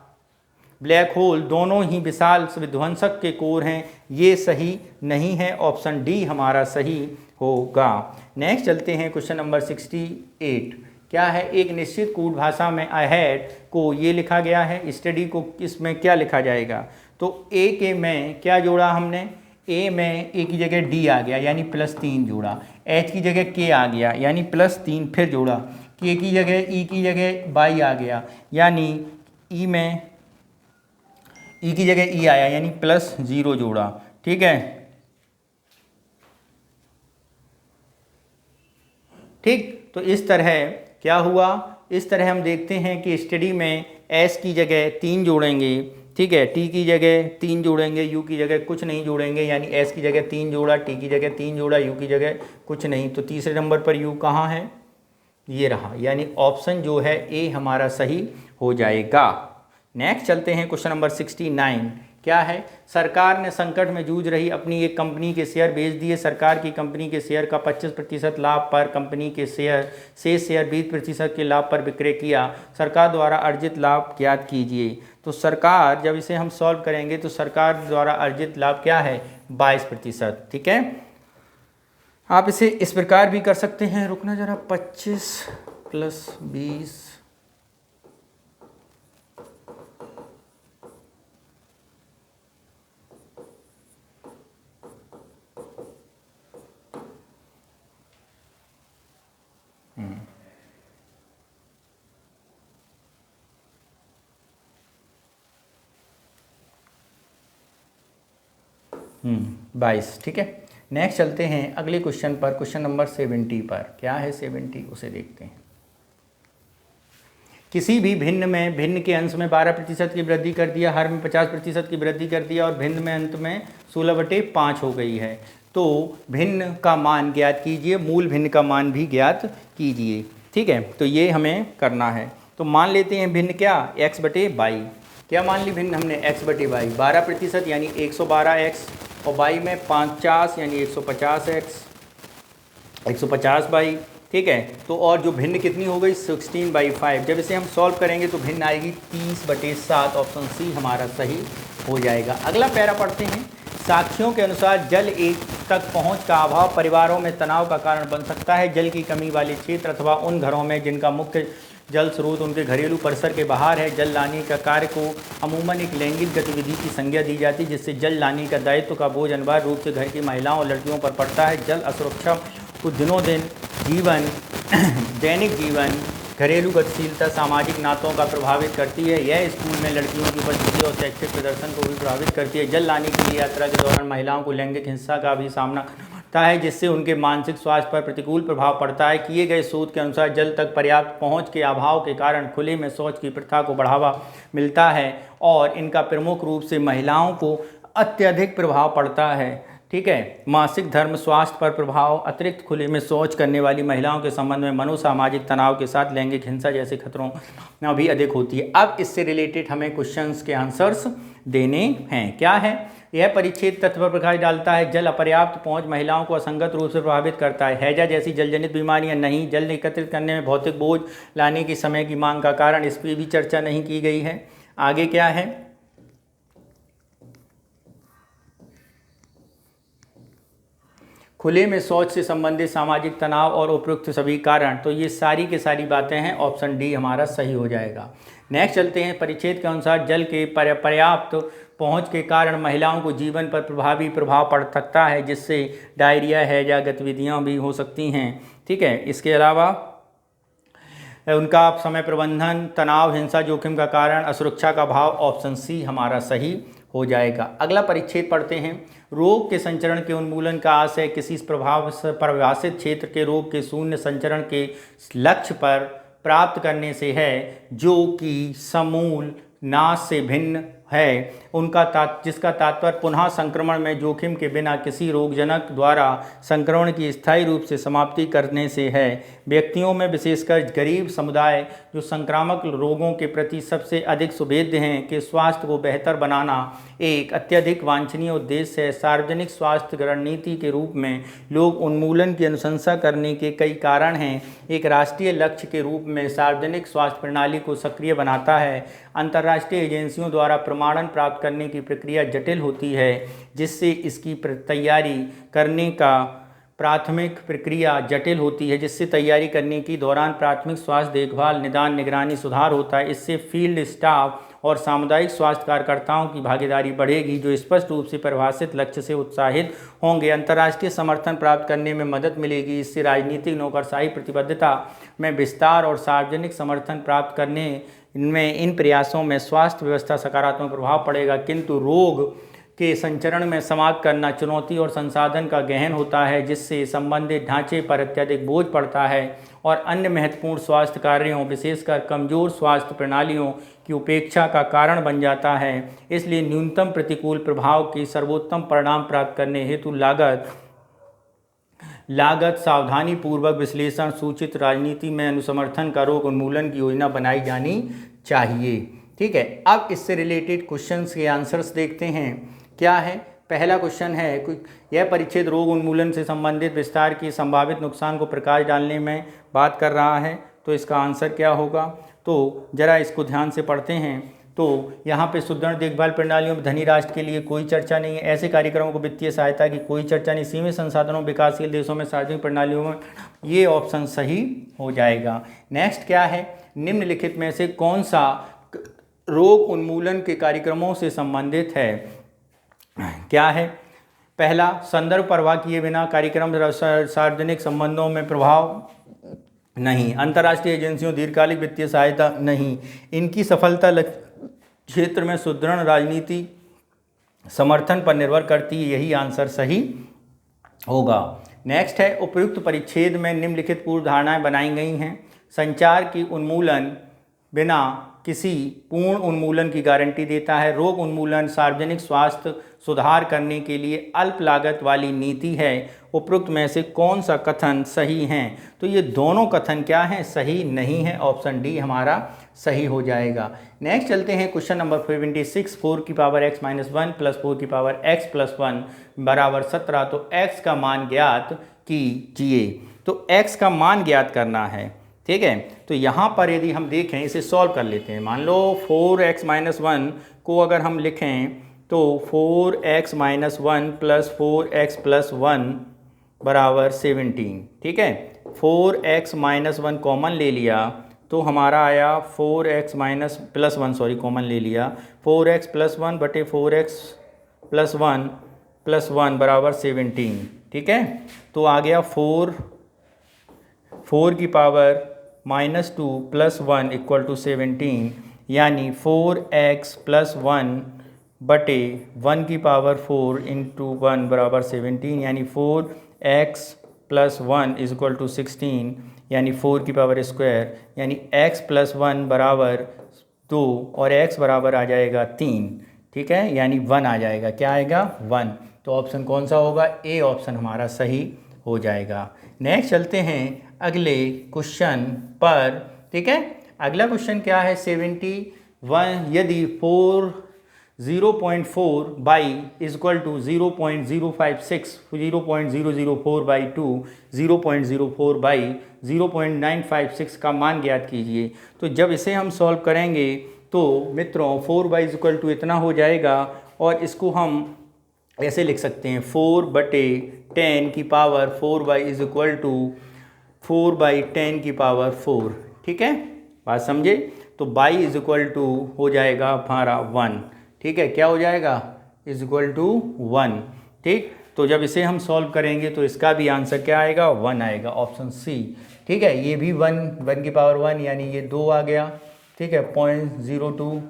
ब्लैक होल दोनों ही विशाल विध्वंसक के कोर हैं, ये सही नहीं है। ऑप्शन डी हमारा सही होगा। नेक्स्ट चलते हैं क्वेश्चन नंबर 68। क्या है? एक निश्चित कोड भाषा में अहेड को ये लिखा गया है, स्टडी को इसमें क्या लिखा जाएगा? तो ए के में क्या जोड़ा हमने? ए में ए की जगह डी आ गया यानी +3 जोड़ा, एच की जगह के आ गया यानी +3 फिर जोड़ा, के की जगह ई की जगह बाई आ गया यानी ई में ई की जगह ई आया यानी +0 जोड़ा। ठीक है, ठीक। तो इस तरह क्या हुआ? इस तरह हम देखते हैं कि स्टडी में एस की जगह 3 जोड़ेंगे, ठीक है, टी की जगह 3 जोड़ेंगे, यू की जगह कुछ नहीं जोड़ेंगे यानी एस की जगह 3 जोड़ा, टी की जगह 3 जोड़ा, यू की जगह कुछ नहीं। तो तीसरे नंबर पर यू कहाँ है? ये रहा, यानी ऑप्शन जो है ए हमारा सही हो जाएगा। नेक्स्ट चलते हैं क्वेश्चन नंबर 69। क्या है? सरकार ने संकट में जूझ रही अपनी एक कंपनी के शेयर बेच दिए। सरकार की कंपनी के शेयर का 25% लाभ पर कंपनी के शेयर 20% के लाभ पर विक्रय किया। सरकार द्वारा अर्जित लाभ ज्ञात कीजिए। तो सरकार, जब इसे हम सॉल्व करेंगे तो सरकार द्वारा अर्जित लाभ क्या है? 22%। ठीक है, आप इसे इस प्रकार भी कर सकते हैं, रुकना जरा, 25 + 20 22। ठीक है, नेक्स्ट चलते हैं अगले क्वेश्चन पर, क्वेश्चन नंबर 70 पर। क्या है 70? उसे देखते हैं। किसी भी भिन्न में भिन्न के अंश में 12% की वृद्धि कर दिया, हर में 50% की वृद्धि कर दिया और भिन्न में अंत में 16/5 हो गई है। तो भिन्न का मान ज्ञात कीजिए, मूल भिन्न का मान भी ज्ञात कीजिए। ठीक है, तो ये हमें करना है। तो मान लेते हैं भिन्न क्या? x/22। क्या मान ली भिन्न हमने? x/22। 12% यानी 112x और बाई में 50 यानी 150x, 150 बाई। ठीक है, तो और जो भिन्न कितनी हो गई? 16/5। जब इसे हम सॉल्व करेंगे तो भिन्न आएगी 30/7। ऑप्शन सी हमारा सही हो जाएगा। अगला पैरा पढ़ते हैं। साक्ष्यों के अनुसार जल एक तक पहुंच का अभाव परिवारों में तनाव का कारण बन सकता है। जल की कमी वाले क्षेत्र अथवा उन घरों में जिनका मुख्य जल स्रोत उनके घरेलू परिसर के बाहर है, जल लाने का कार्य को अमूमन एक लैंगिक गतिविधि की संज्ञा दी जाती है, जिससे जल लाने का दायित्व का बोझ अनिवार्य रूप से घर की महिलाओं और लड़कियों पर पड़ता है। जल असुरक्षा को दिनों दिन जीवन दैनिक जीवन, घरेलू गतिशीलता, सामाजिक नातों का प्रभावित करती है। यह स्कूल में लड़कियों की उपस्थिति और शैक्षिक प्रदर्शन को भी प्रभावित करती है। जल लाने के लिए यात्रा के दौरान महिलाओं को लैंगिक हिंसा का भी सामना करना है, जिससे उनके मानसिक स्वास्थ्य पर प्रतिकूल प्रभाव पड़ता है। किए गए शोध के अनुसार जल तक पर्याप्त पहुंच के अभाव के कारण खुले में शौच की प्रथा को बढ़ावा मिलता है और इनका प्रमुख रूप से महिलाओं को अत्यधिक प्रभाव पड़ता है। ठीक है, मासिक धर्म, स्वास्थ्य पर प्रभाव, अतिरिक्त खुले में शौच करने वाली महिलाओं के संबंध में मनोसामाजिक तनाव के साथ लैंगिक हिंसा जैसे खतरों भी अधिक होती है। अब इससे रिलेटेड हमें क्वेश्चंस के आंसर्स देने हैं। क्या है? यह परिच्छेद तथ्य पर प्रकाश डालता है। जल अपर्याप्त पहुंच महिलाओं को असंगत रूप से प्रभावित करता है। हैजा जैसी जलजनित बीमारियां नहीं। जल एकत्रित करने में भौतिक बोझ लाने की समय की मांग का कारण, इस पर भी चर्चा नहीं की गई है। आगे क्या है? खुले में शौच से संबंधित सामाजिक तनाव और उपयुक्त सभी कारण। तो ये सारी की सारी बातें हैं, ऑप्शन डी हमारा सही हो जाएगा। नेक्स्ट चलते हैं, परिच्छेद के अनुसार जल के पर्याप्त पहुंच के कारण महिलाओं को जीवन पर प्रभावी प्रभाव पड़ सकता है, जिससे डायरिया है या गतिविधियां भी हो सकती हैं। ठीक है, इसके अलावा उनका समय प्रबंधन, तनाव, हिंसा, जोखिम का कारण, असुरक्षा का भाव, ऑप्शन सी हमारा सही हो जाएगा। अगला परिच्छेद पढ़ते हैं, रोग के संचरण के उन्मूलन का आशय किसी परिभाषित क्षेत्र के रोग के शून्य संचरण के लक्ष्य पर प्राप्त करने से है, जो कि समूल नाश से भिन्न है, जिसका तात्पर्य पुनः संक्रमण में जोखिम के बिना किसी रोगजनक द्वारा संक्रमण की स्थायी रूप से समाप्ति करने से है। व्यक्तियों में विशेषकर गरीब समुदाय जो संक्रामक रोगों के प्रति सबसे अधिक सुभेद्य हैं के स्वास्थ्य को बेहतर बनाना एक अत्यधिक वांछनीय उद्देश्य है। सार्वजनिक स्वास्थ्य रणनीति के रूप में लोग उन्मूलन की अनुशंसा करने के कई कारण हैं। एक राष्ट्रीय लक्ष्य के रूप में सार्वजनिक स्वास्थ्य प्रणाली को सक्रिय बनाता है। अंतर्राष्ट्रीय एजेंसियों द्वारा प्रमाणन प्राप्त करने की प्रक्रिया जटिल होती है, जिससे इसकी तैयारी करने का प्राथमिक प्रक्रिया जटिल होती है, जिससे तैयारी करने की दौरान प्राथमिक स्वास्थ्य देखभाल, निदान, निगरानी सुधार होता है। इससे फील्ड स्टाफ और सामुदायिक स्वास्थ्य कार्यकर्ताओं की भागीदारी बढ़ेगी, जो स्पष्ट रूप से परिभाषित लक्ष्य से उत्साहित होंगे। अंतर्राष्ट्रीय समर्थन प्राप्त करने में मदद मिलेगी। इससे राजनीतिक नौकरशाही प्रतिबद्धता में विस्तार और सार्वजनिक समर्थन प्राप्त करने इनमें इन प्रयासों में स्वास्थ्य व्यवस्था सकारात्मक प्रभाव पड़ेगा। किंतु रोग के संचरण में समाप्त करना चुनौती और संसाधन का गहन होता है, जिससे संबंधित ढांचे पर अत्यधिक बोझ पड़ता है और अन्य महत्वपूर्ण स्वास्थ्य कार्यों, विशेषकर कमजोर स्वास्थ्य प्रणालियों की उपेक्षा का कारण बन जाता है। इसलिए न्यूनतम प्रतिकूल प्रभाव की सर्वोत्तम परिणाम प्राप्त करने हेतु लागत सावधानी पूर्वक विश्लेषण, सूचित राजनीति में अनुसमर्थन का रोग उन्मूलन की योजना बनाई जानी चाहिए। ठीक है, अब इससे रिलेटेड क्वेश्चंस के आंसर्स देखते हैं। क्या है? पहला क्वेश्चन है, यह परिच्छेद रोग उन्मूलन से संबंधित विस्तार की संभावित नुकसान को प्रकाश डालने में बात कर रहा है, तो इसका आंसर क्या होगा? तो जरा इसको ध्यान से पढ़ते हैं। तो यहाँ पे सुदृढ़ देखभाल प्रणालियों में धनी राष्ट्र के लिए कोई चर्चा नहीं है। ऐसे कार्यक्रमों को वित्तीय सहायता की कोई चर्चा नहीं। सीमित संसाधनों विकासशील देशों में सार्वजनिक प्रणालियों में, ये ऑप्शन सही हो जाएगा। नेक्स्ट क्या है? निम्नलिखित में से कौन सा रोग उन्मूलन के कार्यक्रमों से संबंधित है? क्या है? पहला, संदर्भ परवाह किए बिना कार्यक्रम सार्वजनिक संबंधों में प्रभाव नहीं। अंतर्राष्ट्रीय एजेंसियों दीर्घकालिक वित्तीय सहायता नहीं। इनकी सफलता क्षेत्र में सुदृढ़ राजनीति समर्थन पर निर्भर करती है। यही आंसर सही होगा। नेक्स्ट है, उपयुक्त परिच्छेद में निम्नलिखित पूर्व धारणाएं बनाई गई हैं। संचार की उन्मूलन बिना किसी पूर्ण उन्मूलन की गारंटी देता है। रोग उन्मूलन सार्वजनिक स्वास्थ्य सुधार करने के लिए अल्प लागत वाली नीति है। उपरोक्त में से कौन सा कथन सही हैं? तो ये दोनों कथन क्या हैं? सही नहीं है। ऑप्शन डी हमारा सही हो जाएगा। नेक्स्ट चलते हैं क्वेश्चन नंबर 76, 4 की पावर x - 1 प्लस 4 की पावर x + 1 बराबर 17। तो x का मान ज्ञात कीजिए। तो x का मान ज्ञात करना है। ठीक है, तो यहाँ पर यदि हम देखें, इसे सॉल्व कर लेते हैं। मान लो 4x - 1 को अगर हम लिखें तो 4x - 1 प्लस 4x + 1 बराबर 17। ठीक है, 4x - 1 कॉमन ले लिया तो हमारा आया 4x + 1 सॉरी कॉमन ले लिया 4x + 1 बटे 4x + 1 + 1 बराबर 17। ठीक है, तो आ गया 4 की पावर -2 + 1 = 17, यानी 4x + 1 बटे 1 की पावर 4 × 1 बराबर 17, यानी 4x + 1 = 16, यानी 4 की पावर स्क्वायर, यानी x + 1 बराबर 2 और x बराबर आ जाएगा 3। ठीक है, यानी 1 आ जाएगा। क्या आएगा? 1। तो ऑप्शन कौन सा होगा? ए ऑप्शन हमारा सही हो जाएगा। नेक्स्ट चलते हैं अगले क्वेश्चन पर। ठीक है, अगला क्वेश्चन क्या है? 71, यदि 0.4 = 0.056, 0.004/2, 0.04/0.956 का मान ज्ञात कीजिए। तो जब इसे हम सॉल्व करेंगे तो मित्रों 4 = इतना हो जाएगा और इसको हम ऐसे लिख सकते हैं 4/10⁴y इज इक्वल टू 4/10⁴। ठीक है, बात समझे। तो y इज इक्वल टू हो जाएगा हमारा 1। ठीक है, क्या हो जाएगा, इज इक्वल टू 1। ठीक, तो जब इसे हम सॉल्व करेंगे तो इसका भी आंसर क्या आएगा, 1 आएगा, ऑप्शन सी। ठीक है, ये भी 1 यानी ये 2 आ गया। ठीक है, 0.02।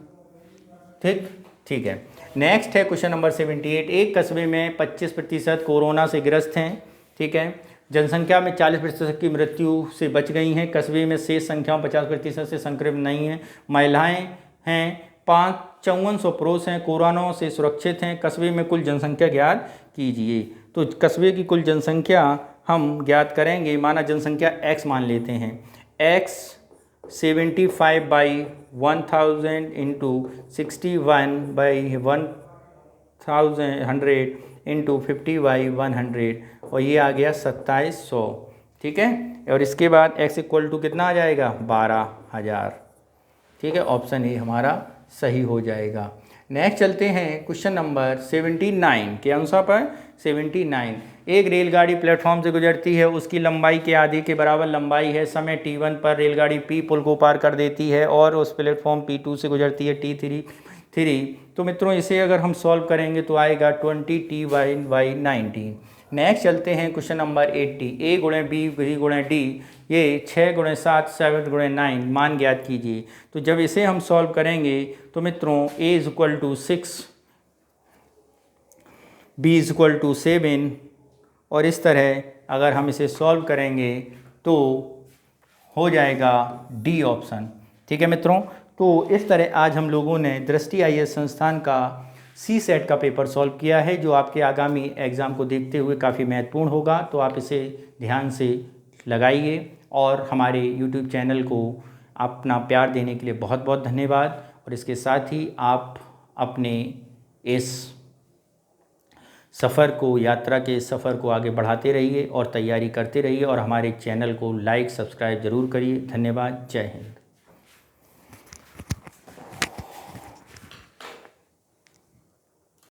ठीक है। नेक्स्ट है क्वेश्चन नंबर 78। एक कस्बे में 25% कोरोना से ग्रस्त हैं। ठीक है, जनसंख्या में 40% की मृत्यु से बच गई हैं। कस्बे में शेष संख्याओं 50% से संक्रमित नहीं हैं। महिलाएं हैं 5400 पुरुष हैं, कोरोना से सुरक्षित हैं। कस्बे में कुल जनसंख्या ज्ञात कीजिए। तो कस्बे की कुल जनसंख्या हम ज्ञात करेंगे, माना जनसंख्या x मान लेते हैं। x 75/1000 इंटू 61/100 इंटू 50/100 और ये आ गया 2700। ठीक है, और इसके बाद x इक्वल टू कितना आ जाएगा, 12000। ठीक है, ऑप्शन ए हमारा सही हो जाएगा। नेक्स्ट चलते हैं क्वेश्चन नंबर 79 के आंसर पर। 79, एक रेलगाड़ी प्लेटफॉर्म से गुजरती है, उसकी लंबाई के आधे के बराबर लंबाई है। समय t1 पर रेलगाड़ी p पुल को पार कर देती है और उस प्लेटफॉर्म p2 से गुजरती है t3। तो मित्रों इसे अगर हम सॉल्व करेंगे तो आएगा 20t/19। नेक्स्ट चलते हैं question number 80। a × b × d ये 6 × 7 7 × 9 मान ज्ञात कीजिए। तो जब इसे हम सॉल्व करेंगे तो मित्रों a is equal to 6, b is equal to 7 और इस तरह अगर हम इसे सॉल्व करेंगे तो हो जाएगा डी ऑप्शन। ठीक है मित्रों, तो इस तरह आज हम लोगों ने दृष्टि IAS संस्थान का C-सेट का पेपर सॉल्व किया है, जो आपके आगामी एग्ज़ाम को देखते हुए काफ़ी महत्वपूर्ण होगा। तो आप इसे ध्यान से लगाइए और हमारे YouTube चैनल को अपना प्यार देने के लिए बहुत बहुत धन्यवाद। और इसके साथ ही आप अपने इस सफ़र को, यात्रा के सफ़र को आगे बढ़ाते रहिए और तैयारी करते रहिए और हमारे चैनल को लाइक सब्सक्राइब ज़रूर करिए। धन्यवाद, जय हिंद।